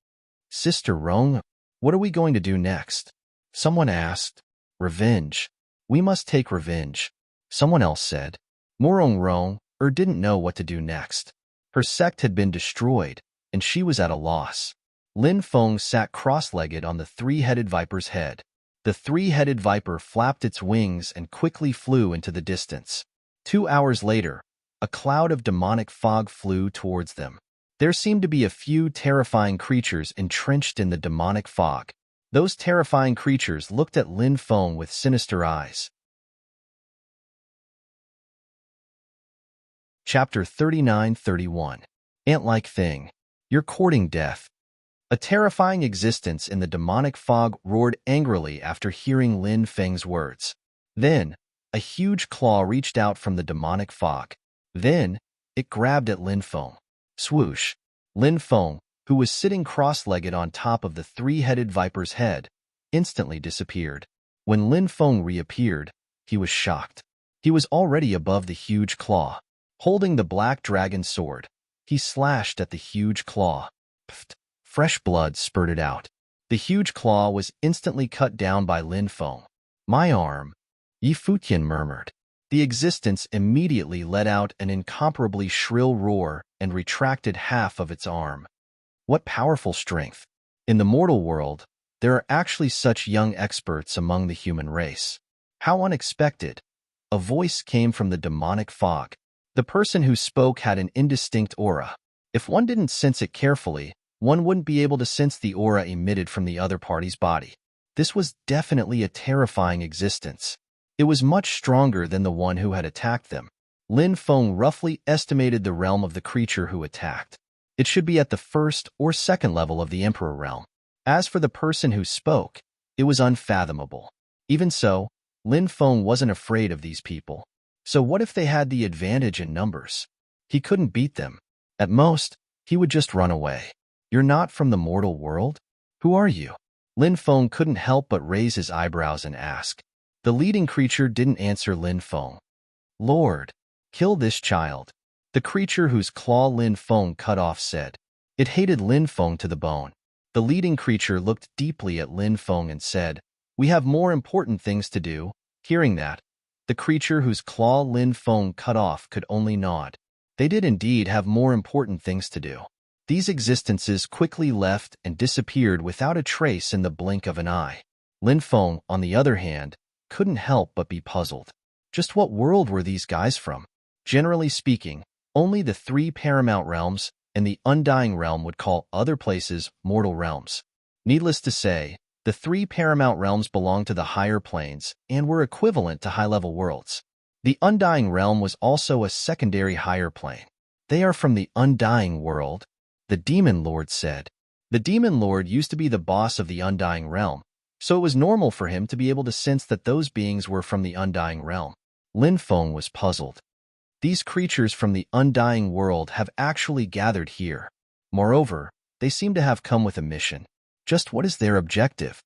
"Sister Rong, what are we going to do next?" Someone asked. "Revenge. We must take revenge," someone else said. Morong didn't know what to do next. Her sect had been destroyed, and she was at a loss. Lin Feng sat cross-legged on the three-headed viper's head. The three-headed viper flapped its wings and quickly flew into the distance. 2 hours later, a cloud of demonic fog flew towards them. There seemed to be a few terrifying creatures entrenched in the demonic fog. Those terrifying creatures looked at Lin Feng with sinister eyes. Chapter 39-31. Ant-like thing. You're courting death. A terrifying existence in the demonic fog roared angrily after hearing Lin Feng's words. Then, a huge claw reached out from the demonic fog. Then, it grabbed at Lin Feng. Swoosh! Lin Feng, who was sitting cross-legged on top of the three-headed viper's head, instantly disappeared. When Lin Feng reappeared, he was shocked. He was already above the huge claw. Holding the black dragon sword, he slashed at the huge claw. Pfft! Fresh blood spurted out. The huge claw was instantly cut down by Lin Feng. "My arm," Yi Futian murmured. The existence immediately let out an incomparably shrill roar and retracted half of its arm. What powerful strength! In the mortal world, there are actually such young experts among the human race. How unexpected! A voice came from the demonic fog. The person who spoke had an indistinct aura. If one didn't sense it carefully, one wouldn't be able to sense the aura emitted from the other party's body. This was definitely a terrifying existence. It was much stronger than the one who had attacked them. Lin Feng roughly estimated the realm of the creature who attacked. It should be at the first or second level of the Emperor realm. As for the person who spoke, it was unfathomable. Even so, Lin Feng wasn't afraid of these people. So what if they had the advantage in numbers? He couldn't beat them. At most, he would just run away. "You're not from the mortal world? Who are you?" Lin Feng couldn't help but raise his eyebrows and ask. The leading creature didn't answer Lin Feng. "Lord, kill this child," the creature whose claw Lin Feng cut off said. It hated Lin Feng to the bone. The leading creature looked deeply at Lin Feng and said, "We have more important things to do." Hearing that, the creature whose claw Lin Feng cut off could only nod. They did indeed have more important things to do. These existences quickly left and disappeared without a trace in the blink of an eye. Lin Feng, on the other hand, couldn't help but be puzzled. Just what world were these guys from? Generally speaking, Only the three paramount realms and the undying realm would call other places mortal realms. Needless to say, the three paramount realms belonged to the higher planes and were equivalent to high-level worlds. The undying realm was also a secondary higher plane. They are from the undying world, the Demon Lord said. The Demon Lord used to be the boss of the undying realm, so it was normal for him to be able to sense that those beings were from the undying realm. Lin Feng was puzzled. These creatures from the undying world have actually gathered here. Moreover, they seem to have come with a mission. Just what is their objective?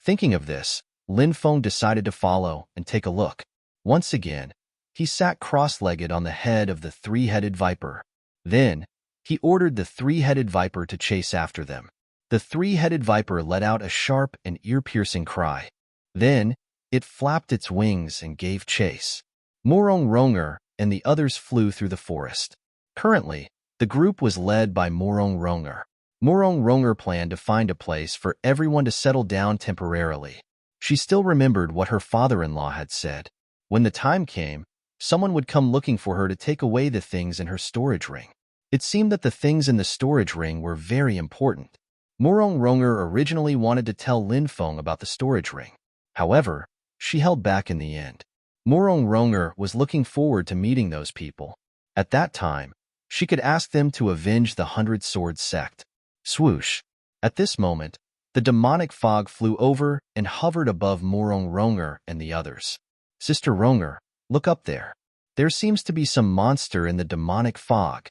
Thinking of this, Lin Feng decided to follow and take a look. Once again, he sat cross-legged on the head of the three-headed viper. Then, he ordered the three-headed viper to chase after them. The three-headed viper let out a sharp and ear-piercing cry. Then, it flapped its wings and gave chase. Morong Ronger and the others flew through the forest. Currently, the group was led by Morong Ronger. Morong Ronger planned to find a place for everyone to settle down temporarily. She still remembered what her father-in-law had said. When the time came, someone would come looking for her to take away the things in her storage ring. It seemed that the things in the storage ring were very important. Morong Ronger originally wanted to tell Lin Feng about the storage ring. However, she held back in the end. Morong Ronger was looking forward to meeting those people. At that time, she could ask them to avenge the 100 Swords sect. Swoosh! At this moment, the demonic fog flew over and hovered above Morong Ronger and the others. Sister Ronger, look up there. There seems to be some monster in the demonic fog.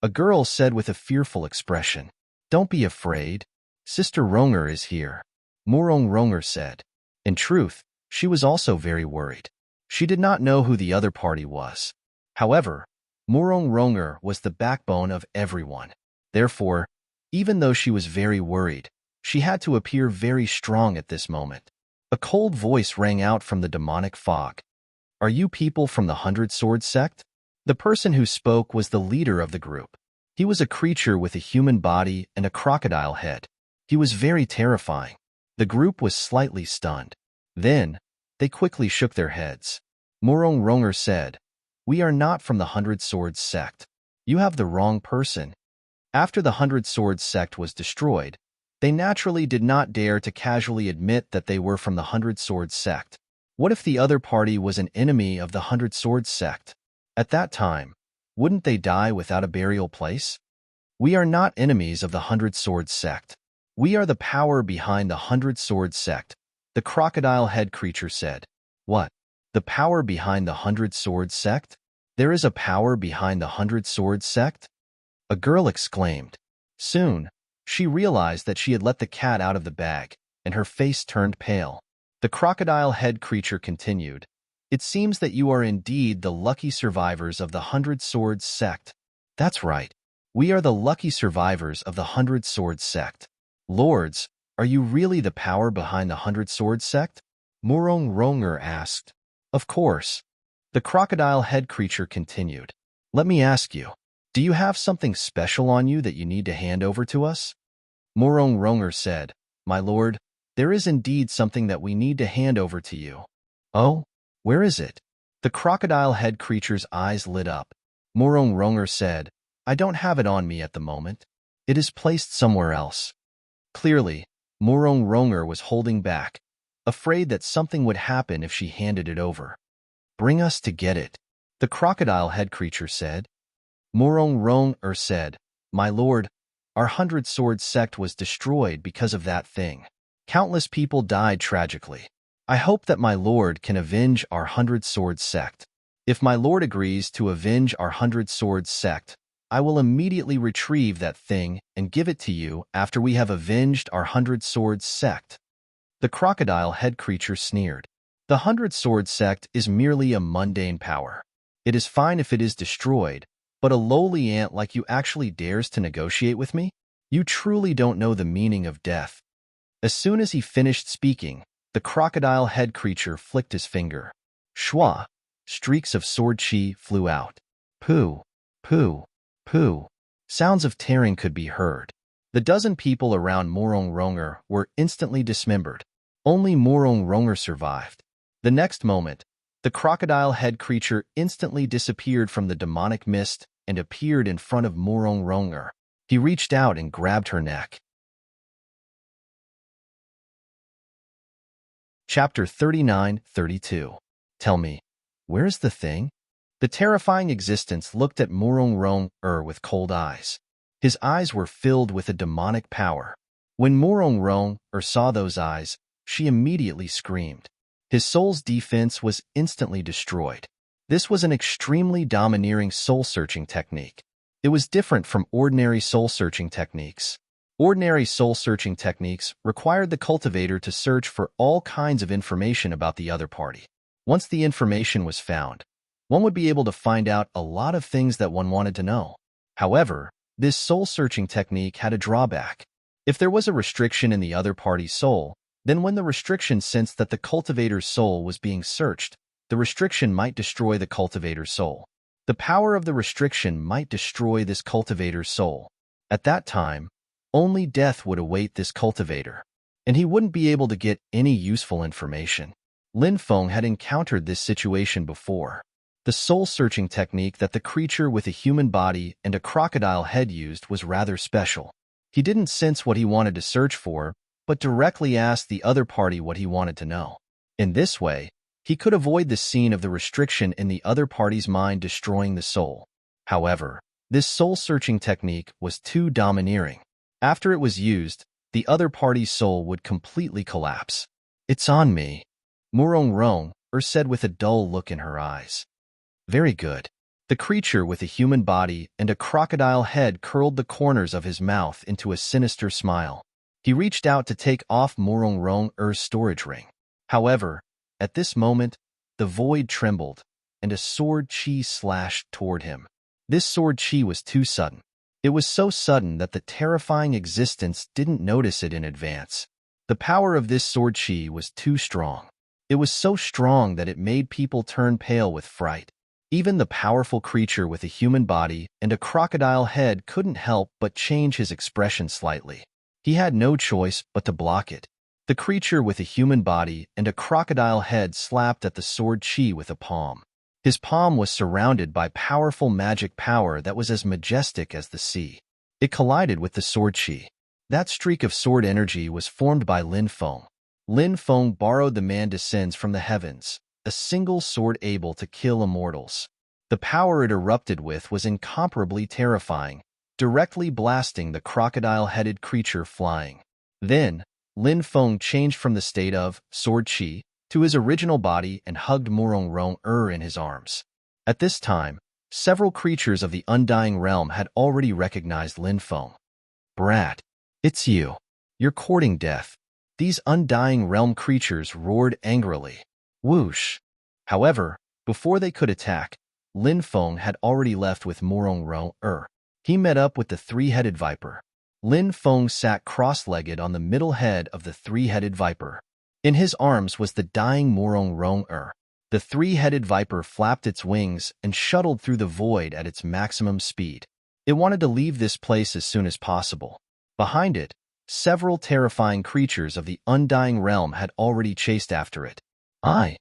A girl said with a fearful expression. Don't be afraid. Sister Ronger is here. Morong Ronger said. In truth, she was also very worried. She did not know who the other party was. However, Morong Ronger was the backbone of everyone. Therefore, even though she was very worried, she had to appear very strong at this moment. A cold voice rang out from the demonic fog. Are you people from the 100 Swords sect? The person who spoke was the leader of the group. He was a creature with a human body and a crocodile head. He was very terrifying. The group was slightly stunned. Then, they quickly shook their heads. Morong Ronger said, We are not from the 100 Swords sect. You have the wrong person. After the 100 Swords sect was destroyed, they naturally did not dare to casually admit that they were from the 100 Swords sect. What if the other party was an enemy of the 100 Swords sect? At that time, wouldn't they die without a burial place? We are not enemies of the 100 Swords sect. We are the power behind the 100 Swords sect, the crocodile head creature said. What? The power behind the 100 Swords sect? There is a power behind the 100 Swords sect? A girl exclaimed. Soon, she realized that she had let the cat out of the bag, and her face turned pale. The crocodile head creature continued. It seems that you are indeed the lucky survivors of the 100 Swords sect. That's right. We are the lucky survivors of the 100 Swords sect. Lords, are you really the power behind the 100 Swords sect? Morong Ronger asked. Of course. The crocodile head creature continued. Let me ask you, do you have something special on you that you need to hand over to us? Morong Ronger said, My lord, there is indeed something that we need to hand over to you. Oh? Where is it? The crocodile head creature's eyes lit up. Morong Ronger said, I don't have it on me at the moment. It is placed somewhere else. Clearly, Morong Ronger was holding back, afraid that something would happen if she handed it over. Bring us to get it, the crocodile head creature said. Morong Ronger said, My lord, our 100 Swords sect was destroyed because of that thing. Countless people died tragically. I hope that my lord can avenge our 100 Swords sect. If my lord agrees to avenge our 100 Swords sect, I will immediately retrieve that thing and give it to you after we have avenged our 100 Swords sect. The crocodile head creature sneered. The 100 Swords sect is merely a mundane power. It is fine if it is destroyed, but a lowly ant like you actually dares to negotiate with me? You truly don't know the meaning of death. As soon as he finished speaking, the crocodile head creature flicked his finger. Shwa! Streaks of sword chi flew out. Pooh! Pooh! Pooh! Sounds of tearing could be heard. The dozen people around Morong Ronger were instantly dismembered. Only Morong Ronger survived. The next moment, the crocodile head creature instantly disappeared from the demonic mist and appeared in front of Murong Ronger. He reached out and grabbed her neck. Chapter 39-32. Tell me, where's the thing? The terrifying existence looked at Murong Ronger with cold eyes. His eyes were filled with a demonic power. When Murong Ronger saw those eyes, she immediately screamed. His soul's defense was instantly destroyed. This was an extremely domineering soul-searching technique. It was different from ordinary soul-searching techniques. Ordinary soul-searching techniques required the cultivator to search for all kinds of information about the other party. Once the information was found, one would be able to find out a lot of things that one wanted to know. However, this soul-searching technique had a drawback. If there was a restriction in the other party's soul, then when the restriction sensed that the cultivator's soul was being searched, the restriction might destroy the cultivator's soul. The power of the restriction might destroy this cultivator's soul. At that time, only death would await this cultivator, and he wouldn't be able to get any useful information. Lin Feng had encountered this situation before. The soul-searching technique that the creature with a human body and a crocodile head used was rather special. He didn't sense what he wanted to search for, but directly asked the other party what he wanted to know. In this way, he could avoid the scene of the restriction in the other party's mind destroying the soul. However, this soul-searching technique was too domineering. After it was used, the other party's soul would completely collapse. "It's on me," Murong Ronger said with a dull look in her eyes. "Very good." The creature with a human body and a crocodile head curled the corners of his mouth into a sinister smile. He reached out to take off Murong Ronger's storage ring. However, at this moment, the void trembled, and a sword chi slashed toward him. This sword chi was too sudden. It was so sudden that the terrifying existence didn't notice it in advance. The power of this sword chi was too strong. It was so strong that it made people turn pale with fright. Even the powerful creature with a human body and a crocodile head couldn't help but change his expression slightly. He had no choice but to block it. The creature with a human body and a crocodile head slapped at the sword chi with a palm. His palm was surrounded by powerful magic power that was as majestic as the sea. It collided with the sword chi. That streak of sword energy was formed by Lin Feng. Lin Feng borrowed the man descends from the heavens, a single sword able to kill immortals. The power it erupted with was incomparably terrifying, directly blasting the crocodile-headed creature flying. Then, Lin Feng changed from the state of sword chi to his original body and hugged Murong Ronger in his arms. At this time, several creatures of the Undying Realm had already recognized Lin Feng. "Brat, it's you. You're courting death." These Undying Realm creatures roared angrily. Whoosh! However, before they could attack, Lin Feng had already left with Murong Ronger. He met up with the three-headed viper. Lin Feng sat cross-legged on the middle head of the three-headed viper. In his arms was the dying Murong Ronger. The three-headed viper flapped its wings and shuttled through the void at its maximum speed. It wanted to leave this place as soon as possible. Behind it, several terrifying creatures of the Undying Realm had already chased after it. I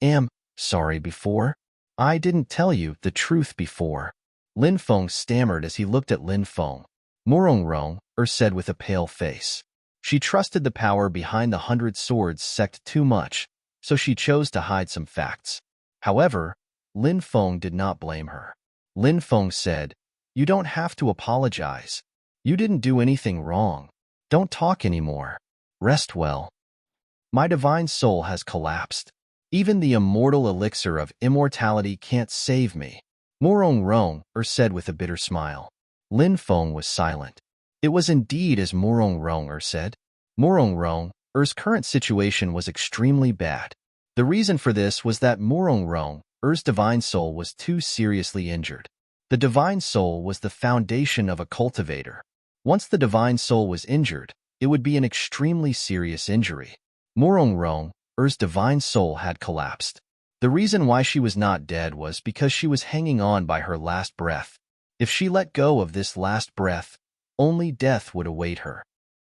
am sorry before. I didn't tell you the truth before." Lin Feng stammered as he looked at Lin Feng. Murong Ronger said with a pale face. She trusted the power behind the 100 Swords sect too much, so she chose to hide some facts. However, Lin Feng did not blame her. Lin Feng said, "You don't have to apologize. You didn't do anything wrong. Don't talk anymore. Rest well. My divine soul has collapsed. Even the immortal elixir of immortality can't save me." Murong Ronger said with a bitter smile. Lin Feng was silent. It was indeed as Murong Ronger said. Murong Ronger's current situation was extremely bad. The reason for this was that Murong Ronger's divine soul was too seriously injured. The divine soul was the foundation of a cultivator. Once the divine soul was injured, it would be an extremely serious injury. Murong Ronger's divine soul had collapsed. The reason why she was not dead was because she was hanging on by her last breath. If she let go of this last breath, only death would await her.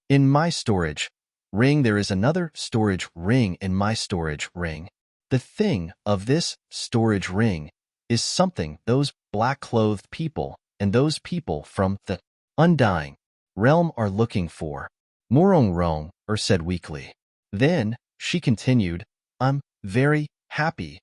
In my storage ring there is another storage ring in my storage ring. The thing of this storage ring is something those black-clothed people and those people from the undying realm are looking for. Morong Rong said weakly. Then, she continued, I'm very happy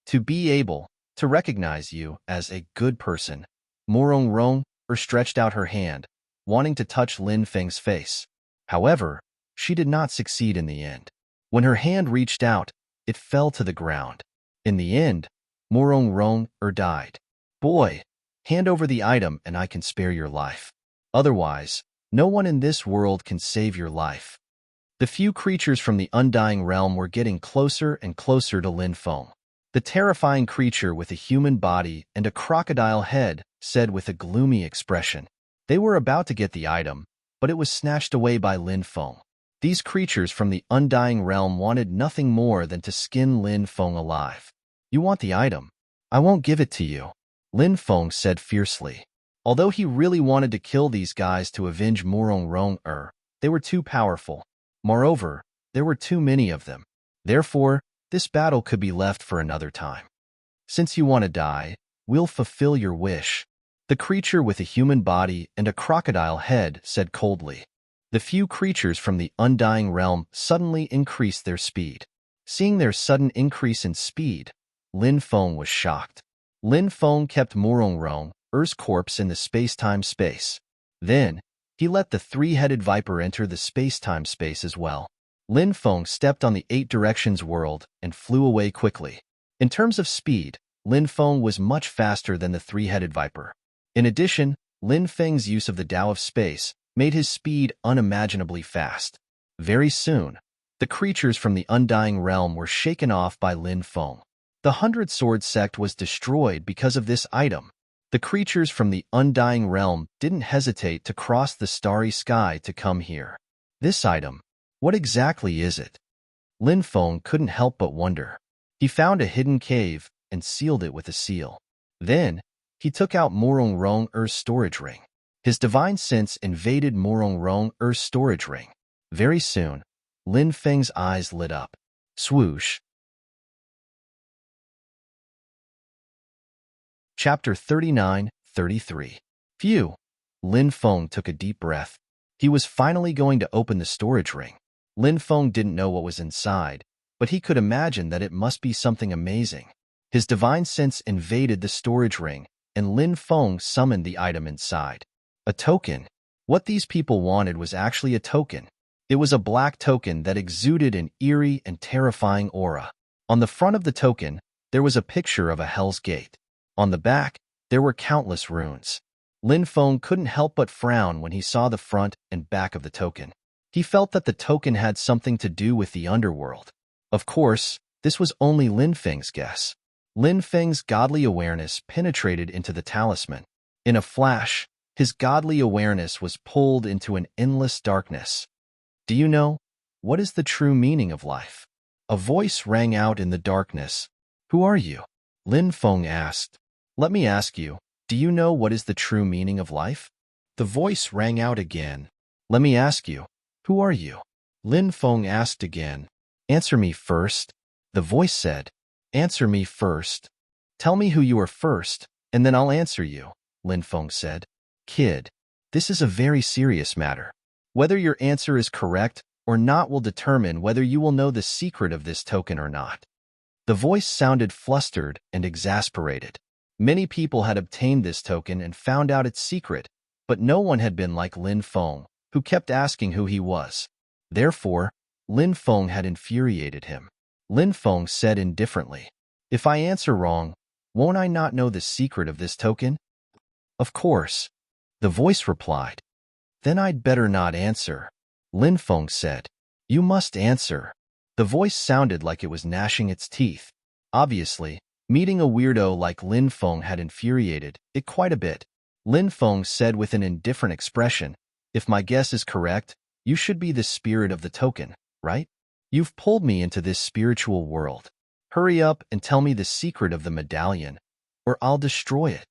to be able to recognize you as a good person. Morong Rong stretched out her hand, wanting to touch Lin Feng's face. However, she did not succeed in the end. When her hand reached out, it fell to the ground. In the end, Morong Rong died. Boy, hand over the item and I can spare your life. Otherwise, no one in this world can save your life. The few creatures from the undying realm were getting closer and closer to Lin Feng. The terrifying creature with a human body and a crocodile head said with a gloomy expression. They were about to get the item, but it was snatched away by Lin Feng. These creatures from the undying realm wanted nothing more than to skin Lin Feng alive. You want the item? I won't give it to you, Lin Feng said fiercely. Although he really wanted to kill these guys to avenge Morong Rong, they were too powerful. Moreover, there were too many of them. Therefore, this battle could be left for another time. Since you want to die, we'll fulfill your wish. The creature with a human body and a crocodile head said coldly. The few creatures from the undying realm suddenly increased their speed. Seeing their sudden increase in speed, Lin Feng was shocked. Lin Feng kept Morong Rong's corpse in the space-time space. Then, he let the three-headed viper enter the space-time space as well. Lin Feng stepped on the 8 directions world and flew away quickly. In terms of speed, Lin Feng was much faster than the three-headed viper. In addition, Lin Feng's use of the Tao of space made his speed unimaginably fast. Very soon, the creatures from the undying realm were shaken off by Lin Feng. The 100 Sword sect was destroyed because of this item. The creatures from the undying realm didn't hesitate to cross the starry sky to come here. This item, what exactly is it? Lin Feng couldn't help but wonder. He found a hidden cave and sealed it with a seal. Then, he took out Morong Rong's storage ring. His divine sense invaded Morong Rong's storage ring. Very soon, Lin Feng's eyes lit up. Swoosh. Chapter 39-33. Phew. Lin Feng took a deep breath. He was finally going to open the storage ring. Lin Feng didn't know what was inside, but he could imagine that it must be something amazing. His divine sense invaded the storage ring, and Lin Feng summoned the item inside. A token. What these people wanted was actually a token. It was a black token that exuded an eerie and terrifying aura. On the front of the token, there was a picture of a Hell's Gate. On the back, there were countless runes. Lin Feng couldn't help but frown when he saw the front and back of the token. He felt that the token had something to do with the underworld. Of course, this was only Lin Feng's guess. Lin Feng's godly awareness penetrated into the talisman. In a flash, his godly awareness was pulled into an endless darkness. Do you know, what is the true meaning of life? A voice rang out in the darkness. Who are you? Lin Feng asked. Let me ask you, do you know what is the true meaning of life? The voice rang out again. Let me ask you, who are you? Lin Feng asked again. Answer me first. The voice said. Answer me first. Tell me who you are first, and then I'll answer you, Lin Feng said. Kid, this is a very serious matter. Whether your answer is correct or not will determine whether you will know the secret of this token or not. The voice sounded flustered and exasperated. Many people had obtained this token and found out its secret, but no one had been like Lin Feng, who kept asking who he was. Therefore, Lin Feng had infuriated him. Lin Feng said indifferently, If I answer wrong, won't I not know the secret of this token? Of course. The voice replied. Then I'd better not answer. Lin Feng said. You must answer. The voice sounded like it was gnashing its teeth. Obviously, meeting a weirdo like Lin Feng had infuriated it quite a bit. Lin Feng said with an indifferent expression, If my guess is correct, you should be the spirit of the token, right? You've pulled me into this spiritual world. Hurry up and tell me the secret of the medallion, or I'll destroy it.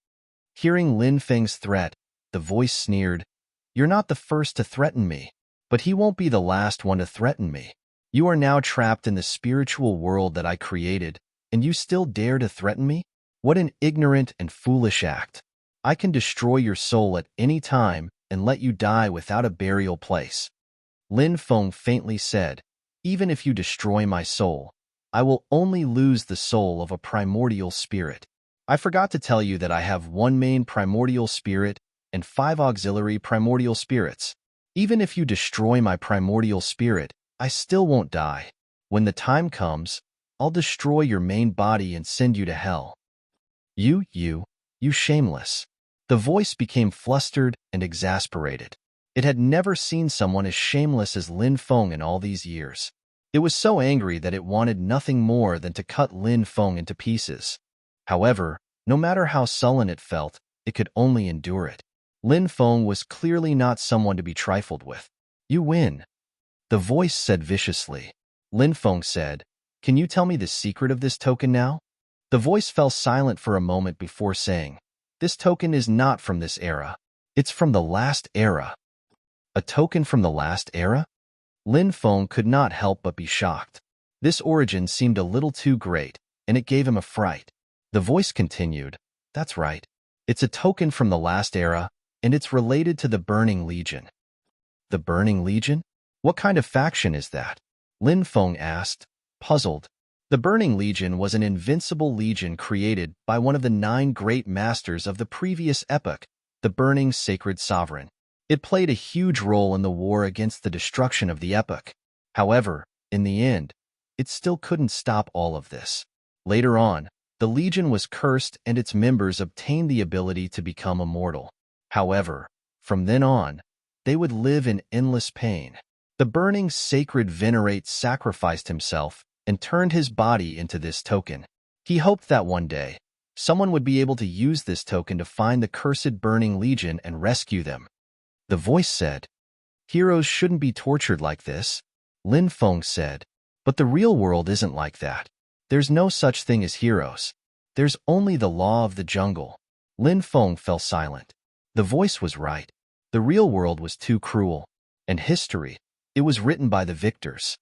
Hearing Lin Feng's threat, the voice sneered, You're not the first to threaten me, but he won't be the last one to threaten me. You are now trapped in the spiritual world that I created, and you still dare to threaten me? What an ignorant and foolish act. I can destroy your soul at any time and let you die without a burial place. Lin Feng faintly said, even if you destroy my soul, I will only lose the soul of a primordial spirit. I forgot to tell you that I have one main primordial spirit and 5 auxiliary primordial spirits. Even if you destroy my primordial spirit, I still won't die. When the time comes, I'll destroy your main body and send you to hell. You shameless. The voice became flustered and exasperated. It had never seen someone as shameless as Lin Feng in all these years. It was so angry that it wanted nothing more than to cut Lin Feng into pieces. However, no matter how sullen it felt, it could only endure it. Lin Feng was clearly not someone to be trifled with. You win. The voice said viciously. Lin Feng said, can you tell me the secret of this token now? The voice fell silent for a moment before saying, this token is not from this era. It's from the last era. A token from the last era? Lin Feng could not help but be shocked. This origin seemed a little too great, and it gave him a fright. The voice continued, that's right. It's a token from the last era, and it's related to the Burning Legion. The Burning Legion? What kind of faction is that? Lin Feng asked, puzzled. The Burning Legion was an invincible legion created by one of the 9 great masters of the previous epoch, the Burning Sacred Sovereign. It played a huge role in the war against the destruction of the epoch. However, in the end, it still couldn't stop all of this. Later on, the Legion was cursed and its members obtained the ability to become immortal. However, from then on, they would live in endless pain. The Burning Sacred Venerate sacrificed himself and turned his body into this token. He hoped that one day, someone would be able to use this token to find the cursed Burning Legion and rescue them. The voice said, heroes shouldn't be tortured like this. Lin Feng said, but the real world isn't like that. There's no such thing as heroes. There's only the law of the jungle. Lin Feng fell silent. The voice was right. The real world was too cruel. And history, it was written by the victors.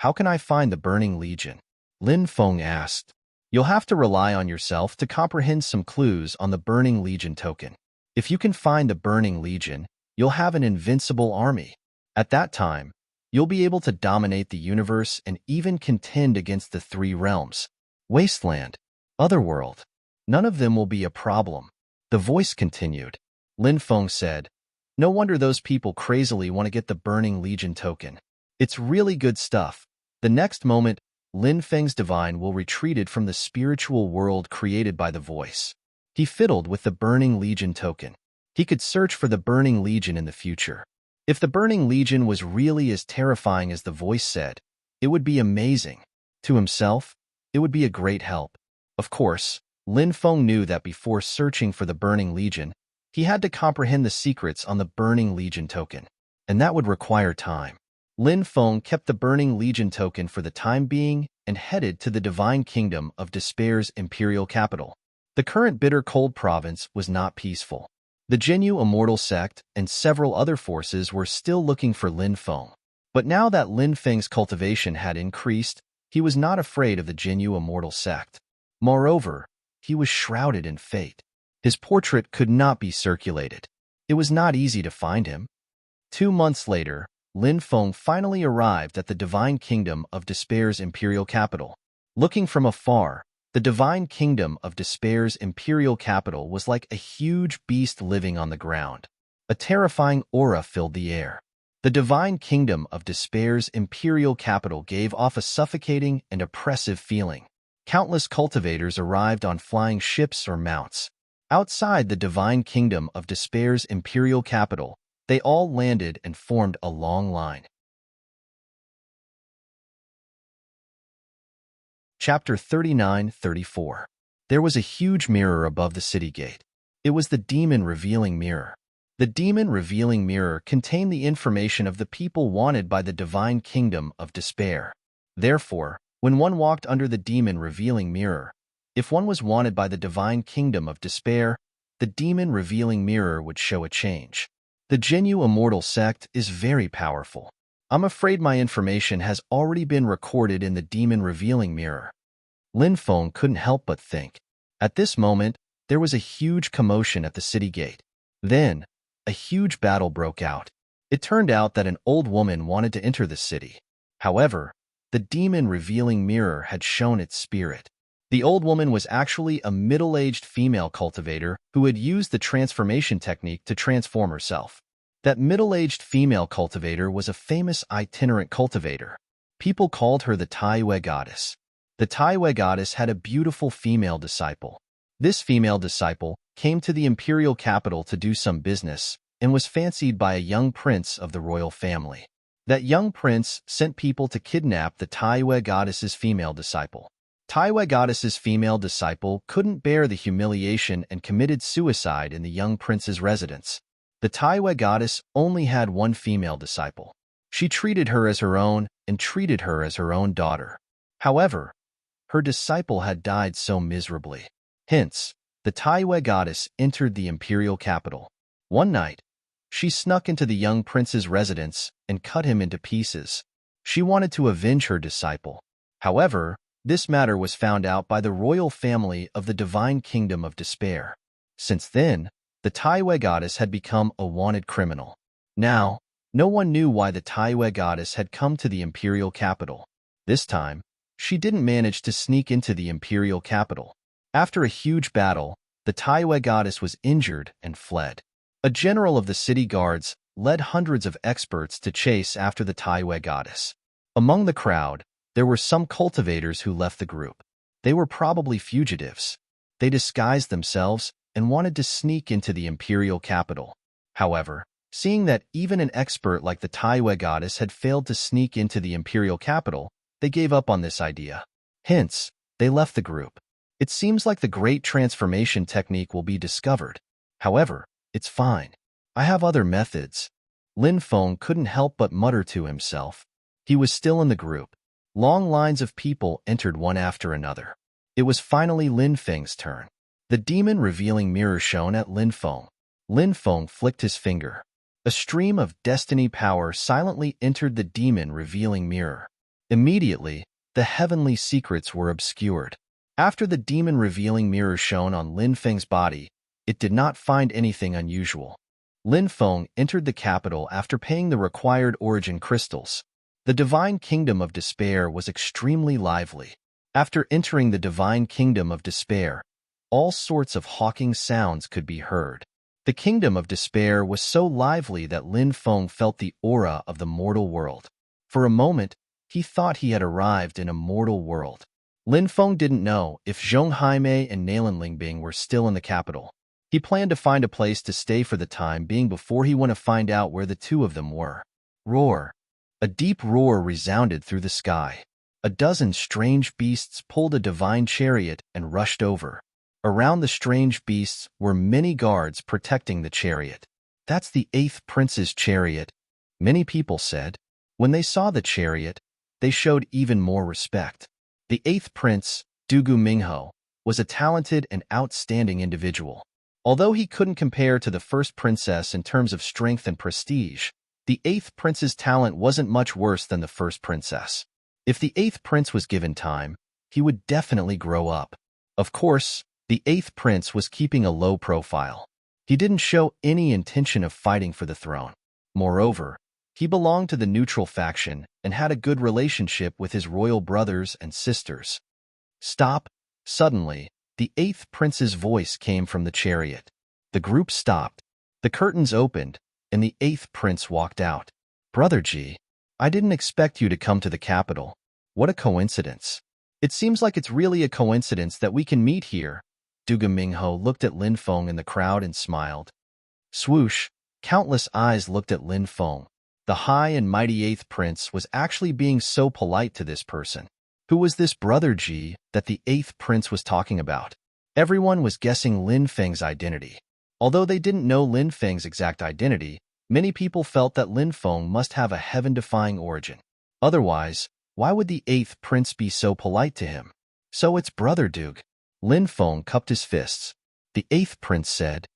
How can I find the Burning Legion? Lin Feng asked. You'll have to rely on yourself to comprehend some clues on the Burning Legion token. If you can find the Burning Legion, you'll have an invincible army. At that time, you'll be able to dominate the universe and even contend against the 3 realms. Wasteland, Otherworld. None of them will be a problem. The voice continued. Lin Feng said, no wonder those people crazily want to get the Burning Legion token. It's really good stuff. The next moment, Lin Feng's divine will retreated from the spiritual world created by the voice. He fiddled with the Burning Legion token. He could search for the Burning Legion in the future. If the Burning Legion was really as terrifying as the voice said, it would be amazing. To himself, it would be a great help. Of course, Lin Feng knew that before searching for the Burning Legion, he had to comprehend the secrets on the Burning Legion token, and that would require time. Lin Feng kept the Burning Legion token for the time being and headed to the Divine Kingdom of Despair's imperial capital. The current Bitter Cold province was not peaceful. The Jinyu Immortal sect and several other forces were still looking for Lin Feng. But now that Lin Feng's cultivation had increased, he was not afraid of the Jinyu Immortal sect. Moreover, he was shrouded in fate. His portrait could not be circulated. It was not easy to find him. 2 months later, Lin Feng finally arrived at the Divine Kingdom of Despair's imperial capital. Looking from afar, the Divine Kingdom of Despair's imperial capital was like a huge beast living on the ground. A terrifying aura filled the air. The Divine Kingdom of Despair's imperial capital gave off a suffocating and oppressive feeling. Countless cultivators arrived on flying ships or mounts. Outside the Divine Kingdom of Despair's imperial capital, they all landed and formed a long line. Chapter 39-34. There was a huge mirror above the city gate. It was the Demon Revealing Mirror. The Demon Revealing Mirror contained the information of the people wanted by the Divine Kingdom of Despair. Therefore, when one walked under the Demon Revealing Mirror, if one was wanted by the Divine Kingdom of Despair, the Demon Revealing Mirror would show a change. The Jinyu Immortal sect is very powerful. I'm afraid my information has already been recorded in the Demon Revealing Mirror. Lin Feng couldn't help but think. At this moment, there was a huge commotion at the city gate. Then, a huge battle broke out. It turned out that an old woman wanted to enter the city. However, the demon-revealing mirror had shown its spirit. The old woman was actually a middle-aged female cultivator who had used the transformation technique to transform herself. That middle-aged female cultivator was a famous itinerant cultivator. People called her the Taiwe goddess. The Taiwe goddess had a beautiful female disciple. This female disciple came to the imperial capital to do some business and was fancied by a young prince of the royal family. That young prince sent people to kidnap the Taiwe goddess's female disciple. Taiwe goddess's female disciple couldn't bear the humiliation and committed suicide in the young prince's residence. The Taiwe goddess only had one female disciple. She treated her as her own and treated her as her own daughter. However, her disciple had died so miserably. Hence, the Taiwe goddess entered the imperial capital. One night, she snuck into the young prince's residence and cut him into pieces. She wanted to avenge her disciple. However, this matter was found out by the royal family of the divine kingdom of despair. Since then, the Taiwe goddess had become a wanted criminal. Now, no one knew why the Taiwe goddess had come to the imperial capital. This time, she didn't manage to sneak into the imperial capital. After a huge battle, the Taiwe goddess was injured and fled. A general of the city guards led hundreds of experts to chase after the Taiwe goddess. Among the crowd, there were some cultivators who left the group. They were probably fugitives. They disguised themselves and wanted to sneak into the imperial capital. However, seeing that even an expert like the Taiwe goddess had failed to sneak into the imperial capital, they gave up on this idea. Hence, they left the group. It seems like the great transformation technique will be discovered. However, it's fine. I have other methods. Lin Feng couldn't help but mutter to himself. He was still in the group. Long lines of people entered one after another. It was finally Lin Feng's turn. The demon-revealing mirror shone at Lin Feng. Lin Feng flicked his finger. A stream of destiny power silently entered the demon-revealing mirror. Immediately, the heavenly secrets were obscured. After the demon-revealing mirror shone on Lin Feng's body, it did not find anything unusual. Lin Feng entered the capital after paying the required origin crystals. The divine kingdom of despair was extremely lively. After entering the divine kingdom of despair, all sorts of hawking sounds could be heard. The kingdom of despair was so lively that Lin Feng felt the aura of the mortal world. For a moment, he thought he had arrived in a mortal world. Lin Feng didn't know if Zhong Haimei and Nalan Lingbing were still in the capital. He planned to find a place to stay for the time being before he went to find out where the two of them were. Roar! A deep roar resounded through the sky. A dozen strange beasts pulled a divine chariot and rushed over. Around the strange beasts were many guards protecting the chariot. That's the 8th prince's chariot, many people said. When they saw the chariot, they showed even more respect. The 8th prince, Dugu Mingho, was a talented and outstanding individual. Although he couldn't compare to the first princess in terms of strength and prestige, the 8th prince's talent wasn't much worse than the first princess. If the 8th prince was given time, he would definitely grow up. Of course, the 8th prince was keeping a low profile. He didn't show any intention of fighting for the throne. Moreover, he belonged to the neutral faction and had a good relationship with his royal brothers and sisters. Stop! Suddenly, the 8th prince's voice came from the chariot. The group stopped. The curtains opened, and the 8th prince walked out. Brother Ji, I didn't expect you to come to the capital. What a coincidence. It seems like it's really a coincidence that we can meet here. Dugu Mingho looked at Lin Feng in the crowd and smiled. Swoosh! Countless eyes looked at Lin Feng. The high and mighty 8th prince was actually being so polite to this person. Who was this Brother Ji that the 8th prince was talking about? Everyone was guessing Lin Feng's identity. Although they didn't know Lin Feng's exact identity, many people felt that Lin Feng must have a heaven-defying origin. Otherwise, why would the 8th prince be so polite to him? So it's Brother Duke. Lin Feng cupped his fists. The 8th prince said,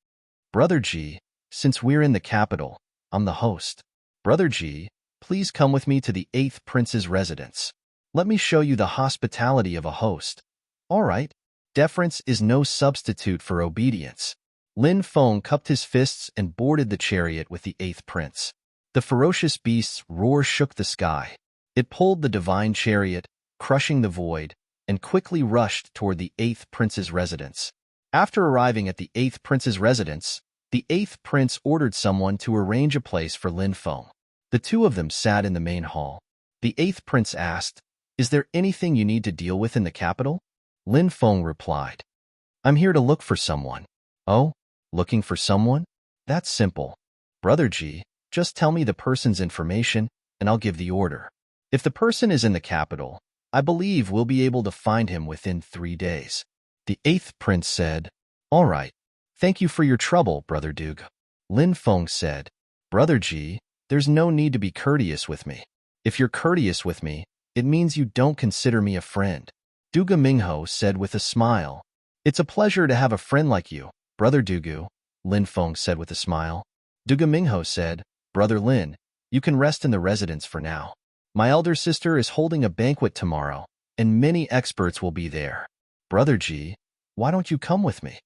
Brother Ji, since we're in the capital, I'm the host. Brother Ji, please come with me to the 8th prince's residence. Let me show you the hospitality of a host. All right. Deference is no substitute for obedience. Lin Feng cupped his fists and boarded the chariot with the 8th prince. The ferocious beast's roar shook the sky. It pulled the divine chariot, crushing the void, and quickly rushed toward the 8th prince's residence. After arriving at the 8th prince's residence, the 8th prince ordered someone to arrange a place for Lin Feng. The two of them sat in the main hall. The 8th prince asked, "Is there anything you need to deal with in the capital?" Lin Feng replied, "I'm here to look for someone." "Oh, looking for someone? That's simple. Brother Ji, just tell me the person's information, and I'll give the order. If the person is in the capital, I believe we'll be able to find him within 3 days." The 8th prince said, "All right. Thank you for your trouble, Brother Duke." Lin Feng said, "Brother Ji, there's no need to be courteous with me. If you're courteous with me, it means you don't consider me a friend." Duga Mingho said with a smile, "It's a pleasure to have a friend like you, Brother Dugu," Lin Feng said with a smile. Duga Mingho said, "Brother Lin, you can rest in the residence for now. My elder sister is holding a banquet tomorrow, and many experts will be there. Brother Ji, why don't you come with me?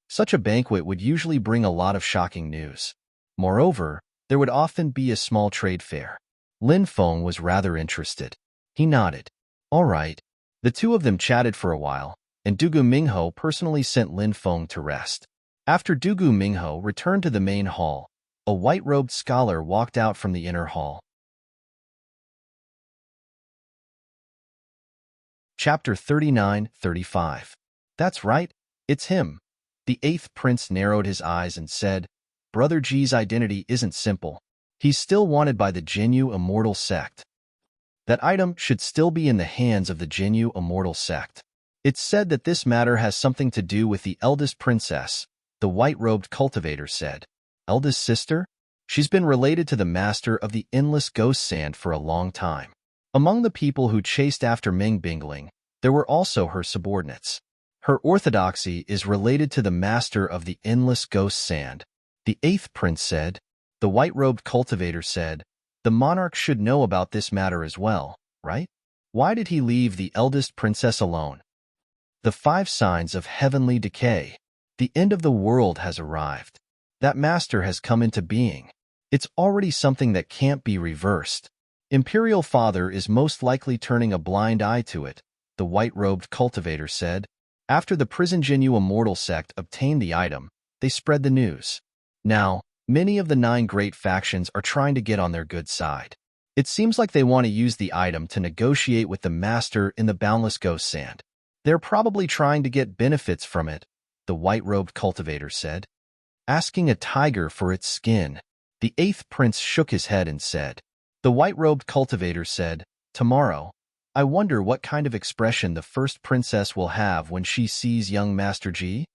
Such a banquet would usually bring a lot of shocking news. Moreover, there would often be a small trade fair." Lin Feng was rather interested. He nodded. "All right." The two of them chatted for a while, and Dugu Mingho personally sent Lin Feng to rest. After Dugu Mingho returned to the main hall, a white-robed scholar walked out from the inner hall. Chapter 39-35. "That's right, it's him." The 8th prince narrowed his eyes and said, "Brother Ji's identity isn't simple. He's still wanted by the Jinyu Immortal Sect. That item should still be in the hands of the Jinyu Immortal Sect. It's said that this matter has something to do with the eldest princess," the white-robed cultivator said. "Eldest sister? She's been related to the master of the endless ghost sand for a long time. Among the people who chased after Ming Bingling, there were also her subordinates. Her orthodoxy is related to the master of the endless ghost sand," the 8th prince said. The white-robed cultivator said, "The monarch should know about this matter as well, right? Why did he leave the eldest princess alone?" The 5 signs of heavenly decay. The end of the world has arrived. That master has come into being. It's already something that can't be reversed. Imperial Father is most likely turning a blind eye to it, the white-robed cultivator said. After the Prison Jinyu Immortal Sect obtained the item, they spread the news. Now, many of the 9 great factions are trying to get on their good side. It seems like they want to use the item to negotiate with the master in the boundless ghost sand. They're probably trying to get benefits from it, the white-robed cultivator said. Asking a tiger for its skin. The 8th prince shook his head and said. The white-robed cultivator said, "Tomorrow, I wonder what kind of expression the first princess will have when she sees young Master Ji?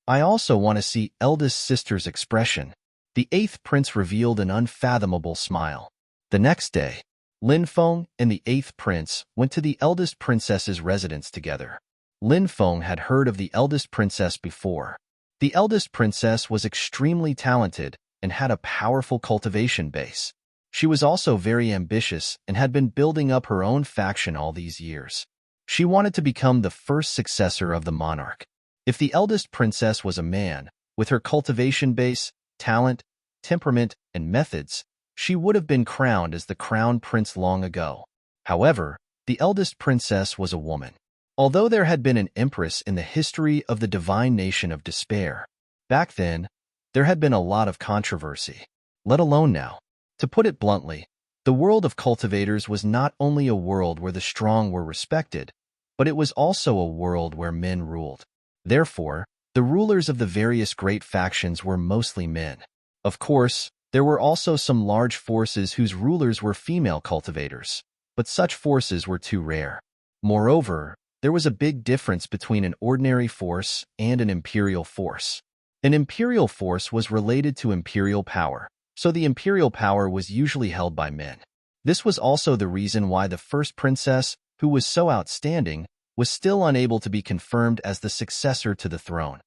I also want to see eldest sister's expression." The 8th prince revealed an unfathomable smile. The next day, Lin Feng and the 8th prince went to the eldest princess's residence together. Lin Feng had heard of the eldest princess before. The eldest princess was extremely talented and had a powerful cultivation base. She was also very ambitious and had been building up her own faction all these years. She wanted to become the first successor of the monarch. If the eldest princess was a man, with her cultivation base, talent, temperament, and methods, she would have been crowned as the crown prince long ago. However, the eldest princess was a woman. Although there had been an empress in the history of the divine nation of despair, back then, there had been a lot of controversy, let alone now. To put it bluntly, the world of cultivators was not only a world where the strong were respected, but it was also a world where men ruled. Therefore, the rulers of the various great factions were mostly men. Of course, there were also some large forces whose rulers were female cultivators, but such forces were too rare. Moreover, there was a big difference between an ordinary force and an imperial force. An imperial force was related to imperial power, so the imperial power was usually held by men. This was also the reason why the first princess, who was so outstanding, was still unable to be confirmed as the successor to the throne.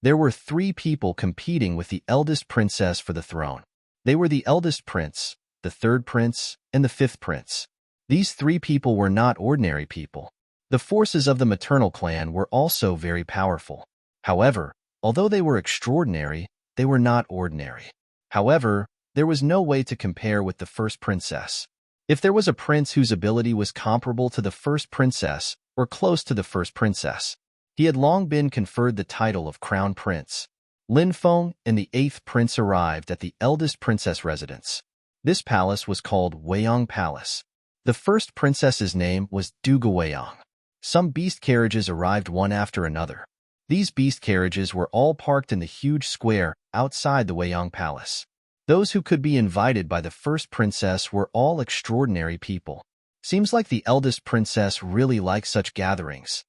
There were 3 people competing with the eldest princess for the throne. They were the eldest prince, the 3rd prince, and the 5th prince. These 3 people were not ordinary people. The forces of the maternal clan were also very powerful. However, although they were extraordinary, they were not ordinary. However, there was no way to compare with the first princess. If there was a prince whose ability was comparable to the first princess or close to the first princess, he had long been conferred the title of crown prince. Lin Feng and the 8th prince arrived at the eldest princess residence. This palace was called Weiyang Palace. The first princess's name was Duga Weiyang. Some beast carriages arrived one after another. These beast carriages were all parked in the huge square outside the Weiyang Palace. Those who could be invited by the first princess were all extraordinary people. Seems like the eldest princess really likes such gatherings.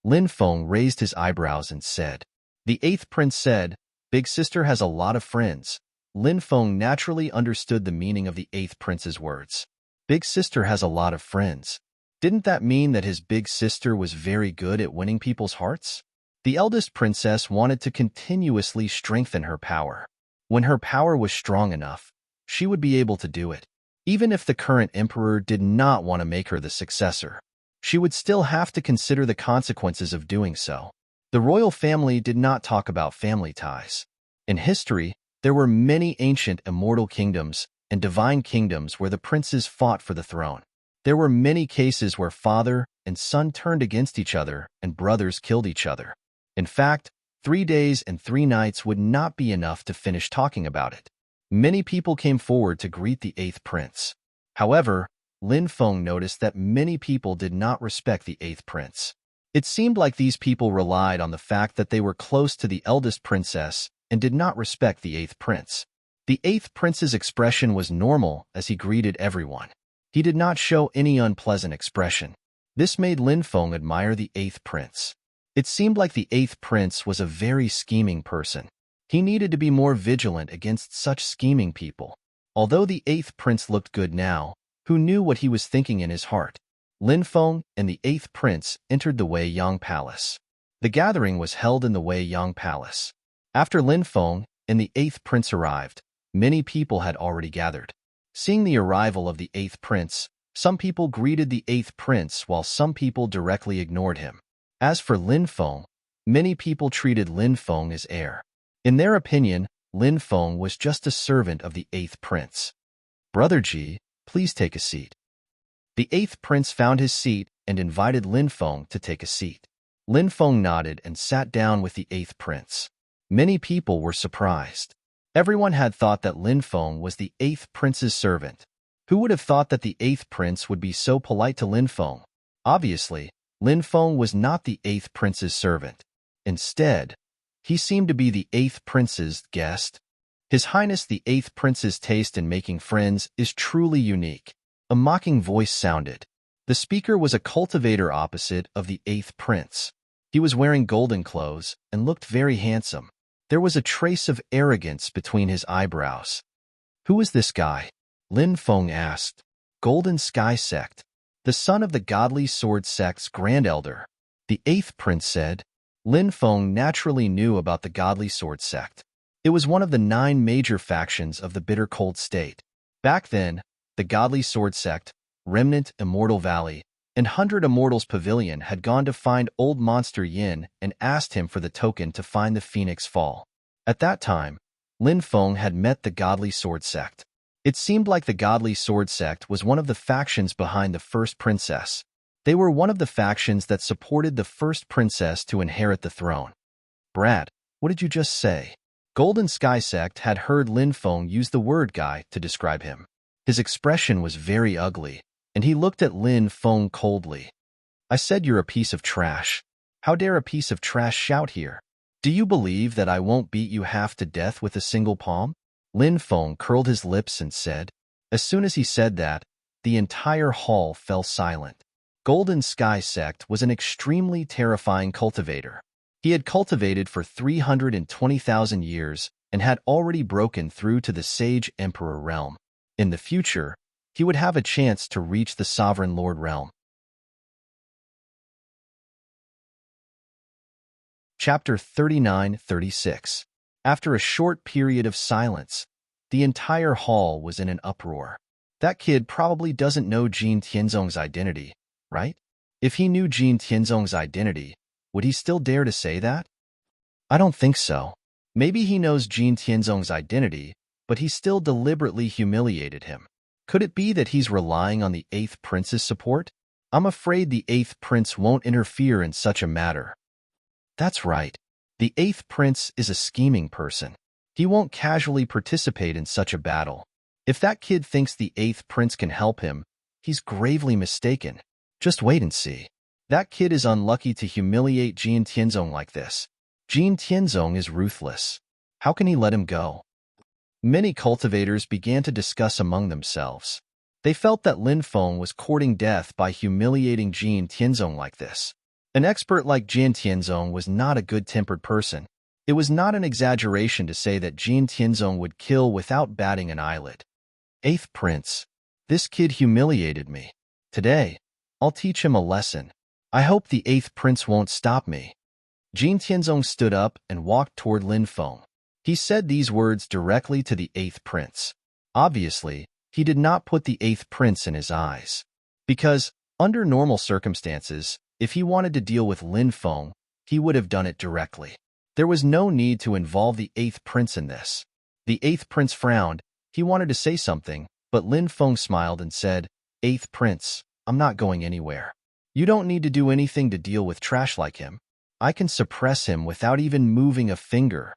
Lin Feng raised his eyebrows and said. The 8th prince said, Big sister has a lot of friends. Lin Feng naturally understood the meaning of the 8th prince's words. Big sister has a lot of friends. Didn't that mean that his big sister was very good at winning people's hearts? The eldest princess wanted to continuously strengthen her power. When her power was strong enough, she would be able to do it. Even if the current emperor did not want to make her the successor, she would still have to consider the consequences of doing so. The royal family did not talk about family ties. In history, there were many ancient immortal kingdoms and divine kingdoms where the princes fought for the throne. There were many cases where father and son turned against each other and brothers killed each other. In fact, 3 days and 3 nights would not be enough to finish talking about it. Many people came forward to greet the 8th prince. However, Lin Feng noticed that many people did not respect the 8th prince. It seemed like these people relied on the fact that they were close to the eldest princess and did not respect the 8th prince. The 8th prince's expression was normal as he greeted everyone. He did not show any unpleasant expression. This made Lin Feng admire the 8th prince. It seemed like the 8th prince was a very scheming person. He needed to be more vigilant against such scheming people. Although the 8th prince looked good now, who knew what he was thinking in his heart? Lin Feng and the 8th prince entered the Weiyang Palace. The gathering was held in the Weiyang Palace. After Lin Feng and the 8th prince arrived, many people had already gathered. Seeing the arrival of the 8th prince, some people greeted the 8th prince while some people directly ignored him. As for Lin Feng, many people treated Lin Feng as heir. In their opinion, Lin Feng was just a servant of the 8th prince. Brother Ji, please take a seat. The 8th prince found his seat and invited Lin Feng to take a seat. Lin Feng nodded and sat down with the 8th prince. Many people were surprised. Everyone had thought that Lin Feng was the 8th prince's servant. Who would have thought that the 8th prince would be so polite to Lin Feng? Obviously, Lin Feng was not the 8th prince's servant. Instead, he seemed to be the 8th prince's guest. His Highness the 8th prince's taste in making friends is truly unique. A mocking voice sounded. The speaker was a cultivator opposite of the 8th prince. He was wearing golden clothes and looked very handsome. There was a trace of arrogance between his eyebrows. Who is this guy? Lin Feng asked. Golden Sky Sect. The son of the Godly Sword Sect's Grand Elder. The 8th prince said. Lin Feng naturally knew about the Godly Sword Sect. It was one of the 9 major factions of the Bitter Cold State. Back then, the Godly Sword Sect, Remnant Immortal Valley, and 100 Immortals Pavilion had gone to find Old Monster Yin and asked him for the token to find the Phoenix Fall. At that time, Lin Feng had met the Godly Sword Sect. It seemed like the Godly Sword Sect was one of the factions behind the first princess. They were one of the factions that supported the first princess to inherit the throne. Brad, what did you just say? Golden Sky Sect had heard Lin Feng use the word guy to describe him. His expression was very ugly, and he looked at Lin Feng coldly. I said you're a piece of trash. How dare a piece of trash shout here? Do you believe that I won't beat you half to death with a single palm? Lin Feng curled his lips and said. As soon as he said that, the entire hall fell silent. Golden Sky Sect was an extremely terrifying cultivator. He had cultivated for 320,000 years and had already broken through to the Sage Emperor realm. In the future, he would have a chance to reach the Sovereign Lord realm. Chapter 39-36. After a short period of silence, the entire hall was in an uproar. That kid probably doesn't know Jin Tianzong's identity, right? If he knew Jin Tianzong's identity, would he still dare to say that? I don't think so. Maybe he knows Jin Tianzong's identity, but he still deliberately humiliated him. Could it be that he's relying on the 8th Prince's support? I'm afraid the 8th Prince won't interfere in such a matter. That's right. The 8th Prince is a scheming person. He won't casually participate in such a battle. If that kid thinks the 8th Prince can help him, he's gravely mistaken. Just wait and see. That kid is unlucky to humiliate Jin Tianzong like this. Jin Tianzong is ruthless. How can he let him go? Many cultivators began to discuss among themselves. They felt that Lin Feng was courting death by humiliating Jin Tianzong like this. An expert like Jin Tianzong was not a good-tempered person. It was not an exaggeration to say that Jin Tianzong would kill without batting an eyelid. 8th Prince. This kid humiliated me. Today, I'll teach him a lesson. I hope the 8th Prince won't stop me. Jin Tianzong stood up and walked toward Lin Feng. He said these words directly to the 8th Prince. Obviously, he did not put the 8th Prince in his eyes. Because, under normal circumstances, if he wanted to deal with Lin Feng, he would have done it directly. There was no need to involve the 8th Prince in this. The 8th Prince frowned. He wanted to say something, but Lin Feng smiled and said, 8th Prince, I'm not going anywhere. You don't need to do anything to deal with trash like him. I can suppress him without even moving a finger.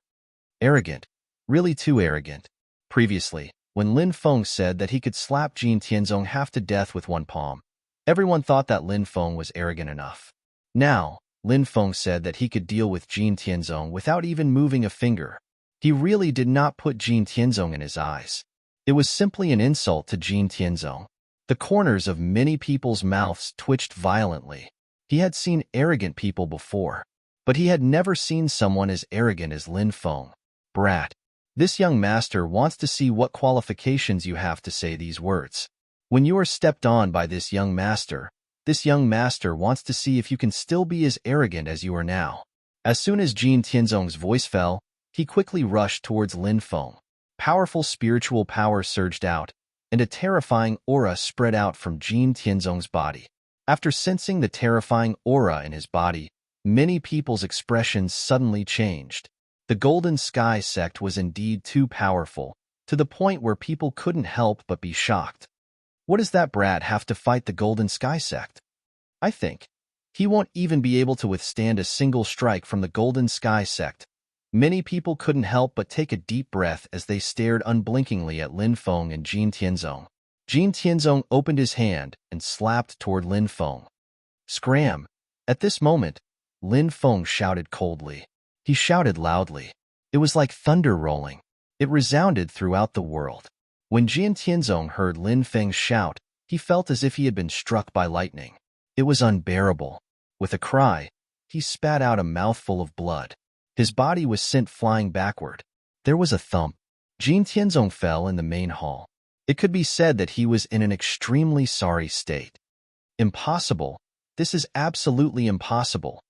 Arrogant. Really too arrogant. Previously, when Lin Feng said that he could slap Jin Tianzong half to death with one palm, everyone thought that Lin Feng was arrogant enough. Now, Lin Feng said that he could deal with Jin Tianzong without even moving a finger. He really did not put Jin Tianzong in his eyes. It was simply an insult to Jin Tianzong. The corners of many people's mouths twitched violently. He had seen arrogant people before, but he had never seen someone as arrogant as Lin Feng. Brat. This young master wants to see what qualifications you have to say these words. When you are stepped on by this young master wants to see if you can still be as arrogant as you are now. As soon as Jin Tianzong's voice fell, he quickly rushed towards Lin Feng. Powerful spiritual power surged out, and a terrifying aura spread out from Jin Tianzong's body. After sensing the terrifying aura in his body, many people's expressions suddenly changed. The Golden Sky sect was indeed too powerful, to the point where people couldn't help but be shocked. What does that brat have to fight the Golden Sky sect? I think he won't even be able to withstand a single strike from the Golden Sky sect. Many people couldn't help but take a deep breath as they stared unblinkingly at Lin Feng and Jin Tianzong. Jin Tianzong opened his hand and slapped toward Lin Feng. Scram! At this moment, Lin Feng shouted coldly. He shouted loudly. It was like thunder rolling. It resounded throughout the world. When Jin Tianzong heard Lin Feng's shout, he felt as if he had been struck by lightning. It was unbearable. With a cry, he spat out a mouthful of blood. His body was sent flying backward. There was a thump. Jin Tianzong fell in the main hall. It could be said that he was in an extremely sorry state. Impossible. This is absolutely impossible.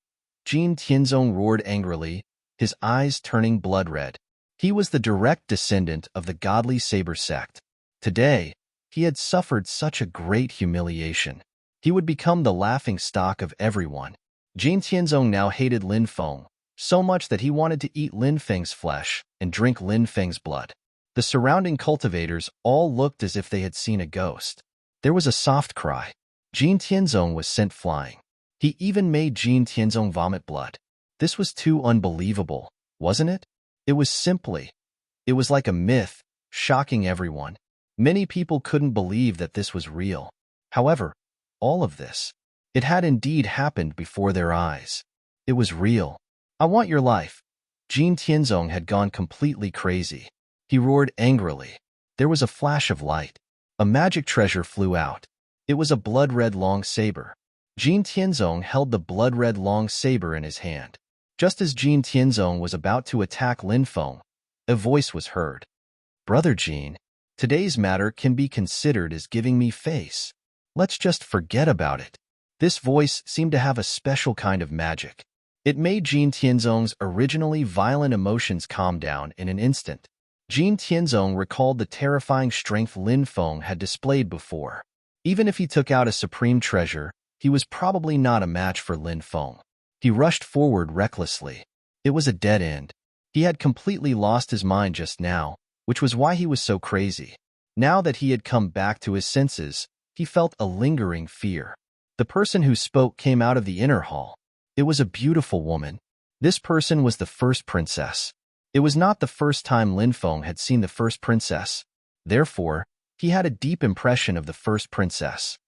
Jin Tianzong roared angrily, his eyes turning blood red. He was the direct descendant of the godly saber sect. Today, he had suffered such a great humiliation. He would become the laughing stock of everyone. Jin Tianzong now hated Lin Feng, so much that he wanted to eat Lin Feng's flesh and drink Lin Feng's blood. The surrounding cultivators all looked as if they had seen a ghost. There was a soft cry. Jin Tianzong was sent flying. He even made Jin Tianzong vomit blood. This was too unbelievable, wasn't it? It was like a myth, shocking everyone. Many people couldn't believe that this was real. However, all of this, it had indeed happened before their eyes. It was real. I want your life. Jin Tianzong had gone completely crazy. He roared angrily. There was a flash of light. A magic treasure flew out. It was a blood-red long saber. Jin Tianzong held the blood-red long saber in his hand. Just as Jin Tianzong was about to attack Lin Feng, a voice was heard. Brother Jin, today's matter can be considered as giving me face. Let's just forget about it. This voice seemed to have a special kind of magic. It made Jin Tianzong's originally violent emotions calm down in an instant. Jin Tianzong recalled the terrifying strength Lin Feng had displayed before. Even if he took out a supreme treasure, He was probably not a match for Lin Feng. He rushed forward recklessly. It was a dead end. He had completely lost his mind just now, which was why he was so crazy. Now that he had come back to his senses, he felt a lingering fear. The person who spoke came out of the inner hall. It was a beautiful woman. This person was the first princess. It was not the first time Lin Feng had seen the first princess. Therefore, he had a deep impression of the first princess.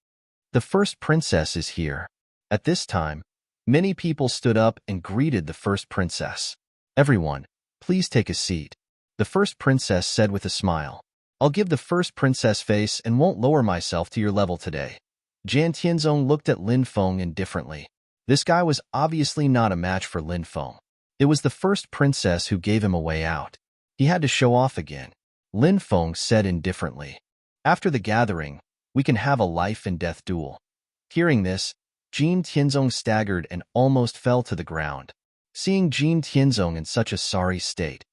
The first princess is here. At this time, many people stood up and greeted the first princess. Everyone, please take a seat. The first princess said with a smile. I'll give the first princess face and won't lower myself to your level today. Jan Tianzong looked at Lin Feng indifferently. This guy was obviously not a match for Lin Feng. It was the first princess who gave him a way out. He had to show off again. Lin Feng said indifferently. After the gathering, we can have a life and death duel. Hearing this, Jin Tianzong staggered and almost fell to the ground. Seeing Jin Tianzong in such a sorry state,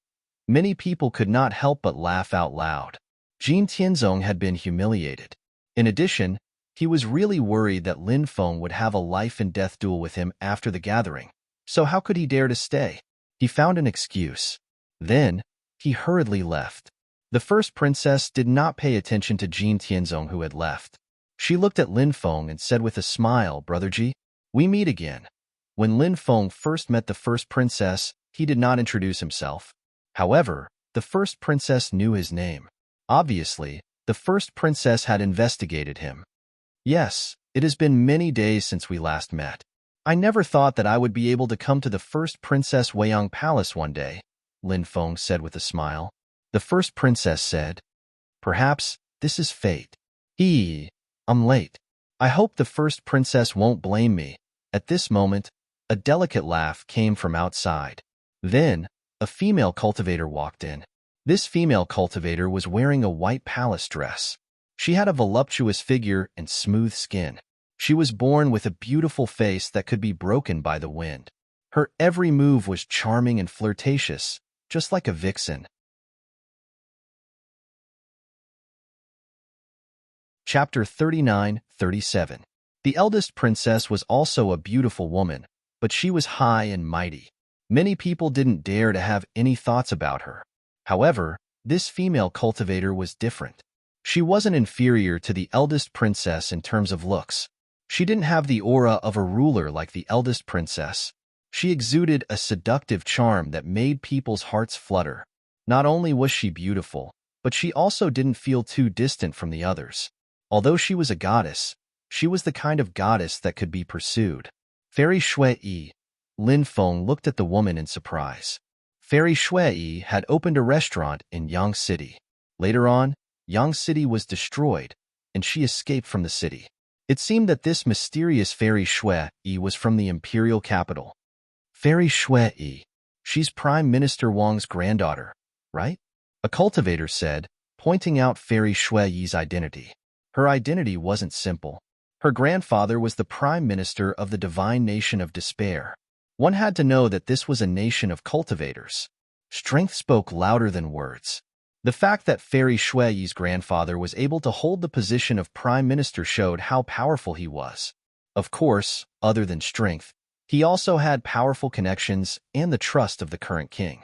many people could not help but laugh out loud. Jin Tianzong had been humiliated. In addition, he was really worried that Lin Feng would have a life and death duel with him after the gathering. So how could he dare to stay? He found an excuse. Then, he hurriedly left. The first princess did not pay attention to Jin Tianzong who had left. She looked at Lin Feng and said with a smile, Brother Ji, we meet again. When Lin Feng first met the first princess, he did not introduce himself. However, the first princess knew his name. Obviously, the first princess had investigated him. Yes, it has been many days since we last met. I never thought that I would be able to come to the first Princess Weiyang Palace one day, Lin Feng said with a smile. The first princess said, perhaps this is fate. I'm late. I hope the first princess won't blame me. At this moment, a delicate laugh came from outside. Then, a female cultivator walked in. This female cultivator was wearing a white palace dress. She had a voluptuous figure and smooth skin. She was born with a beautiful face that could be broken by the wind. Her every move was charming and flirtatious, just like a vixen. Chapter 39-37. The eldest princess was also a beautiful woman, but she was high and mighty. Many people didn't dare to have any thoughts about her. However, this female cultivator was different. She wasn't inferior to the eldest princess in terms of looks. She didn't have the aura of a ruler like the eldest princess. She exuded a seductive charm that made people's hearts flutter. Not only was she beautiful, but she also didn't feel too distant from the others. Although she was a goddess, she was the kind of goddess that could be pursued. Fairy Shui, Lin Feng looked at the woman in surprise. Fairy Shui had opened a restaurant in Yang City. Later on, Yang City was destroyed, and she escaped from the city. It seemed that this mysterious Fairy Shui was from the imperial capital. Fairy Shui, she's Prime Minister Wang's granddaughter, right? A cultivator said, pointing out Fairy Shui's identity. Her identity wasn't simple. Her grandfather was the Prime Minister of the divine nation of despair. One had to know that this was a nation of cultivators. Strength spoke louder than words. The fact that Fairy Shui's grandfather was able to hold the position of prime minister showed how powerful he was. Of course, other than strength, he also had powerful connections and the trust of the current king.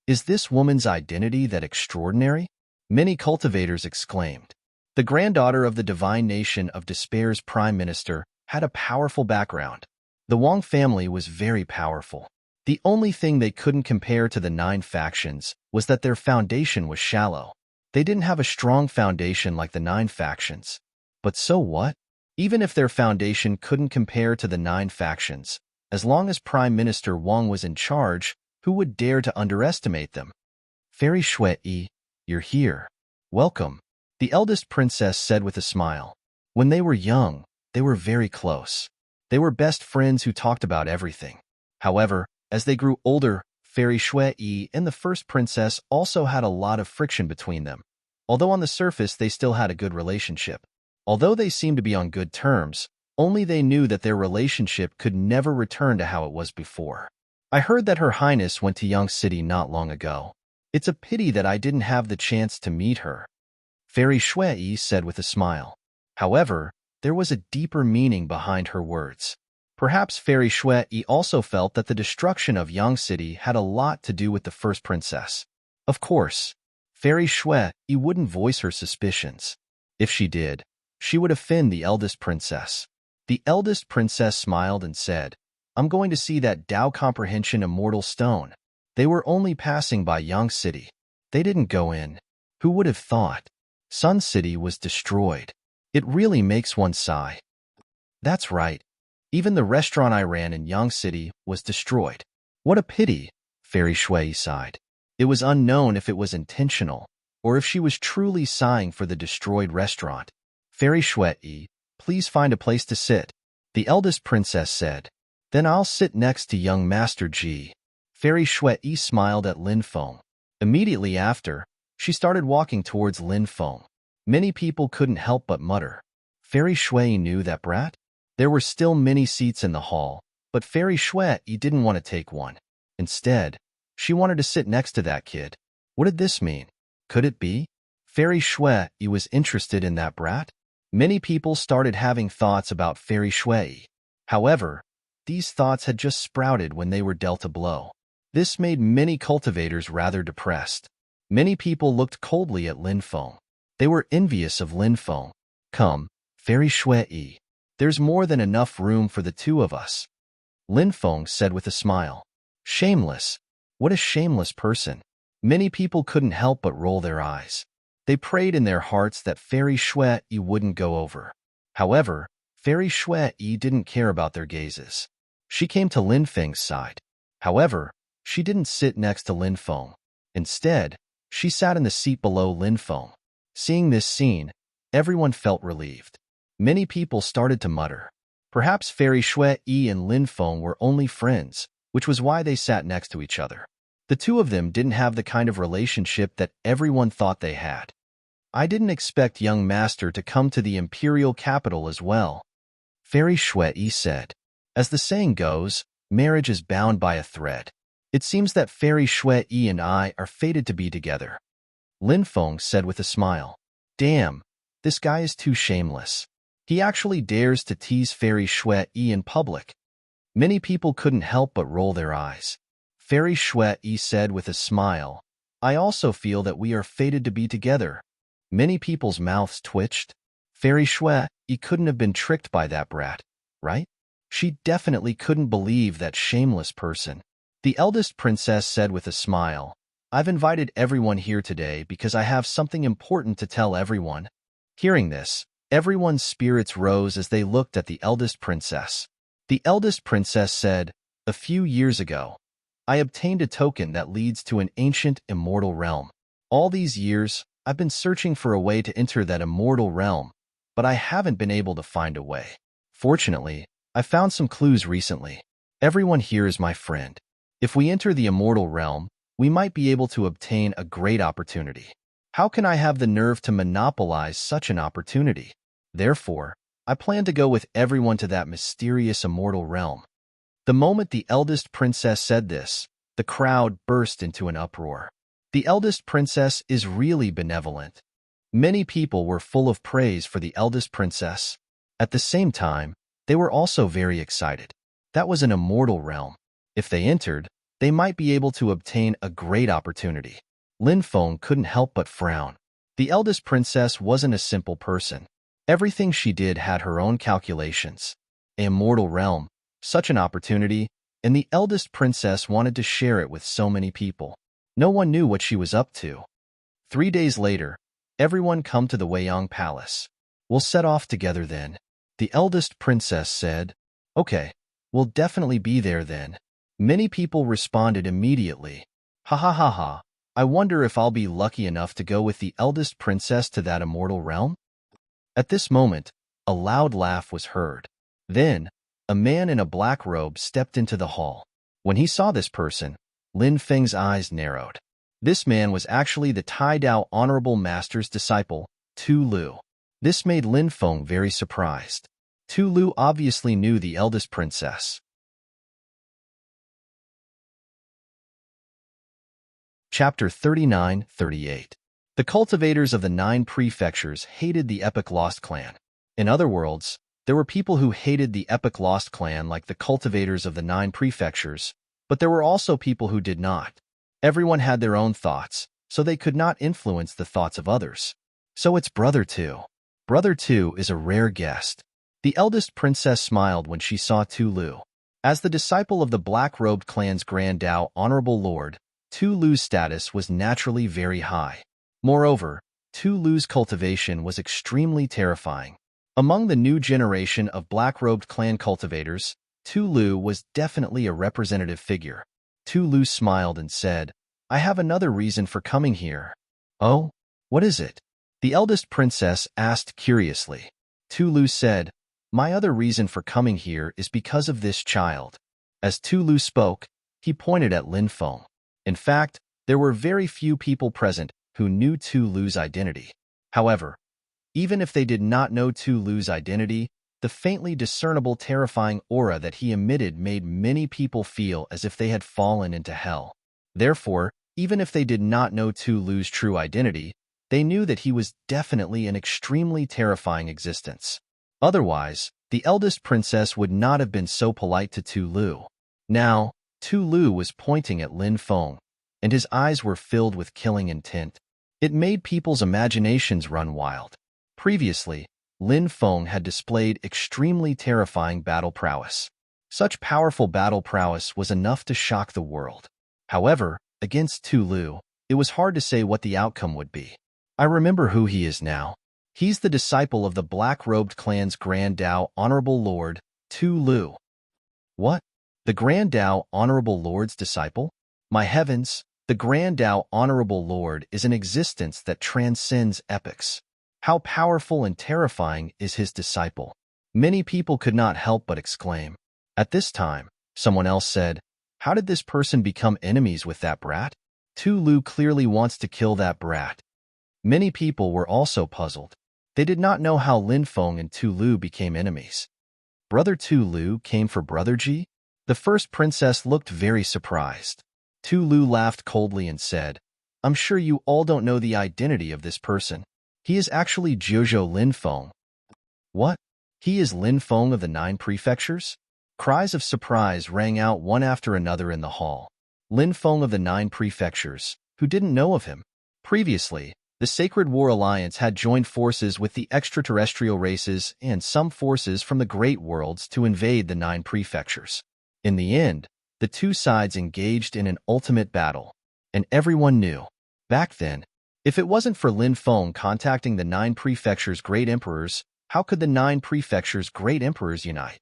Is this woman's identity that extraordinary? Many cultivators exclaimed. The granddaughter of the divine nation of despair's prime minister had a powerful background. The Wang family was very powerful. The only thing they couldn't compare to the 9 factions was that their foundation was shallow. They didn't have a strong foundation like the 9 factions. But so what? Even if their foundation couldn't compare to the 9 factions, as long as Prime Minister Wang was in charge, who would dare to underestimate them? Fairy Shui, you're here. Welcome, the eldest princess said with a smile. When they were young, they were very close. They were best friends who talked about everything. However, as they grew older, Fairy Shui and the first princess also had a lot of friction between them. Although on the surface they still had a good relationship. Although they seemed to be on good terms, only they knew that their relationship could never return to how it was before. I heard that Her Highness went to Yang City not long ago. It's a pity that I didn't have the chance to meet her, Fairy Shui said with a smile. However, there was a deeper meaning behind her words. Perhaps Fairy Shui also felt that the destruction of Yang City had a lot to do with the first princess. Of course, Fairy Shui wouldn't voice her suspicions. If she did, she would offend the eldest princess. The eldest princess smiled and said, I'm going to see that Tao Comprehension Immortal Stone. They were only passing by Yang City. They didn't go in. Who would have thought? Sun City was destroyed. It really makes one sigh. That's right. Even the restaurant I ran in Yang City was destroyed. What a pity, Fairy Shui sighed. It was unknown if it was intentional, or if she was truly sighing for the destroyed restaurant. Fairy Shui, please find a place to sit, the eldest princess said. Then I'll sit next to young Master Ji. Fairy Shui smiled at Lin Feng. Immediately after, she started walking towards Lin Feng. Many people couldn't help but mutter. Fairy Shui knew that brat? There were still many seats in the hall, but Fairy Shui didn't want to take one. Instead, she wanted to sit next to that kid. What did this mean? Could it be? Fairy Shui was interested in that brat? Many people started having thoughts about Fairy Shui. However, these thoughts had just sprouted when they were dealt a blow. This made many cultivators rather depressed. Many people looked coldly at Lin Feng. They were envious of Lin Feng. Come, Fairy Shui. There's more than enough room for the two of us. Lin Feng said with a smile. Shameless. What a shameless person. Many people couldn't help but roll their eyes. They prayed in their hearts that Fairy Shui wouldn't go over. However, Fairy Shui didn't care about their gazes. She came to Lin Feng's side. However, she didn't sit next to Lin Feng. Instead, she sat in the seat below Lin Feng. Seeing this scene, everyone felt relieved. Many people started to mutter. Perhaps Fairy Shui and Lin Feng were only friends, which was why they sat next to each other. The two of them didn't have the kind of relationship that everyone thought they had. I didn't expect young master to come to the imperial capital as well, Fairy Shui said. As the saying goes, marriage is bound by a thread. It seems that Fairy Shui and I are fated to be together. Lin Feng said with a smile. Damn, this guy is too shameless. He actually dares to tease Fairy Shui in public. Many people couldn't help but roll their eyes. Fairy Shui said with a smile, I also feel that we are fated to be together. Many people's mouths twitched. Fairy Shui couldn't have been tricked by that brat, right? She definitely couldn't believe that shameless person. The eldest princess said with a smile, I've invited everyone here today because I have something important to tell everyone. Hearing this, everyone's spirits rose as they looked at the eldest princess. The eldest princess said, a few years ago, I obtained a token that leads to an ancient, immortal realm. All these years, I've been searching for a way to enter that immortal realm, but I haven't been able to find a way. Fortunately, I found some clues recently. Everyone here is my friend. If we enter the immortal realm, we might be able to obtain a great opportunity. How can I have the nerve to monopolize such an opportunity? Therefore, I plan to go with everyone to that mysterious immortal realm. The moment the eldest princess said this, the crowd burst into an uproar. The eldest princess is really benevolent. Many people were full of praise for the eldest princess. At the same time, they were also very excited. That was an immortal realm. If they entered, they might be able to obtain a great opportunity. Lin Feng couldn't help but frown. The eldest princess wasn't a simple person. Everything she did had her own calculations. An immortal realm, such an opportunity, and the eldest princess wanted to share it with so many people. No one knew what she was up to. 3 days later, everyone come to the Weiyang Palace. We'll set off together then. The eldest princess said, Okay, we'll definitely be there then. Many people responded immediately. Ha ha ha ha, I wonder if I'll be lucky enough to go with the eldest princess to that immortal realm? At this moment, a loud laugh was heard. Then, a man in a black robe stepped into the hall. When he saw this person, Lin Feng's eyes narrowed. This man was actually the Tai Dao Honorable Master's disciple, Tu Lu. This made Lin Feng very surprised. Tu Lu obviously knew the eldest princess. Chapter 39-38. The cultivators of the 9 prefectures hated the epic Lost Clan. In other worlds, there were people who hated the epic Lost Clan like the cultivators of the 9 prefectures, but there were also people who did not. Everyone had their own thoughts, so they could not influence the thoughts of others. So it's Brother 2. Brother 2 is a rare guest. The eldest princess smiled when she saw Tulu. As the disciple of the black-robed clan's Grand Dao Honorable Lord, Tulu's status was naturally very high. Moreover, Tulu's cultivation was extremely terrifying. Among the new generation of black-robed clan cultivators, Tulu was definitely a representative figure. Tulu smiled and said, "I have another reason for coming here." "Oh? What is it?" the eldest princess asked curiously. Tulu said, "My other reason for coming here is because of this child." As Tulu spoke, he pointed at Lin Feng. In fact, there were very few people present who knew Tulu's identity. However, even if they did not know Tulu's identity, the faintly discernible terrifying aura that he emitted made many people feel as if they had fallen into hell. Therefore, even if they did not know Tulu's true identity, they knew that he was definitely an extremely terrifying existence. Otherwise, the eldest princess would not have been so polite to Tulu. Now, Tulu was pointing at Lin Feng, and his eyes were filled with killing intent. It made people's imaginations run wild. Previously, Lin Feng had displayed extremely terrifying battle prowess. Such powerful battle prowess was enough to shock the world. However, against Tulu, it was hard to say what the outcome would be. I remember who he is now. He's the disciple of the black-robed clan's Grand Dao Honorable Lord, Tulu. What? The Grand Dao Honorable Lord's disciple? My heavens, the Grand Dao Honorable Lord is an existence that transcends epochs. How powerful and terrifying is his disciple? Many people could not help but exclaim. At this time, someone else said, "How did this person become enemies with that brat? Tulu clearly wants to kill that brat." Many people were also puzzled. They did not know how Lin Feng and Tulu became enemies. Brother Tulu came for Brother Ji? The first princess looked very surprised. Tulu laughed coldly and said, "I'm sure you all don't know the identity of this person. He is actually Jojo Lin Feng." "What? He is Lin Feng of the 9 prefectures?" Cries of surprise rang out one after another in the hall. Lin Feng of the 9 prefectures, who didn't know of him? Previously, the Sacred War Alliance had joined forces with the extraterrestrial races and some forces from the Great Worlds to invade the 9 prefectures. In the end, the two sides engaged in an ultimate battle, and everyone knew. Back then, if it wasn't for Lin Feng contacting the 9 prefectures' great emperors, how could the 9 prefectures' great emperors unite?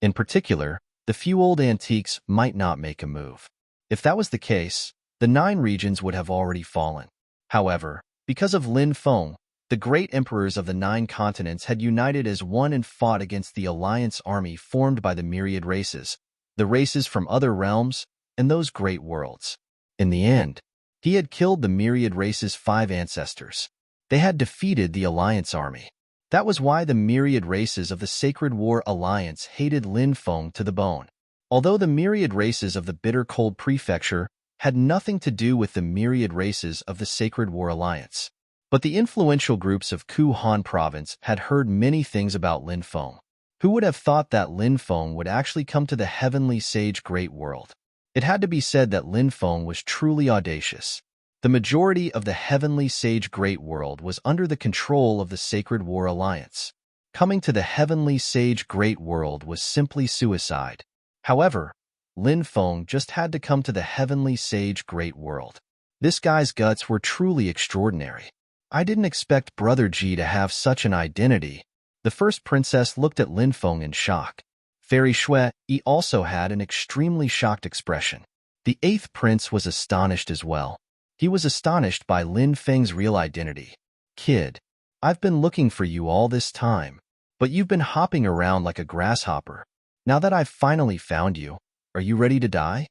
In particular, the few old antiques might not make a move. If that was the case, the 9 regions would have already fallen. However, because of Lin Feng, the great emperors of the 9 continents had united as one and fought against the alliance army formed by the myriad races, the races from other realms, and those great worlds. In the end, he had killed the myriad races' 5 ancestors. They had defeated the alliance army. That was why the myriad races of the Sacred War Alliance hated Lin Feng to the bone. Although the myriad races of the Bitter Cold Prefecture had nothing to do with the myriad races of the Sacred War Alliance. But the influential groups of Ku Han Province had heard many things about Lin Feng. Who would have thought that Lin Feng would actually come to the Heavenly Sage Great World? It had to be said that Lin Feng was truly audacious. The majority of the Heavenly Sage Great World was under the control of the Sacred War Alliance. Coming to the Heavenly Sage Great World was simply suicide. However, Lin Feng just had to come to the Heavenly Sage Great World. This guy's guts were truly extraordinary. I didn't expect Brother Ji to have such an identity. The first princess looked at Lin Feng in shock. Fairy Shui also had an extremely shocked expression. The 8th prince was astonished as well. He was astonished by Lin Feng's real identity. "Kid, I've been looking for you all this time, but you've been hopping around like a grasshopper. Now that I've finally found you, are you ready to die?"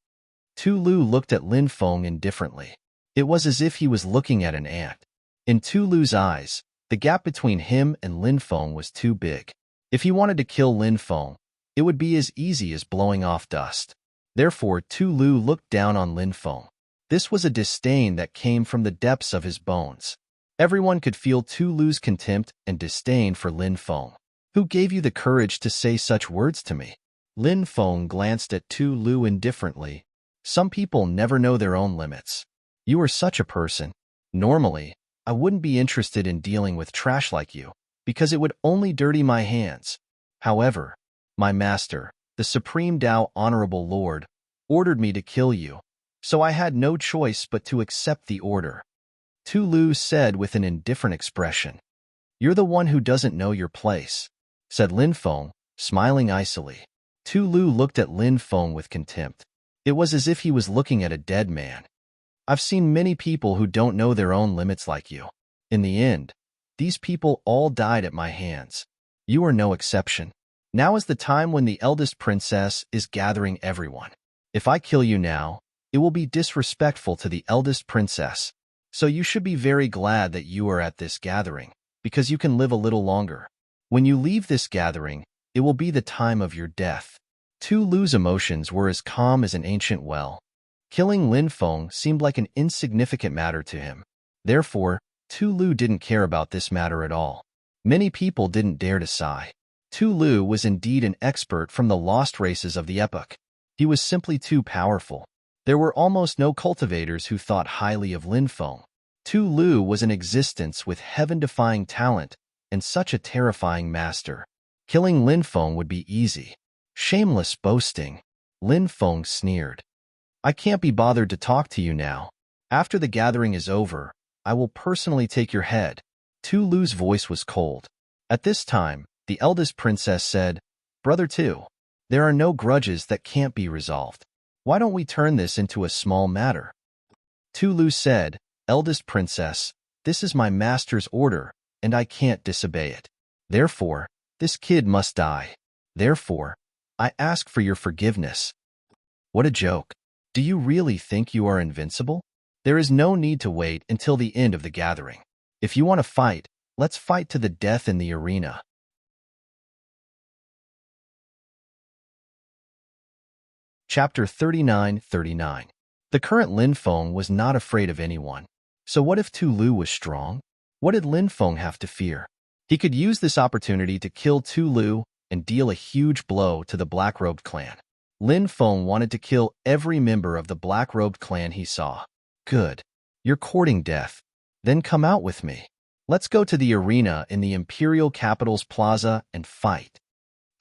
Tulu looked at Lin Feng indifferently. It was as if he was looking at an ant. In Tulu's eyes, the gap between him and Lin Feng was too big. If he wanted to kill Lin Feng, it would be as easy as blowing off dust. Therefore, Tulu looked down on Lin Feng. This was a disdain that came from the depths of his bones. Everyone could feel Tulu's contempt and disdain for Lin Feng. Who gave you the courage to say such words to me? Lin Feng glanced at Tu Lu indifferently. Some people never know their own limits. You are such a person. Normally, I wouldn't be interested in dealing with trash like you, because it would only dirty my hands. However, my master, the Supreme Tao Honorable Lord, ordered me to kill you, so I had no choice but to accept the order. Tu Lu said with an indifferent expression. You're the one who doesn't know your place, said Lin Feng, smiling icily. Tu Lu looked at Lin Feng with contempt. It was as if he was looking at a dead man. I've seen many people who don't know their own limits like you. In the end, these people all died at my hands. You are no exception. Now is the time when the eldest princess is gathering everyone. If I kill you now, it will be disrespectful to the eldest princess. So you should be very glad that you are at this gathering, because you can live a little longer. When you leave this gathering, it will be the time of your death. Tu Lu's emotions were as calm as an ancient well. Killing Lin Feng seemed like an insignificant matter to him. Therefore, Tu Lu didn't care about this matter at all. Many people didn't dare to sigh. Tu Lu was indeed an expert from the lost races of the epoch. He was simply too powerful. There were almost no cultivators who thought highly of Lin Feng. Tu Lu was an existence with heaven-defying talent and such a terrifying master. Killing Lin Feng would be easy. Shameless boasting. Lin Feng sneered. I can't be bothered to talk to you now. After the gathering is over, I will personally take your head. Tu Lu's voice was cold. At this time, the eldest princess said, Brother Tu, there are no grudges that can't be resolved. Why don't we turn this into a small matter? Tu Lu said, Eldest princess, this is my master's order, and I can't disobey it. Therefore, this kid must die. Therefore, I ask for your forgiveness. What a joke. Do you really think you are invincible? There is no need to wait until the end of the gathering. If you want to fight, let's fight to the death in the arena. Chapter 39-39. The current Lin Feng was not afraid of anyone. So what if Tu Lu was strong? What did Lin Feng have to fear? He could use this opportunity to kill Tu Lu and deal a huge blow to the Black-Robed clan. Lin Feng wanted to kill every member of the Black-Robed clan he saw. Good. You're courting death. Then come out with me. Let's go to the arena in the Imperial Capital's plaza and fight.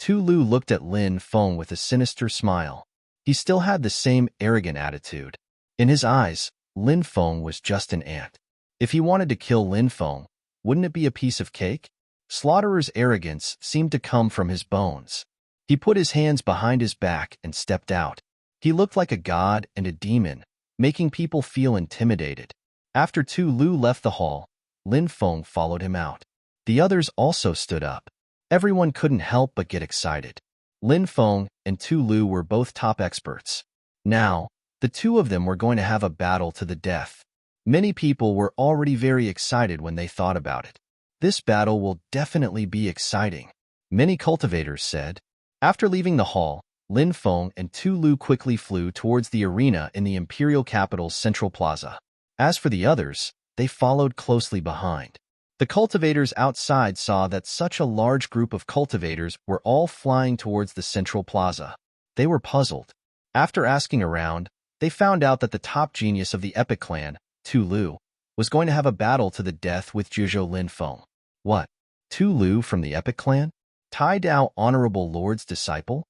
Tu Lu looked at Lin Feng with a sinister smile. He still had the same arrogant attitude. In his eyes, Lin Feng was just an ant. If he wanted to kill Lin Feng, wouldn't it be a piece of cake? Slaughterer's arrogance seemed to come from his bones. He put his hands behind his back and stepped out. He looked like a god and a demon, making people feel intimidated. After Tu Lu left the hall, Lin Feng followed him out. The others also stood up. Everyone couldn't help but get excited. Lin Feng and Tu Lu were both top experts. Now, the two of them were going to have a battle to the death. Many people were already very excited when they thought about it. This battle will definitely be exciting, many cultivators said. After leaving the hall, Lin Feng and Tu Lu quickly flew towards the arena in the Imperial Capital's central plaza. As for the others, they followed closely behind. The cultivators outside saw that such a large group of cultivators were all flying towards the central plaza. They were puzzled. After asking around, they found out that the top genius of the Epic clan, Tu Lu, was going to have a battle to the death with Zhuzhou Lin Feng. What? Tu Lu from the Epic clan? Tai Dao Honorable Lord's disciple?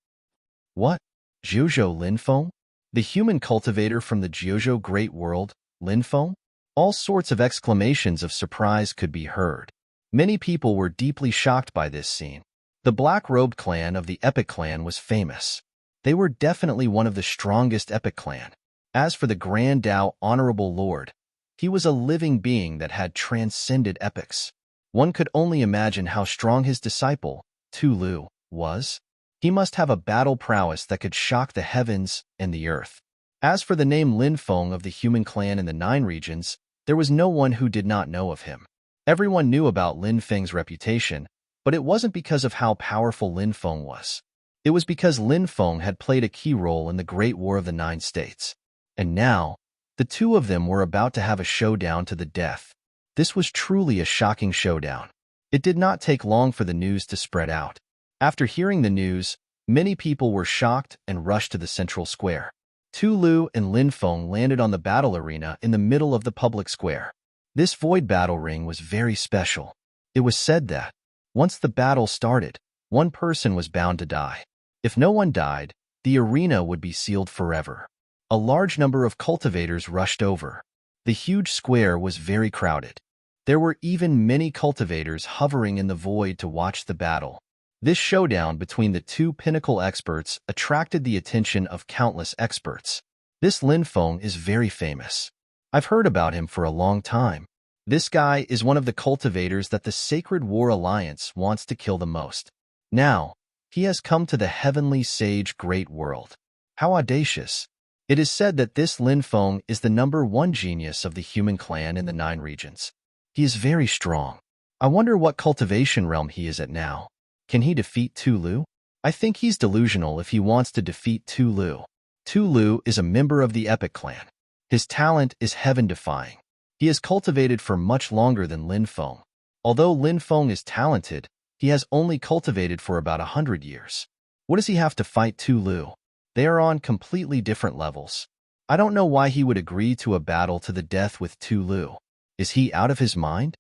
What? Zhuzhou Lin Feng? The human cultivator from the Zhuzhou Great World, Lin Feng? All sorts of exclamations of surprise could be heard. Many people were deeply shocked by this scene. The Black-Robed clan of the Epic clan was famous. They were definitely one of the strongest Epic clan. As for the Grand Dao Honorable Lord, he was a living being that had transcended epics. One could only imagine how strong his disciple, Tu Lu, was. He must have a battle prowess that could shock the heavens and the earth. As for the name Lin Feng of the human clan in the 9 regions, there was no one who did not know of him. Everyone knew about Lin Feng's reputation, but it wasn't because of how powerful Lin Feng was. It was because Lin Feng had played a key role in the Great War of the 9 States. And now, the two of them were about to have a showdown to the death. This was truly a shocking showdown. It did not take long for the news to spread out. After hearing the news, many people were shocked and rushed to the central square. Tu Lu and Lin Feng landed on the battle arena in the middle of the public square. This void battle ring was very special. It was said that, once the battle started, one person was bound to die. If no one died, the arena would be sealed forever. A large number of cultivators rushed over. The huge square was very crowded. There were even many cultivators hovering in the void to watch the battle. This showdown between the two pinnacle experts attracted the attention of countless experts. This Lin Feng is very famous. I've heard about him for a long time. This guy is one of the cultivators that the Sacred War Alliance wants to kill the most. Now, he has come to the heavenly sage great world. How audacious. It is said that this Lin Feng is the #1 genius of the human clan in the 9 regions. He is very strong. I wonder what cultivation realm he is at now. Can he defeat Tu Lu? I think he's delusional if he wants to defeat Tu Lu. Tu Lu is a member of the Epic clan. His talent is heaven-defying. He has cultivated for much longer than Lin Feng. Although Lin Feng is talented, he has only cultivated for about 100 years. What does he have to fight Tu Lu? They are on completely different levels. I don't know why he would agree to a battle to the death with Tu Lu. Is he out of his mind?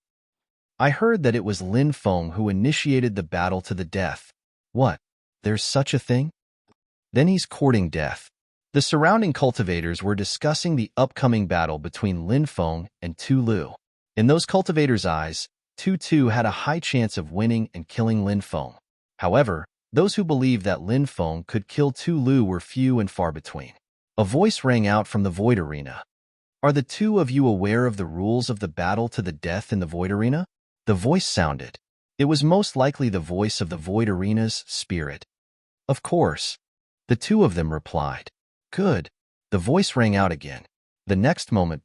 I heard that it was Lin Feng who initiated the battle to the death. What? There's such a thing? Then he's courting death. The surrounding cultivators were discussing the upcoming battle between Lin Feng and Tu Lu. In those cultivators' eyes, Tu had a high chance of winning and killing Lin Feng. However, those who believed that Lin Feng could kill Tu Lu were few and far between. A voice rang out from the void arena. Are the two of you aware of the rules of the battle to the death in the void arena? The voice sounded. It was most likely the voice of the void arena's spirit. Of course. The two of them replied. Good. The voice rang out again. The next moment,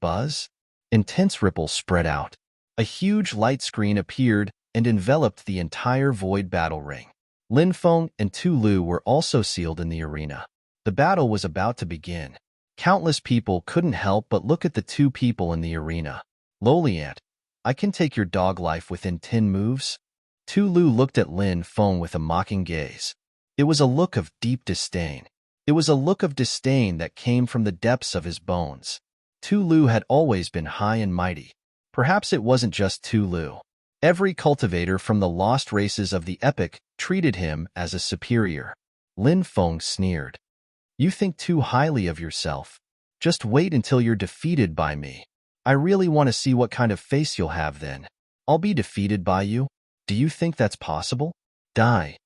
intense ripples spread out. A huge light screen appeared and enveloped the entire void battle ring. Lin Feng and Tu Lu were also sealed in the arena. The battle was about to begin. Countless people couldn't help but look at the two people in the arena. Loliant, I can take your dog life within 10 moves. Tu Lu looked at Lin Feng with a mocking gaze. It was a look of deep disdain. It was a look of disdain that came from the depths of his bones. Tu Lu had always been high and mighty. Perhaps it wasn't just Tu Lu. Every cultivator from the lost races of the Epic treated him as a superior. Lin Feng sneered. You think too highly of yourself. Just wait until you're defeated by me. I really want to see what kind of face you'll have then. I'll be defeated by you. Do you think that's possible? Die.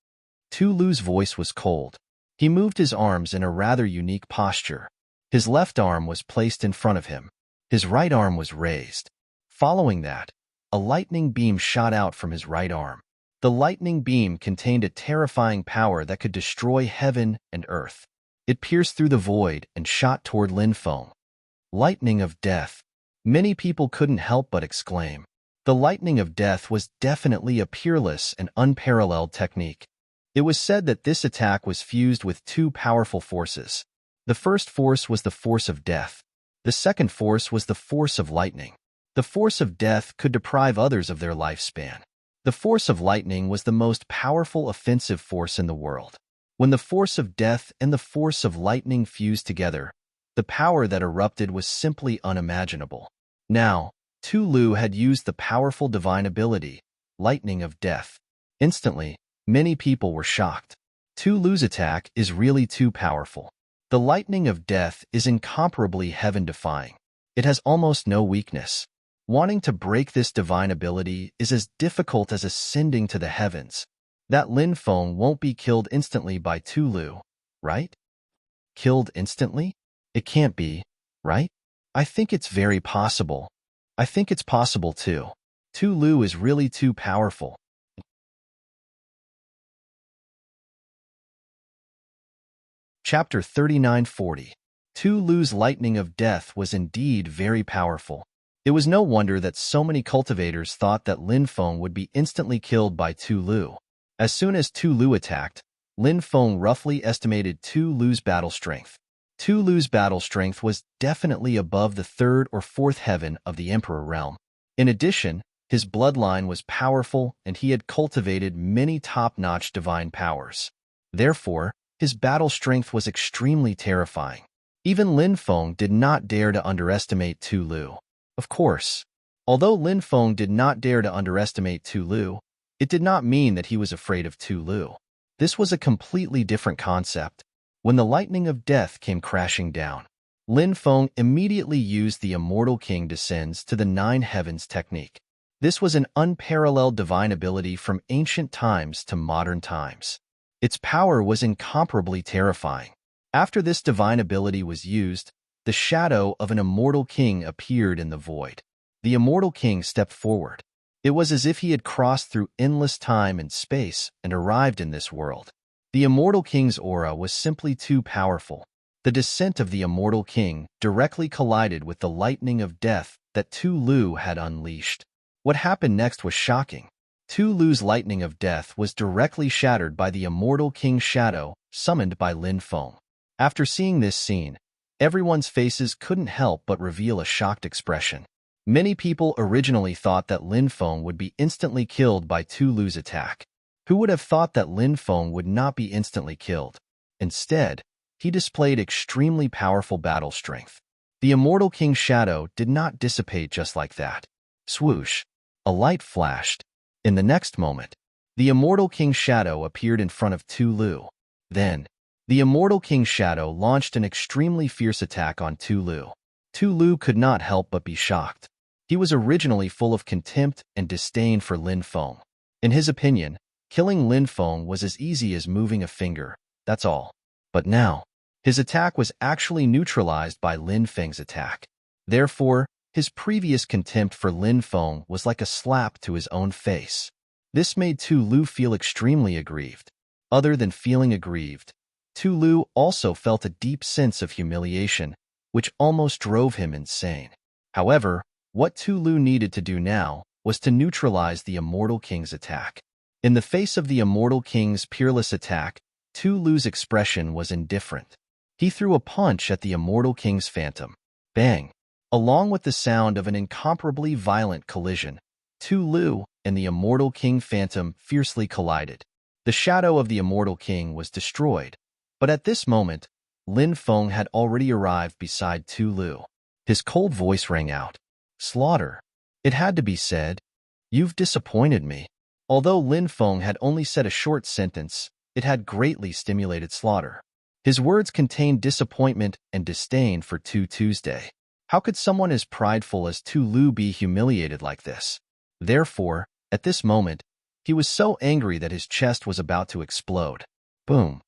Tu Lu's voice was cold. He moved his arms in a rather unique posture. His left arm was placed in front of him. His right arm was raised. Following that, a lightning beam shot out from his right arm. The lightning beam contained a terrifying power that could destroy heaven and earth. It pierced through the void and shot toward Lin Feng. Lightning of death. Many people couldn't help but exclaim. The lightning of death was definitely a peerless and unparalleled technique. It was said that this attack was fused with two powerful forces. The first force was the force of death. The second force was the force of lightning. The force of death could deprive others of their lifespan. The force of lightning was the most powerful offensive force in the world. When the force of death and the force of lightning fused together, the power that erupted was simply unimaginable. Now, Tu Lu had used the powerful divine ability, lightning of death. Instantly, many people were shocked. Tu Lu's attack is really too powerful. The lightning of death is incomparably heaven-defying. It has almost no weakness. Wanting to break this divine ability is as difficult as ascending to the heavens. That Lin Feng won't be killed instantly by Tu Lu, right? Killed instantly? It can't be, right? I think it's very possible. I think it's possible too. Tu Lu is really too powerful. Chapter 3940. Tu Lu's lightning of death was indeed very powerful. It was no wonder that so many cultivators thought that Lin Feng would be instantly killed by Tu Lu. As soon as Tu Lu attacked, Lin Feng roughly estimated Tu Lu's battle strength. Tu Lu's battle strength was definitely above the third or fourth heaven of the Emperor realm. In addition, His bloodline was powerful, and he had cultivated many top-notch divine powers. Therefore, his battle strength was extremely terrifying. Even Lin Feng did not dare to underestimate Tu Lu. Of course, although Lin Feng did not dare to underestimate Tu Lu, it did not mean that he was afraid of Tu Lu. This was a completely different concept. When the lightning of death came crashing down, Lin Feng immediately used the Immortal King Descends to the Nine Heavens technique. This was an unparalleled divine ability from ancient times to modern times. Its power was incomparably terrifying. After this divine ability was used, the shadow of an immortal king appeared in the void. The immortal king stepped forward. It was as if he had crossed through endless time and space and arrived in this world. The immortal king's aura was simply too powerful. The descent of the immortal king directly collided with the lightning of death that Tu Lu had unleashed. What happened next was shocking. Tu Lu's lightning of death was directly shattered by the immortal king's shadow summoned by Lin Feng. After seeing this scene, everyone's faces couldn't help but reveal a shocked expression. Many people originally thought that Lin Feng would be instantly killed by Tu Lu's attack. Who would have thought that Lin Feng would not be instantly killed? Instead, he displayed extremely powerful battle strength. The immortal king's shadow did not dissipate just like that. Swoosh! A light flashed. In the next moment, the immortal king's shadow appeared in front of Tu Lu. Then, the immortal king's shadow launched an extremely fierce attack on Tu Lu. Tu Lu could not help but be shocked. He was originally full of contempt and disdain for Lin Feng. In his opinion, killing Lin Feng was as easy as moving a finger, that's all. But now, his attack was actually neutralized by Lin Feng's attack. Therefore, his previous contempt for Lin Feng was like a slap to his own face. This made Tu Lu feel extremely aggrieved. Other than feeling aggrieved, Tu Lu also felt a deep sense of humiliation, which almost drove him insane. However, what Tu Lu needed to do now was to neutralize the Immortal King's attack. In the face of the Immortal King's peerless attack, Tu Lu's expression was indifferent. He threw a punch at the Immortal King's phantom. Bang! Along with the sound of an incomparably violent collision, Tu Lu and the Immortal King Phantom fiercely collided. The shadow of the Immortal King was destroyed, but at this moment, Lin Feng had already arrived beside Tu Lu. His cold voice rang out. Slaughter. It had to be said. You've disappointed me. Although Lin Feng had only said a short sentence, it had greatly stimulated Slaughter. His words contained disappointment and disdain for Tuesday. How could someone as prideful as Tu Lu be humiliated like this? Therefore, at this moment, he was so angry that his chest was about to explode. Boom!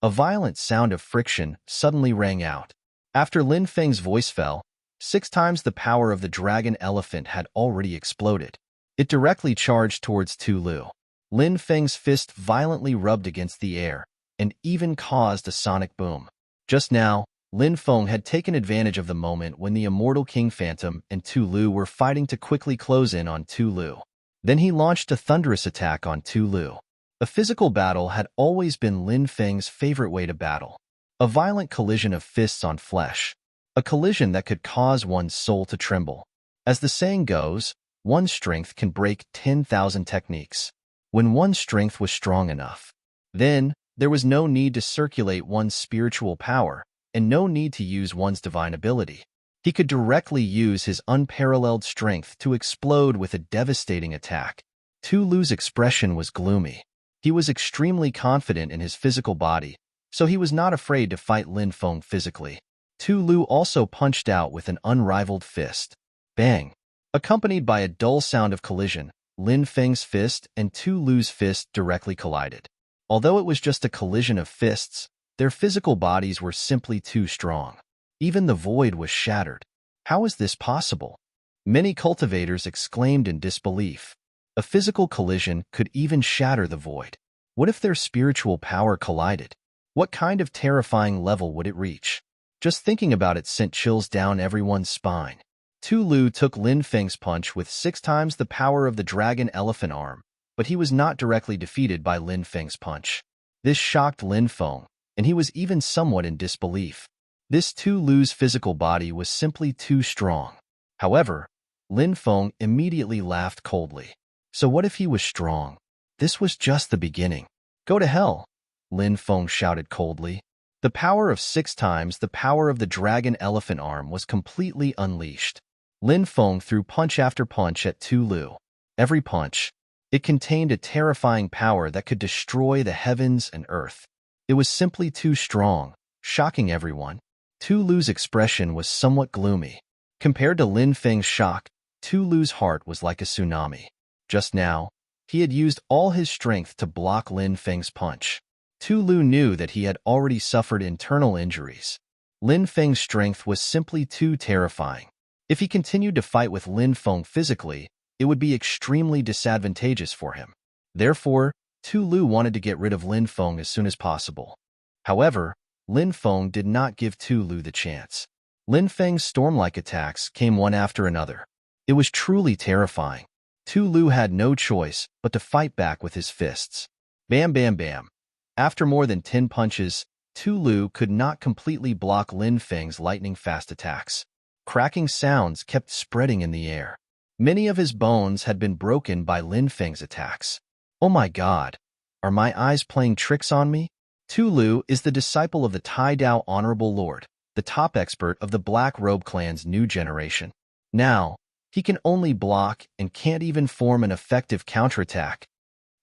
A violent sound of friction suddenly rang out. After Lin Feng's voice fell, 6 times the power of the dragon elephant had already exploded. It directly charged towards Tu Lu. Lin Feng's fist violently rubbed against the air, and even caused a sonic boom. Just now, Lin Feng had taken advantage of the moment when the Immortal King Phantom and Tu Lu were fighting to quickly close in on Tu Lu. Then he launched a thunderous attack on Tu Lu. A physical battle had always been Lin Feng's favorite way to battle. A violent collision of fists on flesh. A collision that could cause one's soul to tremble. As the saying goes, one's strength can break 10,000 techniques. When one's strength was strong enough, then there was no need to circulate one's spiritual power, and no need to use one's divine ability. He could directly use his unparalleled strength to explode with a devastating attack. Tu Lu's expression was gloomy. He was extremely confident in his physical body, so he was not afraid to fight Lin Feng physically. Tu Lu also punched out with an unrivaled fist. Bang! Accompanied by a dull sound of collision, Lin Feng's fist and Tu Lu's fist directly collided. Although it was just a collision of fists, their physical bodies were simply too strong. Even the void was shattered. How is this possible? Many cultivators exclaimed in disbelief. A physical collision could even shatter the void. What if their spiritual power collided? What kind of terrifying level would it reach? Just thinking about it sent chills down everyone's spine. Tu Lu took Lin Feng's punch with 6 times the power of the dragon elephant arm, but he was not directly defeated by Lin Feng's punch. This shocked Lin Feng, and he was even somewhat in disbelief. This Tu Lu's physical body was simply too strong. However, Lin Feng immediately laughed coldly. So what if he was strong? This was just the beginning. Go to hell, Lin Feng shouted coldly. The power of 6 times the power of the dragon elephant arm was completely unleashed. Lin Feng threw punch after punch at Tu Lu. Every punch, it contained a terrifying power that could destroy the heavens and earth. It was simply too strong, shocking everyone. Tu Lu's expression was somewhat gloomy. Compared to Lin Feng's shock, Tu Lu's heart was like a tsunami. Just now, he had used all his strength to block Lin Feng's punch. Tu Lu knew that he had already suffered internal injuries. Lin Feng's strength was simply too terrifying. If he continued to fight with Lin Feng physically, it would be extremely disadvantageous for him. Therefore, Tu Lu wanted to get rid of Lin Feng as soon as possible. However, Lin Feng did not give Tu Lu the chance. Lin Feng's storm-like attacks came one after another. It was truly terrifying. Tu Lu had no choice but to fight back with his fists. Bam bam bam. After more than 10 punches, Tu Lu could not completely block Lin Feng's lightning-fast attacks. Cracking sounds kept spreading in the air. Many of his bones had been broken by Lin Feng's attacks. Oh my god, are my eyes playing tricks on me? Tu Lu is the disciple of the Tai Dao Honorable Lord, the top expert of the Black Robe clan's new generation. Now, he can only block and can't even form an effective counterattack.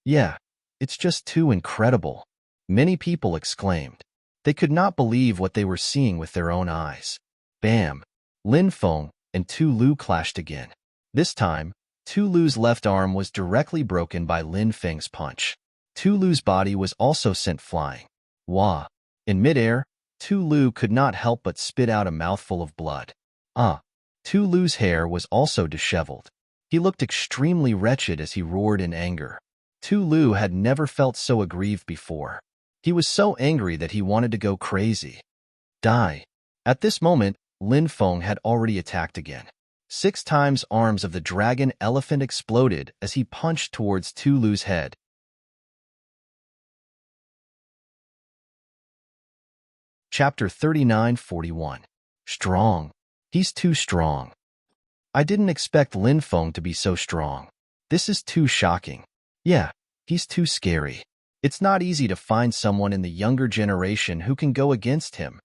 Yeah, it's just too incredible, many people exclaimed. They could not believe what they were seeing with their own eyes. Bam! Lin Feng and Tu Lu clashed again. This time, Tu Lu's left arm was directly broken by Lin Feng's punch. Tu Lu's body was also sent flying. Wah! In midair, Tu Lu could not help but spit out a mouthful of blood. Tu Lu's hair was also disheveled. He looked extremely wretched as he roared in anger. Tu Lu had never felt so aggrieved before. He was so angry that he wanted to go crazy. Die. At this moment, Lin Feng had already attacked again. 6 times arms of the dragon elephant exploded as he punched towards Tu Lu's head. Chapter 39-41. Strong. He's too strong. I didn't expect Lin Feng to be so strong. This is too shocking. Yeah, he's too scary. It's not easy to find someone in the younger generation who can go against him.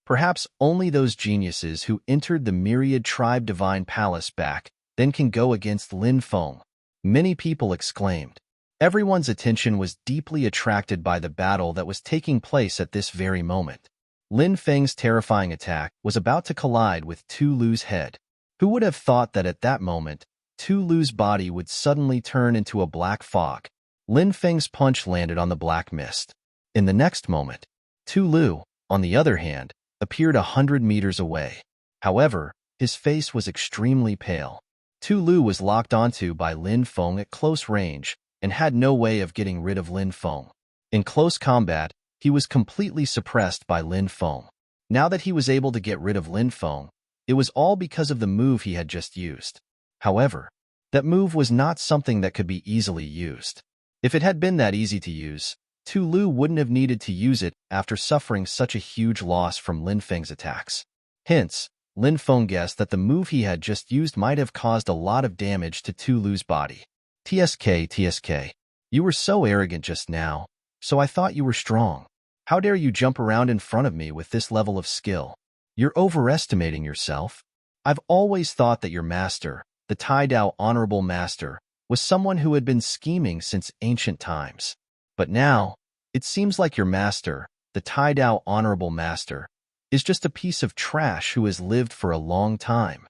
Perhaps only those geniuses who entered the Myriad Tribe Divine Palace back then can go against Lin Feng. Many people exclaimed. Everyone's attention was deeply attracted by the battle that was taking place at this very moment. Lin Feng's terrifying attack was about to collide with Tu Lu's head. Who would have thought that at that moment, Tu Lu's body would suddenly turn into a black fog? Lin Feng's punch landed on the black mist. In the next moment, Tu Lu, on the other hand, appeared 100 meters away. However, his face was extremely pale. Tu Lu was locked onto by Lin Feng at close range and had no way of getting rid of Lin Feng. In close combat, he was completely suppressed by Lin Feng. Now that he was able to get rid of Lin Feng, it was all because of the move he had just used. However, that move was not something that could be easily used. If it had been that easy to use, Tu Lu wouldn't have needed to use it after suffering such a huge loss from Lin Feng's attacks. Hence, Lin Feng guessed that the move he had just used might have caused a lot of damage to Tu Lu's body. TSK, you were so arrogant just now, so I thought you were strong. How dare you jump around in front of me with this level of skill? You're overestimating yourself. I've always thought that your master, the Tai Dao Honorable Master, was someone who had been scheming since ancient times. But now, it seems like your master, the Tai Dao Honorable Master, is just a piece of trash who has lived for a long time.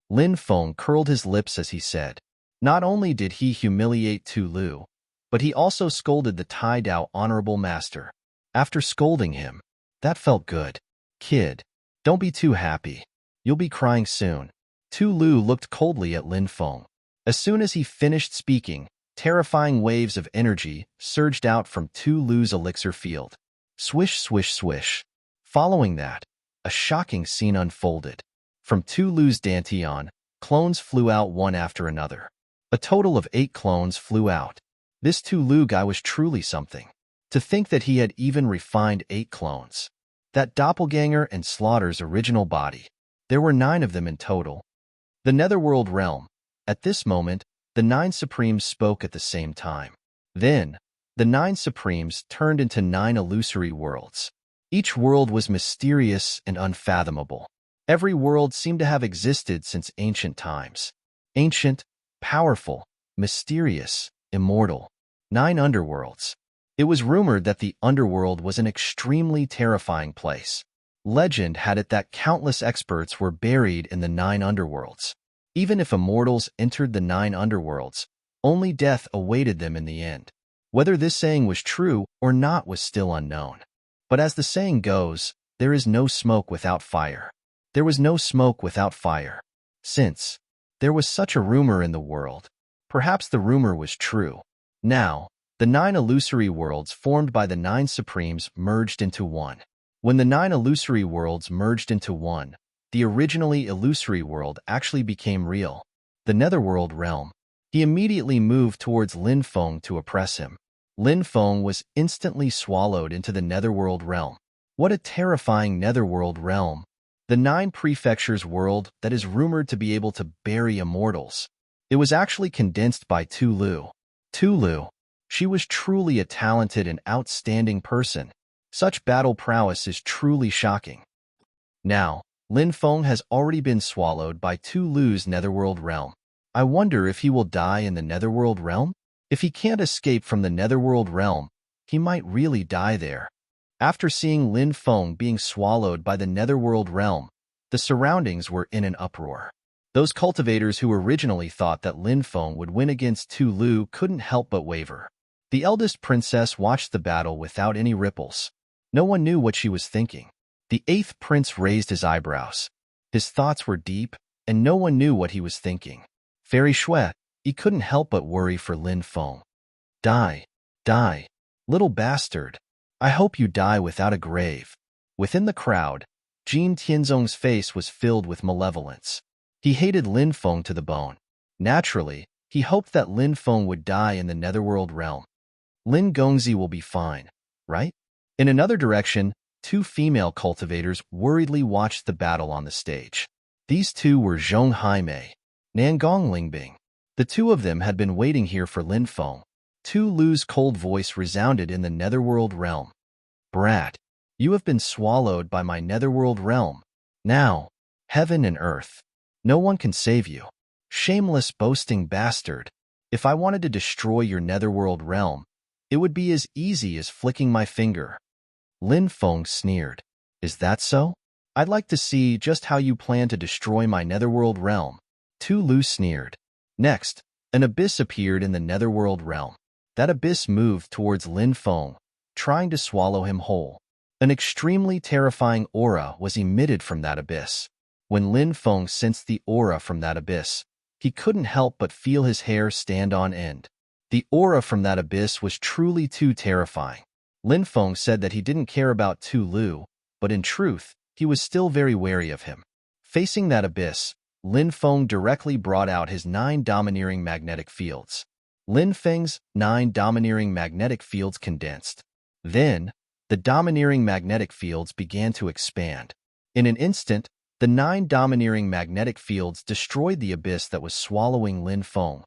Lin Feng curled his lips as he said. Not only did he humiliate Tu Lu, but he also scolded the Tai Dao Honorable Master. After scolding him, that felt good. Kid, don't be too happy. You'll be crying soon. Tu Lu looked coldly at Lin Feng. As soon as he finished speaking, terrifying waves of energy surged out from Tu Lu's elixir field. Swish, swish, swish. Following that, a shocking scene unfolded. From Tu Lu's dantian, clones flew out one after another. A total of 8 clones flew out. This Tu Lu guy was truly something. To think that he had even refined 8 clones. That doppelganger and Slaughter's original body. There were 9 of them in total. The Netherworld Realm. At this moment, the Nine Supremes spoke at the same time. Then, the Nine Supremes turned into 9 illusory worlds. Each world was mysterious and unfathomable. Every world seemed to have existed since ancient times. Ancient, powerful, mysterious, immortal. 9 underworlds. It was rumored that the underworld was an extremely terrifying place. Legend had it that countless experts were buried in the 9 underworlds. Even if immortals entered the 9 underworlds, only death awaited them in the end. Whether this saying was true or not was still unknown. But as the saying goes, there is no smoke without fire. There was no smoke without fire. Since there was such a rumor in the world, perhaps the rumor was true. Now, the 9 illusory worlds formed by the 9 Supremes merged into one. When the 9 illusory worlds merged into one, the originally illusory world actually became real. The Netherworld Realm. He immediately moved towards Lin Feng to oppress him. Lin Feng was instantly swallowed into the Netherworld Realm. What a terrifying Netherworld Realm! The 9 prefectures world that is rumored to be able to bury immortals. It was actually condensed by Tu Lu. Tu Lu. She was truly a talented and outstanding person. Such battle prowess is truly shocking. Now, Lin Feng has already been swallowed by Tu Lu's Netherworld Realm. I wonder if he will die in the Netherworld Realm? If he can't escape from the Netherworld Realm, he might really die there. After seeing Lin Feng being swallowed by the Netherworld Realm, the surroundings were in an uproar. Those cultivators who originally thought that Lin Feng would win against Tu Lu couldn't help but waver. The eldest princess watched the battle without any ripples. No one knew what she was thinking. The 8th prince raised his eyebrows. His thoughts were deep, and no one knew what he was thinking. Fairy Shui, he couldn't help but worry for Lin Feng. Die, die, little bastard. I hope you die without a grave. Within the crowd, Jin Tianzong's face was filled with malevolence. He hated Lin Feng to the bone. Naturally, he hoped that Lin Feng would die in the Netherworld Realm. Lin Gongzi will be fine, right? In another direction, 2 female cultivators worriedly watched the battle on the stage. These 2 were Zhong Haimei, Nangong Lingbing. The 2 of them had been waiting here for Lin Feng. Tu Lu's cold voice resounded in the Netherworld Realm. Brat, you have been swallowed by my Netherworld Realm. Now, heaven and earth. No one can save you. Shameless boasting bastard. If I wanted to destroy your Netherworld Realm, it would be as easy as flicking my finger. Lin Feng sneered. Is that so? I'd like to see just how you plan to destroy my Netherworld Realm. Tu Lu sneered. Next, an abyss appeared in the Netherworld Realm. That abyss moved towards Lin Feng, trying to swallow him whole. An extremely terrifying aura was emitted from that abyss. When Lin Feng sensed the aura from that abyss, he couldn't help but feel his hair stand on end. The aura from that abyss was truly too terrifying. Lin Feng said that he didn't care about Tu Lu, but in truth, he was still very wary of him. Facing that abyss, Lin Feng directly brought out his 9 domineering magnetic fields. Lin Feng's 9 domineering magnetic fields condensed. Then, the domineering magnetic fields began to expand. In an instant, the 9 domineering magnetic fields destroyed the abyss that was swallowing Lin Feng.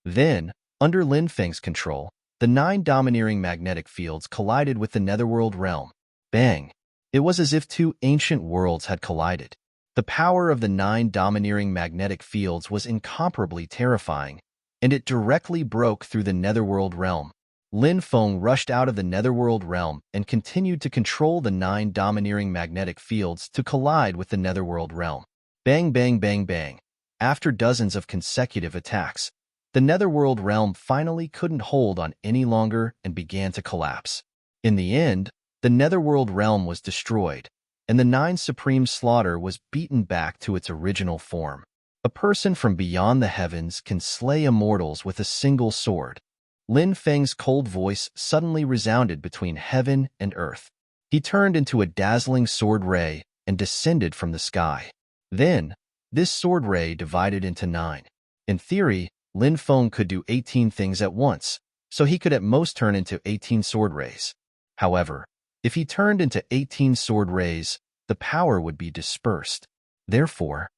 Then, under Lin Feng's control, the 9 domineering magnetic fields collided with the Netherworld Realm. Bang! It was as if 2 ancient worlds had collided. The power of the 9 domineering magnetic fields was incomparably terrifying, and it directly broke through the Netherworld Realm. Lin Feng rushed out of the Netherworld Realm and continued to control the 9 domineering magnetic fields to collide with the Netherworld Realm. Bang, bang, bang, bang. After dozens of consecutive attacks, the Netherworld Realm finally couldn't hold on any longer and began to collapse. In the end, the Netherworld Realm was destroyed, and the 9 Supreme Slaughter was beaten back to its original form. A person from beyond the heavens can slay immortals with a single sword. Lin Feng's cold voice suddenly resounded between heaven and earth. He turned into a dazzling sword ray and descended from the sky. Then, this sword ray divided into 9. In theory, Lin Feng could do 18 things at once, so he could at most turn into 18 sword rays. However, if he turned into 18 sword rays, the power would be dispersed. Therefore,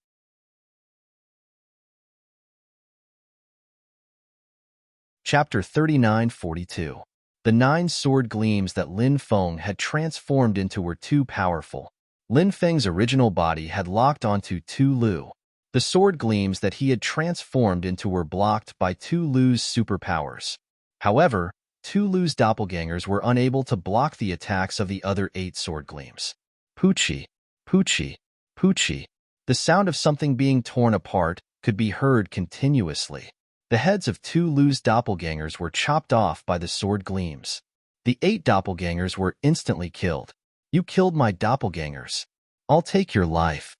Chapter 3942. The 9 sword gleams that Lin Feng had transformed into were too powerful. Lin Feng's original body had locked onto Tu Lu. The sword gleams that he had transformed into were blocked by Tu Lu's superpowers. However, Tu Lu's doppelgangers were unable to block the attacks of the other 8 sword gleams. Poochie, poochie, poochie. The sound of something being torn apart could be heard continuously. The heads of Tu Lu's doppelgangers were chopped off by the sword gleams. The 8 doppelgangers were instantly killed. You killed my doppelgangers. I'll take your life.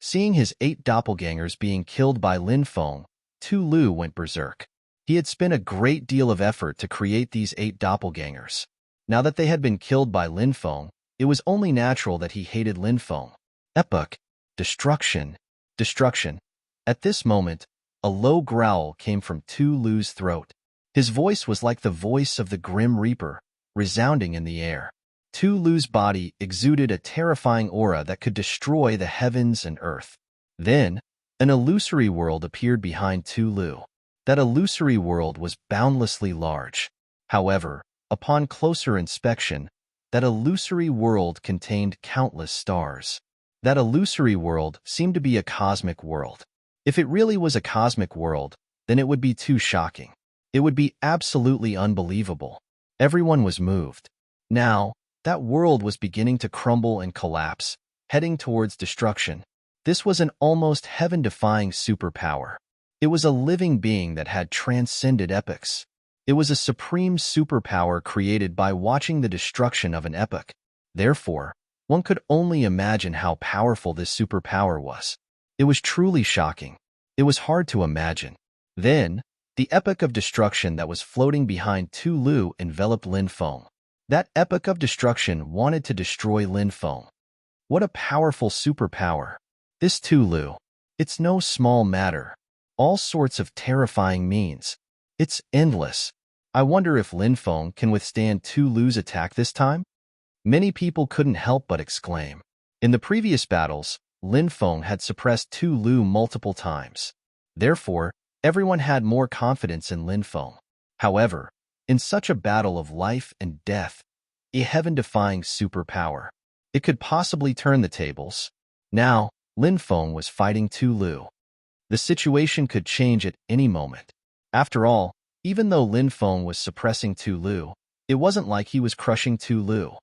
Seeing his 8 doppelgangers being killed by Lin Feng, Tu Lu went berserk. He had spent a great deal of effort to create these 8 doppelgangers. Now that they had been killed by Lin Feng, it was only natural that he hated Lin Feng. Epic. Destruction. Destruction. At this moment, a low growl came from Tu Lu's throat. His voice was like the voice of the Grim Reaper, resounding in the air. Tu Lu's body exuded a terrifying aura that could destroy the heavens and earth. Then, an illusory world appeared behind Tu Lu. That illusory world was boundlessly large. However, upon closer inspection, that illusory world contained countless stars. That illusory world seemed to be a cosmic world. If it really was a cosmic world, then it would be too shocking. It would be absolutely unbelievable. Everyone was moved. Now, that world was beginning to crumble and collapse, heading towards destruction. This was an almost heaven-defying superpower. It was a living being that had transcended epochs. It was a supreme superpower created by watching the destruction of an epoch. Therefore, one could only imagine how powerful this superpower was. It was truly shocking. It was hard to imagine. Then, the epoch of destruction that was floating behind Tu Lu enveloped Lin Feng. That epoch of destruction wanted to destroy Lin Feng. What a powerful superpower. This Tu Lu. It's no small matter. All sorts of terrifying means. It's endless. I wonder if Lin Feng can withstand Tu Lu's attack this time? Many people couldn't help but exclaim. In the previous battles, Lin Feng had suppressed Tu Lu multiple times. Therefore, everyone had more confidence in Lin Feng. However, in such a battle of life and death, a heaven-defying superpower, it could possibly turn the tables. Now, Lin Feng was fighting Tu Lu. The situation could change at any moment. After all, even though Lin Feng was suppressing Tu Lu, it wasn't like he was crushing Tu Lu.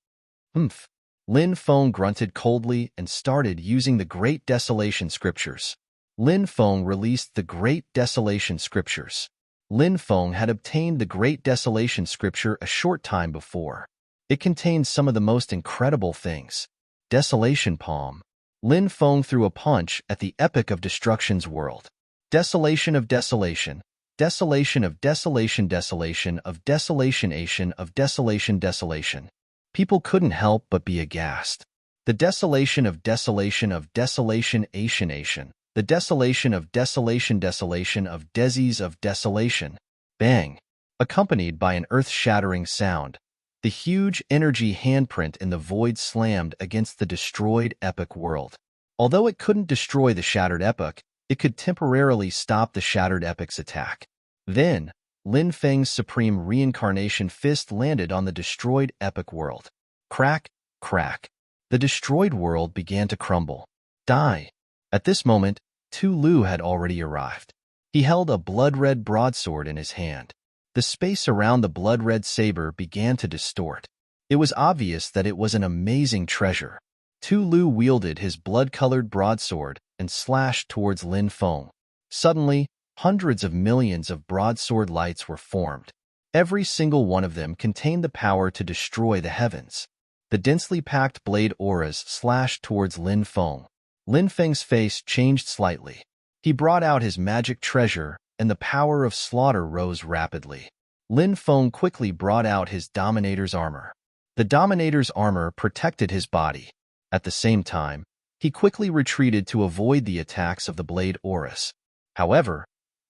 Humph. Lin Feng grunted coldly and started using the Great Desolation Scriptures. Lin Feng released the Great Desolation Scriptures. Lin Feng had obtained the Great Desolation Scripture a short time before. It contained some of the most incredible things. Desolation Palm. Lin Feng threw a punch at the epic of destruction's world. Desolation of desolation. Desolation of desolation. Desolation of desolation. Of desolation. Desolation. People couldn't help but be aghast. The desolation of desolation. Of desolation. Asian. The desolation of desolation. Desolation of desis. Of desolation. Bang. Accompanied by an earth-shattering sound, the huge energy handprint in the void slammed against the destroyed epic world. Although it couldn't destroy the shattered epic, it could temporarily stop the shattered epic's attack. Then, Lin Feng's supreme reincarnation fist landed on the destroyed epic world. Crack, crack. The destroyed world began to crumble. Die. At this moment, Tu Lu had already arrived. He held a blood-red broadsword in his hand. The space around the blood-red saber began to distort. It was obvious that it was an amazing treasure. Tu Lu wielded his blood-colored broadsword and slashed towards Lin Feng. Suddenly, hundreds of millions of broadsword lights were formed. Every single one of them contained the power to destroy the heavens. The densely packed blade auras slashed towards Lin Feng. Lin Feng's face changed slightly. He brought out his magic treasure, and the power of slaughter rose rapidly. Lin Feng quickly brought out his Dominator's armor. The Dominator's armor protected his body. At the same time, he quickly retreated to avoid the attacks of the blade auras. However,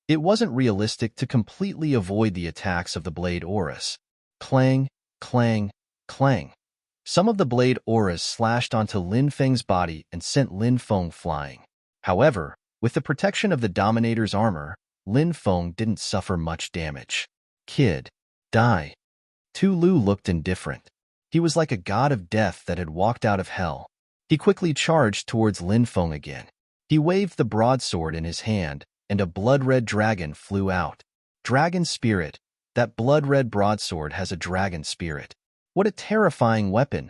it wasn't realistic to completely avoid the attacks of the blade auras. Clang, clang, clang. Some of the blade auras slashed onto Lin Feng's body and sent Lin Feng flying. However, with the protection of the Dominator's armor, Lin Feng didn't suffer much damage. Kid, die. Tulu looked indifferent. He was like a god of death that had walked out of hell. He quickly charged towards Lin Feng again. He waved the broadsword in his hand, and a blood-red dragon flew out. Dragon spirit. That blood-red broadsword has a dragon spirit. What a terrifying weapon!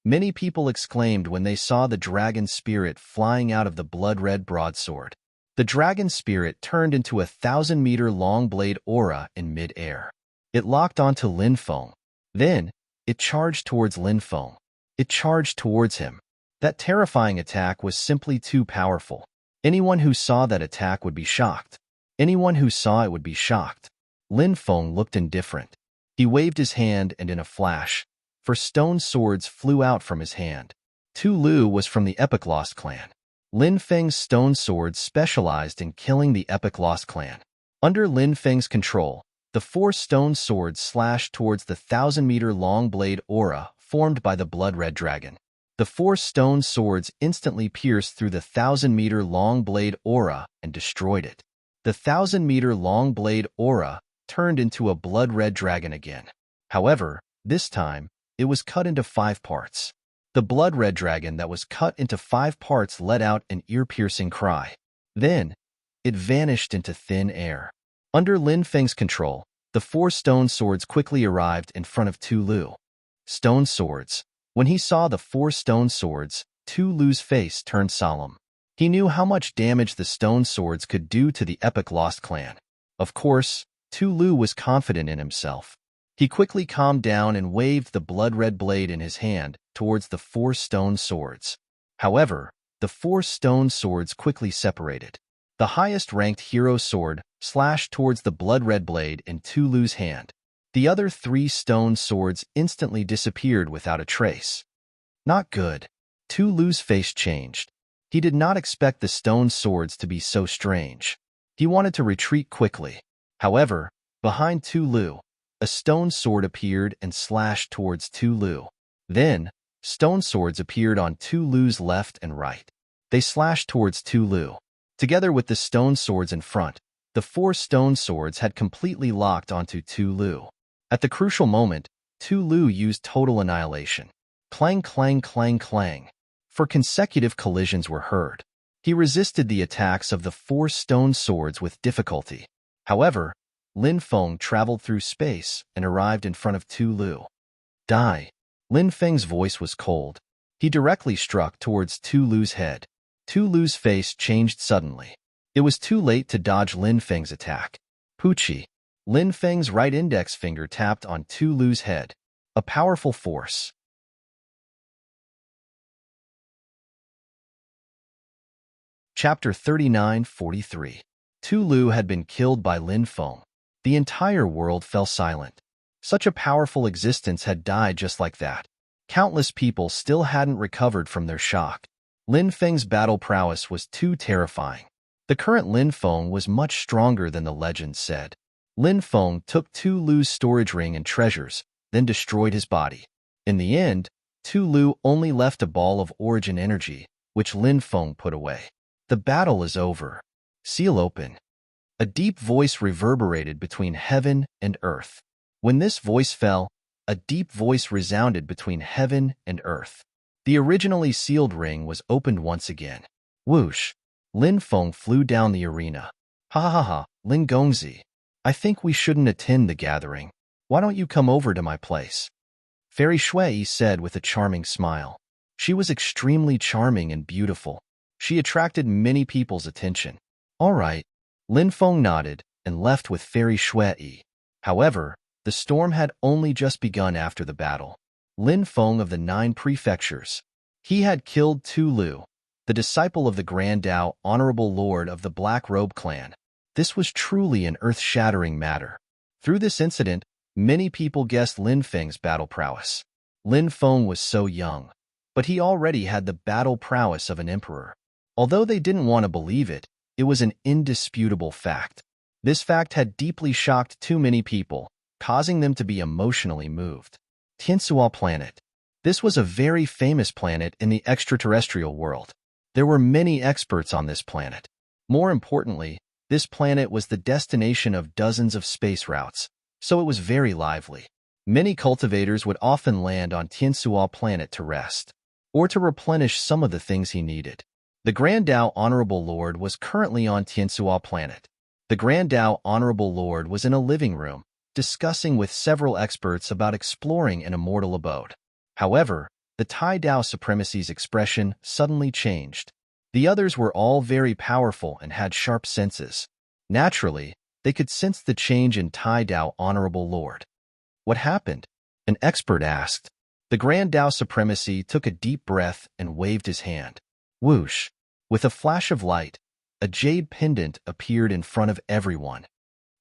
Many people exclaimed when they saw the dragon spirit flying out of the blood-red broadsword. The dragon spirit turned into a 1,000-meter-long blade aura in mid-air. It locked onto Lin Feng. Then, it charged towards Lin Feng. It charged towards him. That terrifying attack was simply too powerful. Anyone who saw that attack would be shocked. Anyone who saw it would be shocked. Lin Feng looked indifferent. He waved his hand, and in a flash, four stone swords flew out from his hand. Tulu was from the Epic Lost clan. Lin Feng's stone swords specialized in killing the Epic Lost clan. Under Lin Feng's control, the four stone swords slashed towards the 1,000-meter-long blade aura formed by the blood-red dragon. The four stone swords instantly pierced through the 1,000-meter-long blade aura and destroyed it. The 1,000-meter-long blade aura turned into a blood-red dragon again. However, this time, it was cut into 5 parts. The blood-red dragon that was cut into 5 parts let out an ear-piercing cry. Then, it vanished into thin air. Under Lin Feng's control, the 4 stone swords quickly arrived in front of Tulu. Stone swords. When he saw the 4 stone swords, Tulu's face turned solemn. He knew how much damage the stone swords could do to the Epic Lost clan. Of course, Tulu was confident in himself. He quickly calmed down and waved the blood-red blade in his hand towards the 4 stone swords. However, the 4 stone swords quickly separated. The highest-ranked hero sword slashed towards the blood-red blade in Tulu's hand. The other 3 stone swords instantly disappeared without a trace. Not good. Tulu's face changed. He did not expect the stone swords to be so strange. He wanted to retreat quickly. However, behind Tulu, a stone sword appeared and slashed towards Tulu. Then, stone swords appeared on Tulu's left and right. They slashed towards Tulu. Together with the stone swords in front, the 4 stone swords had completely locked onto Tulu. At the crucial moment, Tulu used total annihilation. Clang, clang, clang, clang. 4 consecutive collisions were heard. He resisted the attacks of the 4 stone swords with difficulty. However, Lin Feng traveled through space and arrived in front of Tulu. Die. Lin Feng's voice was cold. He directly struck towards Tulu's head. Tulu's face changed suddenly. It was too late to dodge Lin Feng's attack. Poochie. Lin Feng's right index finger tapped on Tulu's head. A powerful force. Chapter 39:43. Tulu had been killed by Lin Feng. The entire world fell silent. Such a powerful existence had died just like that. Countless people still hadn't recovered from their shock. Lin Feng's battle prowess was too terrifying. The current Lin Feng was much stronger than the legend said. Lin Feng took Tulu's storage ring and treasures, then destroyed his body. In the end, Tulu only left a ball of origin energy, which Lin Feng put away. The battle is over. Seal open. A deep voice reverberated between heaven and earth. When this voice fell, a deep voice resounded between heaven and earth. The originally sealed ring was opened once again. Whoosh! Lin Feng flew down the arena. Ha ha ha, Lin Gongzi. I think we shouldn't attend the gathering. Why don't you come over to my place? Fairy Shui said with a charming smile. She was extremely charming and beautiful. She attracted many people's attention. All right. Lin Feng nodded and left with Fairy Shui. However, the storm had only just begun after the battle. Lin Feng of the 9 prefectures. He had killed Tulu, the disciple of the Grand Dao, Honorable Lord of the Black Robe clan. This was truly an earth-shattering matter. Through this incident, many people guessed Lin Feng's battle prowess. Lin Feng was so young, but he already had the battle prowess of an emperor. Although they didn't want to believe it, it was an indisputable fact. This fact had deeply shocked too many people, causing them to be emotionally moved. Tiansuo planet. This was a very famous planet in the extraterrestrial world. There were many experts on this planet. More importantly, this planet was the destination of dozens of space routes, so it was very lively. Many cultivators would often land on Tiansuo planet to rest, or to replenish some of the things he needed. The Grand Dao Honorable Lord was currently on Tiansuo planet. The Grand Dao Honorable Lord was in a living room, discussing with several experts about exploring an immortal abode. However, the Tai Dao Supremacy's expression suddenly changed. The others were all very powerful and had sharp senses. Naturally, they could sense the change in Tai Dao Honorable Lord. What happened? An expert asked. The Grand Dao Supremacy took a deep breath and waved his hand. Whoosh! With a flash of light, a jade pendant appeared in front of everyone.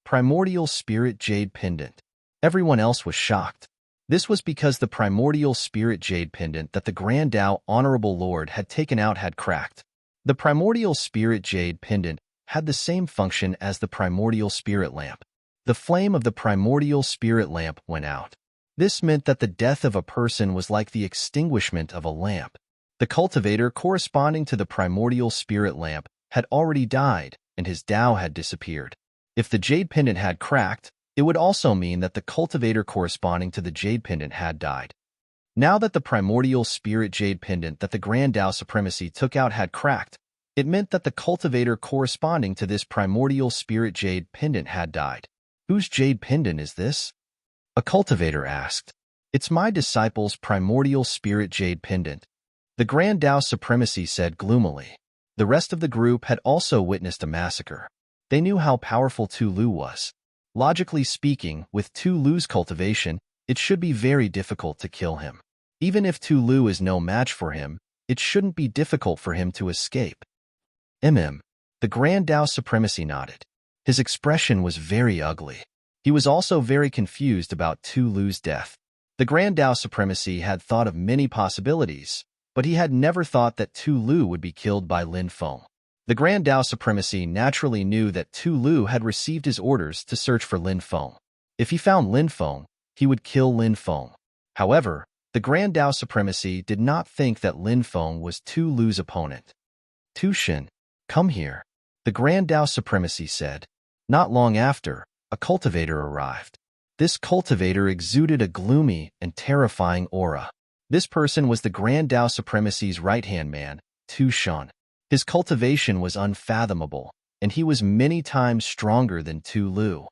Primordial Spirit Jade Pendant. Everyone else was shocked. This was because the Primordial Spirit Jade Pendant that the Grand Dao Honorable Lord had taken out had cracked. The Primordial Spirit Jade Pendant had the same function as the Primordial Spirit Lamp. The flame of the Primordial Spirit Lamp went out. This meant that the death of a person was like the extinguishment of a lamp. The cultivator corresponding to the Primordial Spirit Lamp had already died, and his Dao had disappeared. If the Jade Pendant had cracked, it would also mean that the cultivator corresponding to the Jade Pendant had died. Now that the Primordial Spirit Jade Pendant that the Grand Dao Supremacy took out had cracked, it meant that the cultivator corresponding to this Primordial Spirit Jade Pendant had died. Whose Jade Pendant is this? A cultivator asked. It's my disciple's Primordial Spirit Jade Pendant. The Grand Dao Supremacy said gloomily. The rest of the group had also witnessed a massacre. They knew how powerful Tu Lu was. Logically speaking, with Tu Lu's cultivation, it should be very difficult to kill him. Even if Tu Lu is no match for him, it shouldn't be difficult for him to escape. The Grand Dao Supremacy nodded. His expression was very ugly. He was also very confused about Tu Lu's death. The Grand Dao Supremacy had thought of many possibilities, but he had never thought that Tu Lu would be killed by Lin Feng. The Grand Dao Supremacy naturally knew that Tu Lu had received his orders to search for Lin Feng. If he found Lin Feng, he would kill Lin Feng. However, the Grand Dao Supremacy did not think that Lin Feng was Tu Lu's opponent. Tu Shen, come here, the Grand Dao Supremacy said. Not long after, a cultivator arrived. This cultivator exuded a gloomy and terrifying aura. This person was the Grand Dao Supremacy's right-hand man, Tu Shen. His cultivation was unfathomable, and he was many times stronger than Tu Lu.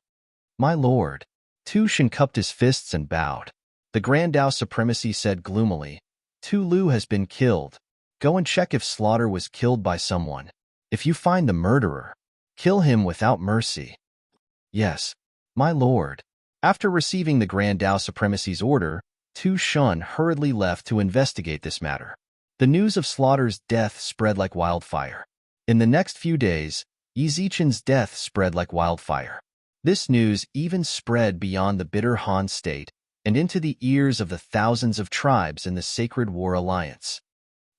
My lord. Tu Shen cupped his fists and bowed. The Grand Dao Supremacy said gloomily, Tu Lu has been killed. Go and check if Slaughter was killed by someone. If you find the murderer, kill him without mercy. Yes, my lord. After receiving the Grand Dao Supremacy's order, Tu Shen hurriedly left to investigate this matter. The news of Slaughter's death spread like wildfire. In the next few days, Yi Zichen's death spread like wildfire. This news even spread beyond the Bitter Han state and into the ears of the thousands of tribes in the Sacred War Alliance.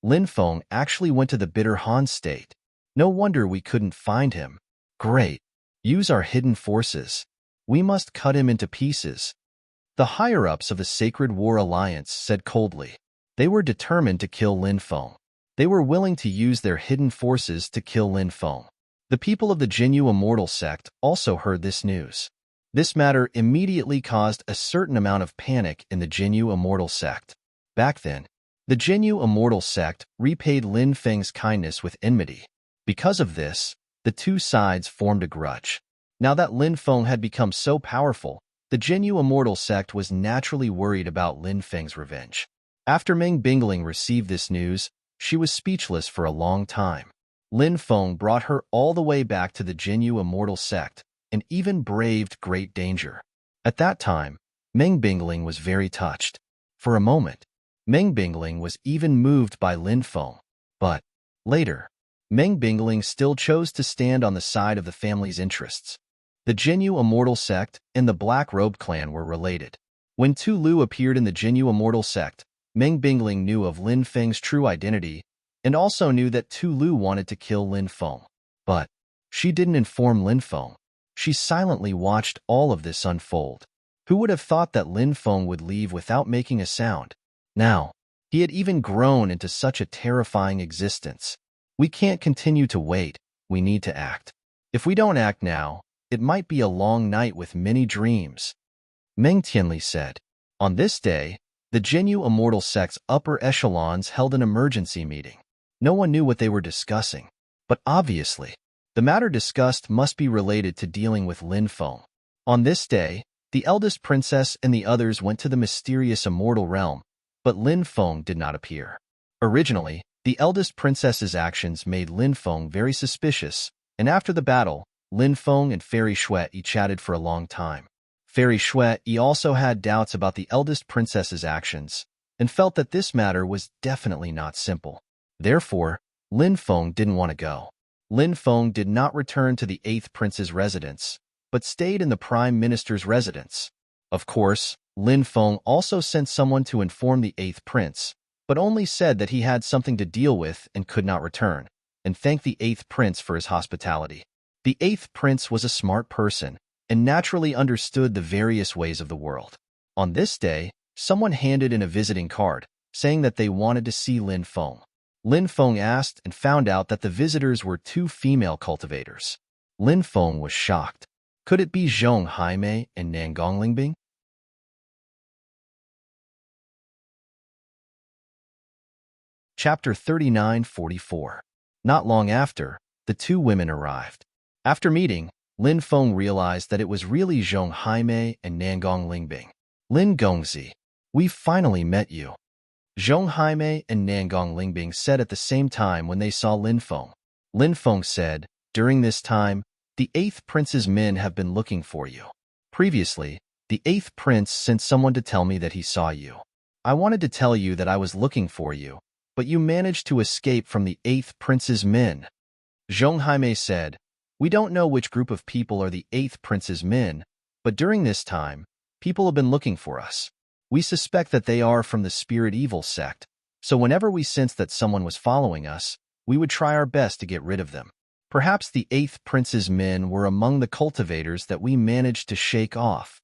Lin Feng actually went to the Bitter Han state. No wonder we couldn't find him. Great. Use our hidden forces. We must cut him into pieces. The higher-ups of the Sacred War Alliance said coldly. They were determined to kill Lin Feng. They were willing to use their hidden forces to kill Lin Feng. The people of the Jinyu Immortal sect also heard this news. This matter immediately caused a certain amount of panic in the Jinyu Immortal sect. Back then, the Jinyu Immortal sect repaid Lin Feng's kindness with enmity. Because of this, the two sides formed a grudge. Now that Lin Feng had become so powerful, the Jinyu Immortal sect was naturally worried about Lin Feng's revenge. After Meng Bingling received this news, she was speechless for a long time. Lin Feng brought her all the way back to the Jinyu Immortal sect and even braved great danger. At that time, Meng Bingling was very touched. For a moment, Meng Bingling was even moved by Lin Feng. But later, Meng Bingling still chose to stand on the side of the family's interests. The Jinyu Immortal sect and the Black Robe clan were related. When Tu Lu appeared in the Jinyu Immortal sect, Meng Bingling knew of Lin Feng's true identity and also knew that Tu Lu wanted to kill Lin Feng. But she didn't inform Lin Feng. She silently watched all of this unfold. Who would have thought that Lin Feng would leave without making a sound? Now, he had even grown into such a terrifying existence. We can't continue to wait. We need to act. If we don't act now, it might be a long night with many dreams. Meng Tianli said. On this day, the Jinyu immortal sect's upper echelons held an emergency meeting. No one knew what they were discussing, but obviously, the matter discussed must be related to dealing with Lin Feng. On this day, the eldest princess and the others went to the mysterious immortal realm, but Lin Feng did not appear. Originally, the eldest princess's actions made Lin Feng very suspicious, and after the battle, Lin Feng and Fairy Shui chatted for a long time. Fairy Shui also had doubts about the eldest princess's actions, and felt that this matter was definitely not simple. Therefore, Lin Feng didn't want to go. Lin Feng did not return to the 8th prince's residence, but stayed in the prime minister's residence. Of course, Lin Feng also sent someone to inform the 8th prince, but only said that he had something to deal with and could not return, and thanked the 8th prince for his hospitality. The 8th prince was a smart person, and naturally understood the various ways of the world. On this day, someone handed in a visiting card, saying that they wanted to see Lin Feng. Lin Feng asked and found out that the visitors were 2 female cultivators. Lin Feng was shocked. Could it be Zhong Haimei and Nangong Lingbing? Chapter 39-44. Not long after, the 2 women arrived. After meeting, Lin Feng realized that it was really Zhong Haimei and Nangong Lingbing. Lin Gongzi, we finally met you. Zhong Haimei and Nangong Lingbing said at the same time when they saw Lin Feng. Lin Feng said, during this time, the 8th prince's men have been looking for you. Previously, the 8th prince sent someone to tell me that he saw you. I wanted to tell you that I was looking for you, but you managed to escape from the 8th prince's men. Zhong Haimei said, we don't know which group of people are the 8th prince's men, but during this time, people have been looking for us. We suspect that they are from the spirit evil sect, so whenever we sensed that someone was following us, we would try our best to get rid of them. Perhaps the 8th prince's men were among the cultivators that we managed to shake off.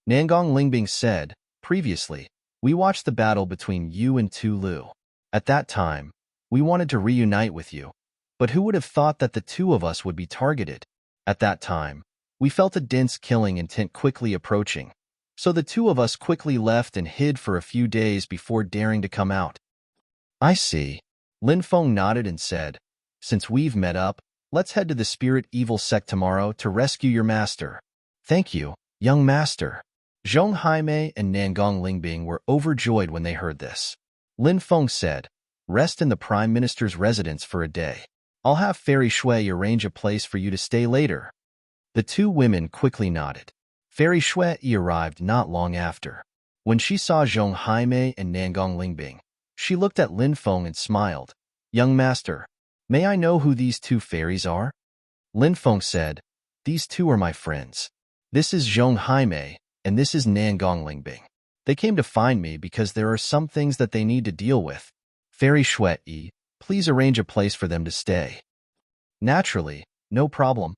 Nangong Lingbing said, previously, we watched the battle between you and Tu Lu. At that time, we wanted to reunite with you, but who would have thought that the 2 of us would be targeted? At that time, we felt a dense killing intent quickly approaching, so the 2 of us quickly left and hid for a few days before daring to come out. I see. Lin Feng nodded and said, since we've met up, let's head to the spirit evil sect tomorrow to rescue your master. Thank you, young master. Zhong Haimei and Nangong Lingbing were overjoyed when they heard this. Lin Feng said, rest in the prime minister's residence for a day. I'll have Fairy Shui arrange a place for you to stay later. The 2 women quickly nodded. Fairy Shui arrived not long after. When she saw Zhong Haimei and Nangong Lingbing, she looked at Lin Feng and smiled. Young master, may I know who these 2 fairies are? Lin Feng said, these 2 are my friends. This is Zhong Haimei, and this is Nangong Lingbing. They came to find me because there are some things that they need to deal with. Fairy Shui, please arrange a place for them to stay. Naturally, no problem.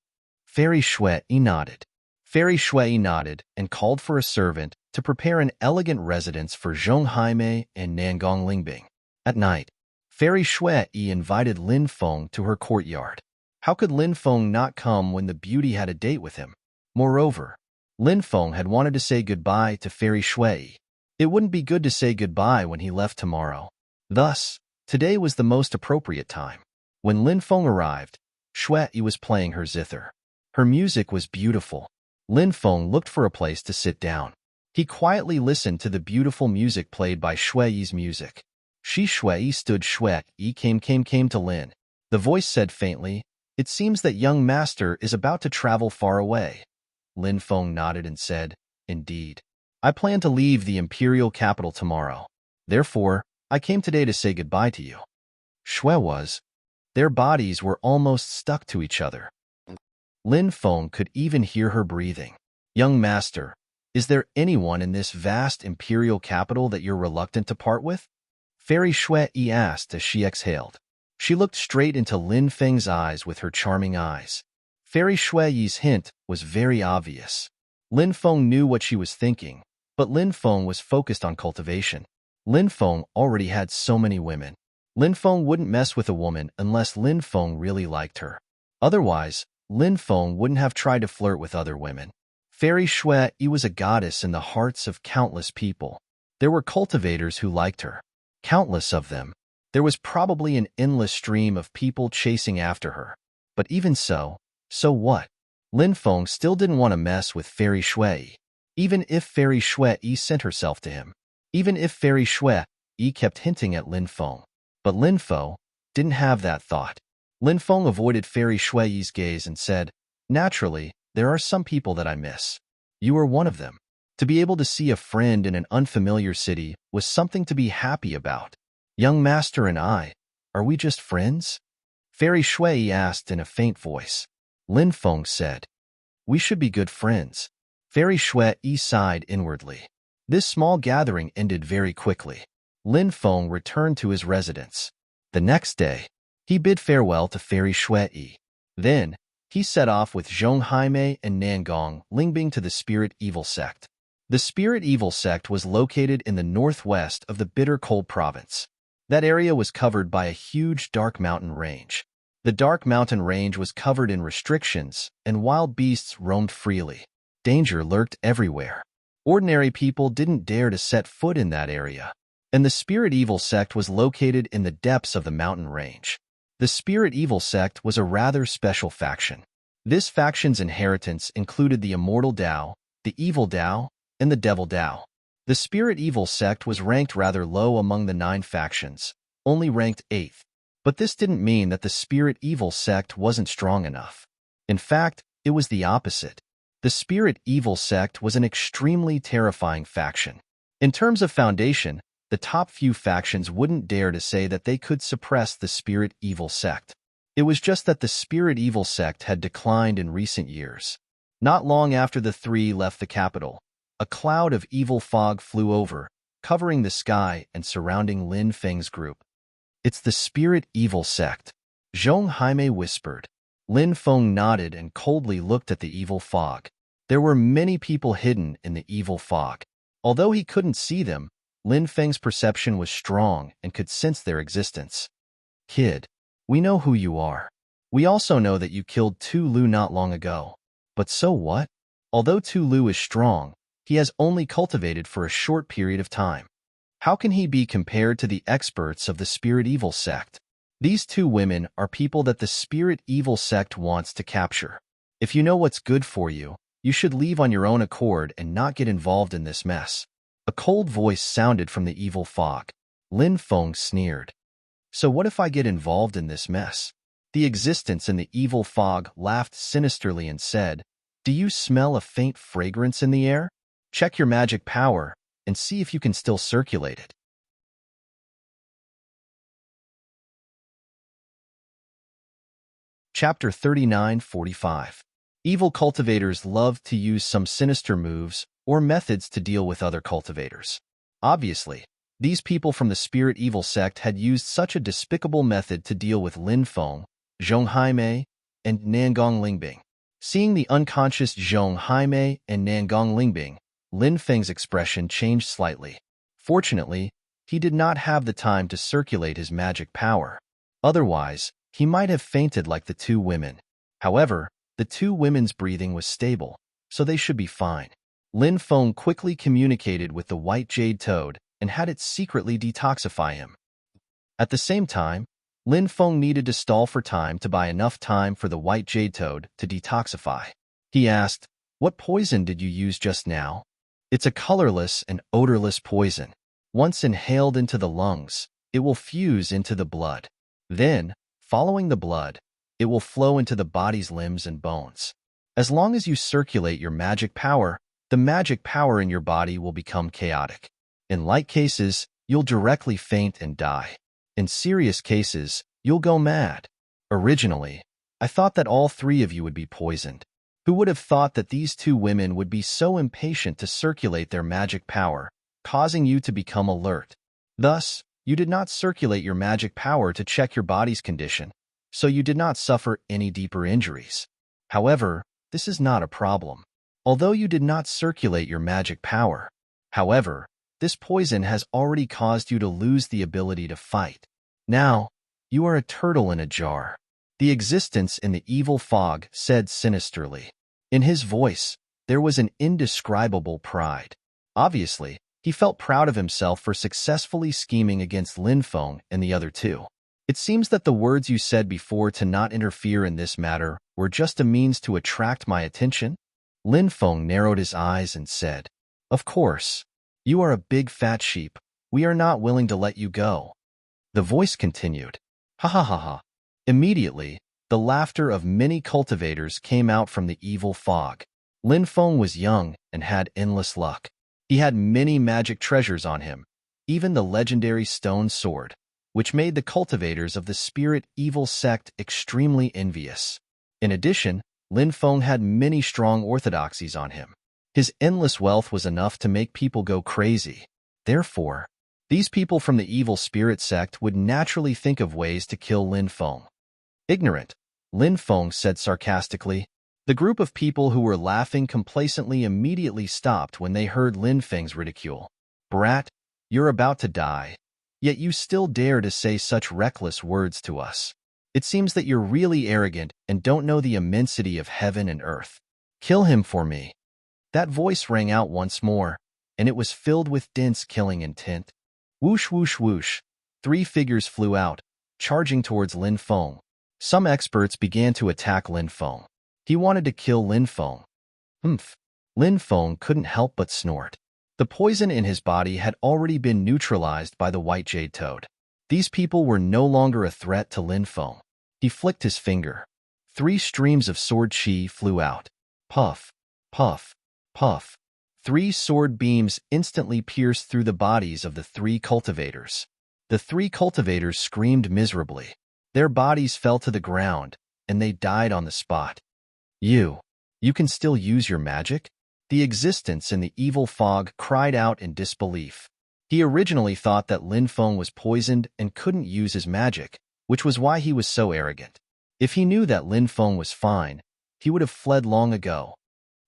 Fairy Shui nodded. Fairy Shui nodded and called for a servant to prepare an elegant residence for Zhong Haimei and Nangong Lingbing. At night, Fairy Shui invited Lin Feng to her courtyard. How could Lin Feng not come when the beauty had a date with him? Moreover, Lin Feng had wanted to say goodbye to Fairy Shui. It wouldn't be good to say goodbye when he left tomorrow. Thus, today was the most appropriate time. When Lin Feng arrived, Shui was playing her zither. Her music was beautiful. Lin Feng looked for a place to sit down. He quietly listened to the beautiful music played by Shui's music. Shui stood. Shui came to Lin. The voice said faintly, it seems that young master is about to travel far away. Lin Feng nodded and said, indeed. I plan to leave the imperial capital tomorrow. Therefore, I came today to say goodbye to you. Shui was. Their bodies were almost stuck to each other. Lin Feng could even hear her breathing. Young master, is there anyone in this vast imperial capital that you're reluctant to part with? Fairy Shui asked as she exhaled. She looked straight into Lin Feng's eyes with her charming eyes. Fairy Shui's hint was very obvious. Lin Feng knew what she was thinking, but Lin Feng was focused on cultivation. Lin Feng already had so many women. Lin Feng wouldn't mess with a woman unless Lin Feng really liked her. Otherwise, Lin Feng wouldn't have tried to flirt with other women. Fairy Shui was a goddess in the hearts of countless people. There were cultivators who liked her. Countless of them. There was probably an endless stream of people chasing after her. But even so what? Lin Feng still didn't want to mess with Fairy Shui. Even if Fairy Shui sent herself to him. Even if Fairy Shui kept hinting at Lin Feng. But Lin Feng didn't have that thought. Lin Feng avoided Fairy Shui's gaze and said, "Naturally, there are some people that I miss. You are one of them. To be able to see a friend in an unfamiliar city was something to be happy about. Young master and I, are we just friends?" Fairy Shui asked in a faint voice. Lin Feng said, "We should be good friends." Fairy Shui sighed inwardly. This small gathering ended very quickly. Lin Feng returned to his residence. The next day, he bid farewell to Fairy Shui. Then, he set off with Zhong Haimei and Nangong Lingbing to the Spirit Evil Sect. The Spirit Evil Sect was located in the northwest of the Bitter Cold Province. That area was covered by a huge dark mountain range. The dark mountain range was covered in restrictions, and wild beasts roamed freely. Danger lurked everywhere. Ordinary people didn't dare to set foot in that area. And the Spirit Evil Sect was located in the depths of the mountain range. The Spirit Evil Sect was a rather special faction. This faction's inheritance included the Immortal Dao, the Evil Dao, and the Devil Dao. The Spirit Evil Sect was ranked rather low among the 9 factions, only ranked 8th. But this didn't mean that the Spirit Evil Sect wasn't strong enough. In fact, it was the opposite. The Spirit Evil Sect was an extremely terrifying faction. In terms of foundation, the top few factions wouldn't dare to say that they could suppress the Spirit Evil Sect. It was just that the Spirit Evil Sect had declined in recent years. Not long after the 3 left the capital, a cloud of evil fog flew over, covering the sky and surrounding Lin Feng's group. "It's the Spirit Evil Sect," Zhong Haimei whispered. Lin Feng nodded and coldly looked at the evil fog. There were many people hidden in the evil fog. Although he couldn't see them, Lin Feng's perception was strong and could sense their existence. "Kid, we know who you are. We also know that you killed Tu Lu not long ago. But so what? Although Tu Lu is strong, he has only cultivated for a short period of time. How can he be compared to the experts of the Spirit Evil Sect? These 2 women are people that the Spirit Evil Sect wants to capture. If you know what's good for you, you should leave on your own accord and not get involved in this mess." A cold voice sounded from the evil fog. Lin Feng sneered. "So what if I get involved in this mess?" The existence in the evil fog laughed sinisterly and said, "Do you smell a faint fragrance in the air? Check your magic power and see if you can still circulate it." Chapter 39:45. Evil cultivators love to use some sinister moves or methods to deal with other cultivators. Obviously, these people from the Spirit Evil Sect had used such a despicable method to deal with Lin Feng, Zhong Haimei, and Nangong Lingbing. Seeing the unconscious Zhong Haimei and Nangong Lingbing, Lin Feng's expression changed slightly. Fortunately, he did not have the time to circulate his magic power. Otherwise, he might have fainted like the 2 women. However, the 2 women's breathing was stable, so they should be fine. Lin Feng quickly communicated with the White Jade Toad and had it secretly detoxify him. At the same time, Lin Feng needed to stall for time to buy enough time for the White Jade Toad to detoxify. He asked, "What poison did you use just now?" "It's a colorless and odorless poison. Once inhaled into the lungs, it will fuse into the blood. Then, following the blood, it will flow into the body's limbs and bones. As long as you circulate your magic power, the magic power in your body will become chaotic. In light cases, you'll directly faint and die. In serious cases, you'll go mad. Originally, I thought that all 3 of you would be poisoned. Who would have thought that these 2 women would be so impatient to circulate their magic power, causing you to become alert? Thus, you did not circulate your magic power to check your body's condition, so you did not suffer any deeper injuries. However, this is not a problem. Although you did not circulate your magic power, however, this poison has already caused you to lose the ability to fight. Now, you are a turtle in a jar." The existence in the evil fog said sinisterly. In his voice, there was an indescribable pride. Obviously, he felt proud of himself for successfully scheming against Lin Feng and the other two. It seems that the words you said before to not interfere in this matter were just a means to attract my attention? Lin Feng narrowed his eyes and said, "Of course. You are a big fat sheep. We are not willing to let you go." The voice continued, "Ha ha ha ha." Immediately, the laughter of many cultivators came out from the evil fog. Lin Feng was young and had endless luck. He had many magic treasures on him, even the legendary stone sword, which made the cultivators of the spirit evil sect extremely envious. In addition, Lin Feng had many strong orthodoxies on him. His endless wealth was enough to make people go crazy. Therefore, these people from the evil spirit sect would naturally think of ways to kill Lin Feng. "Ignorant," Lin Feng said sarcastically. The group of people who were laughing complacently immediately stopped when they heard Lin Feng's ridicule. "Brat, you're about to die, yet you still dare to say such reckless words to us. It seems that you're really arrogant and don't know the immensity of heaven and earth. Kill him for me." That voice rang out once more, and it was filled with dense killing intent. Whoosh, whoosh, whoosh. 3 figures flew out, charging towards Lin Feng. Some experts began to attack Lin Feng. He wanted to kill Lin Feng. Humph. Lin Feng couldn't help but snort. The poison in his body had already been neutralized by the white jade toad. These people were no longer a threat to Lin Feng. He flicked his finger. 3 streams of sword chi flew out. Puff, puff, puff. 3 sword beams instantly pierced through the bodies of the 3 cultivators. The 3 cultivators screamed miserably. Their bodies fell to the ground, and they died on the spot. You can still use your magic?" The existence in the evil fog cried out in disbelief. He originally thought that Lin Feng was poisoned and couldn't use his magic, which was why he was so arrogant. If he knew that Lin Feng was fine, he would have fled long ago.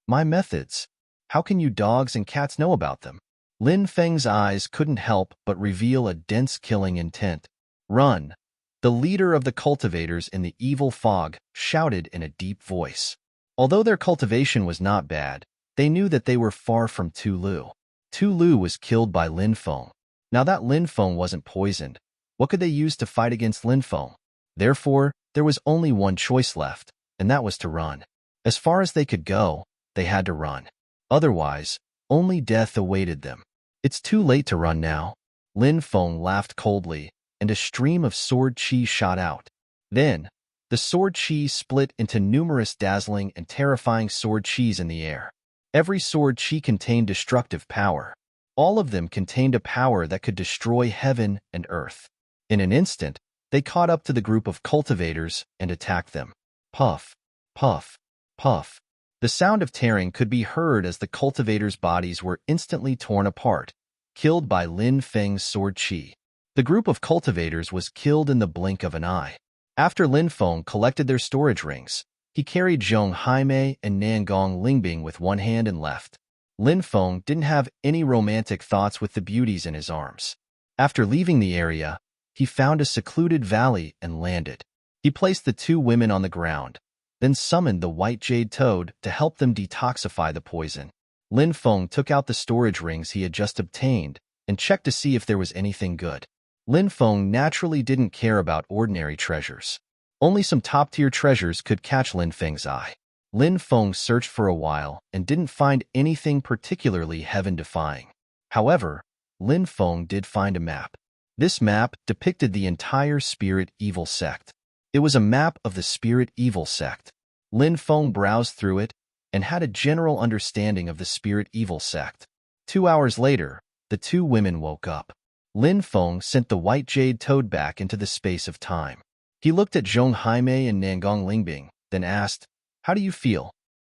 "My methods. How can you dogs and cats know about them?" Lin Feng's eyes couldn't help but reveal a dense killing intent. "Run!" The leader of the cultivators in the evil fog shouted in a deep voice. Although their cultivation was not bad, they knew that they were far from Tulu. Tulu was killed by Lin Feng. Now that Lin Feng wasn't poisoned, what could they use to fight against Lin Feng? Therefore, there was only one choice left, and that was to run. As far as they could go, they had to run. Otherwise, only death awaited them. "It's too late to run now." Lin Feng laughed coldly, and a stream of sword chi shot out. Then, the sword chi split into numerous dazzling and terrifying sword chis in the air. Every sword chi contained destructive power. All of them contained a power that could destroy heaven and earth. In an instant, they caught up to the group of cultivators and attacked them. Puff, puff, puff. The sound of tearing could be heard as the cultivators' bodies were instantly torn apart, killed by Lin Feng's sword chi. The group of cultivators was killed in the blink of an eye. After Lin Feng collected their storage rings, he carried Zhong Haimei and Nangong Lingbing with one hand and left. Lin Feng didn't have any romantic thoughts with the beauties in his arms. After leaving the area, he found a secluded valley and landed. He placed the 2 women on the ground, then summoned the white jade toad to help them detoxify the poison. Lin Feng took out the storage rings he had just obtained and checked to see if there was anything good. Lin Feng naturally didn't care about ordinary treasures. Only some top-tier treasures could catch Lin Feng's eye. Lin Feng searched for a while and didn't find anything particularly heaven-defying. However, Lin Feng did find a map. This map depicted the entire Spirit Evil sect. It was a map of the Spirit Evil sect. Lin Feng browsed through it and had a general understanding of the Spirit Evil sect. 2 hours later, the 2 women woke up. Lin Feng sent the white jade toad back into the space of time. He looked at Zhong Haimei and Nangong Lingbing, then asked, "How do you feel?"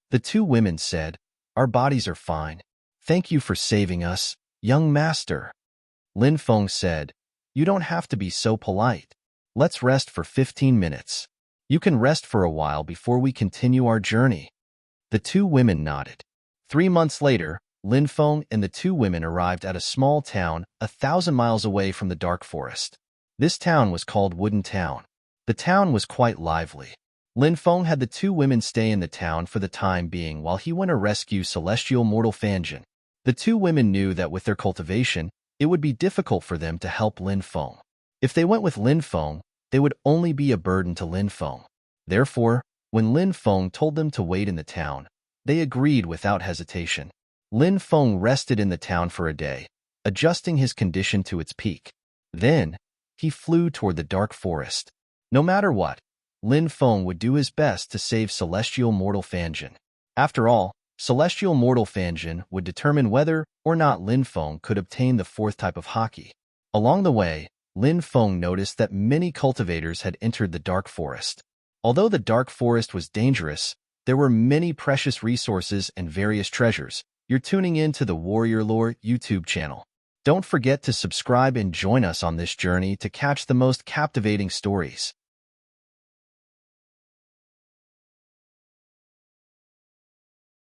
The 2 women said, "Our bodies are fine. Thank you for saving us, young master." Lin Feng said, "You don't have to be so polite. Let's rest for 15 minutes. You can rest for a while before we continue our journey." The 2 women nodded. 3 months later, Lin Feng and the 2 women arrived at a small town 1,000 miles away from the dark forest. This town was called Wooden Town. The town was quite lively. Lin Feng had the two women stay in the town for the time being while he went to rescue celestial mortal Fanjin. The two women knew that with their cultivation, it would be difficult for them to help Lin Feng. If they went with Lin Feng, they would only be a burden to Lin Feng. Therefore, when Lin Feng told them to wait in the town, they agreed without hesitation. Lin Feng rested in the town for a day, adjusting his condition to its peak. Then, he flew toward the dark forest. No matter what, Lin Feng would do his best to save celestial mortal Fanjin. After all, celestial mortal Fanjin would determine whether or not Lin Feng could obtain the fourth type of hockey. Along the way, Lin Feng noticed that many cultivators had entered the dark forest. Although the dark forest was dangerous, there were many precious resources and various treasures. You're tuning in to the Warrior Lore YouTube channel. Don't forget to subscribe and join us on this journey to catch the most captivating stories.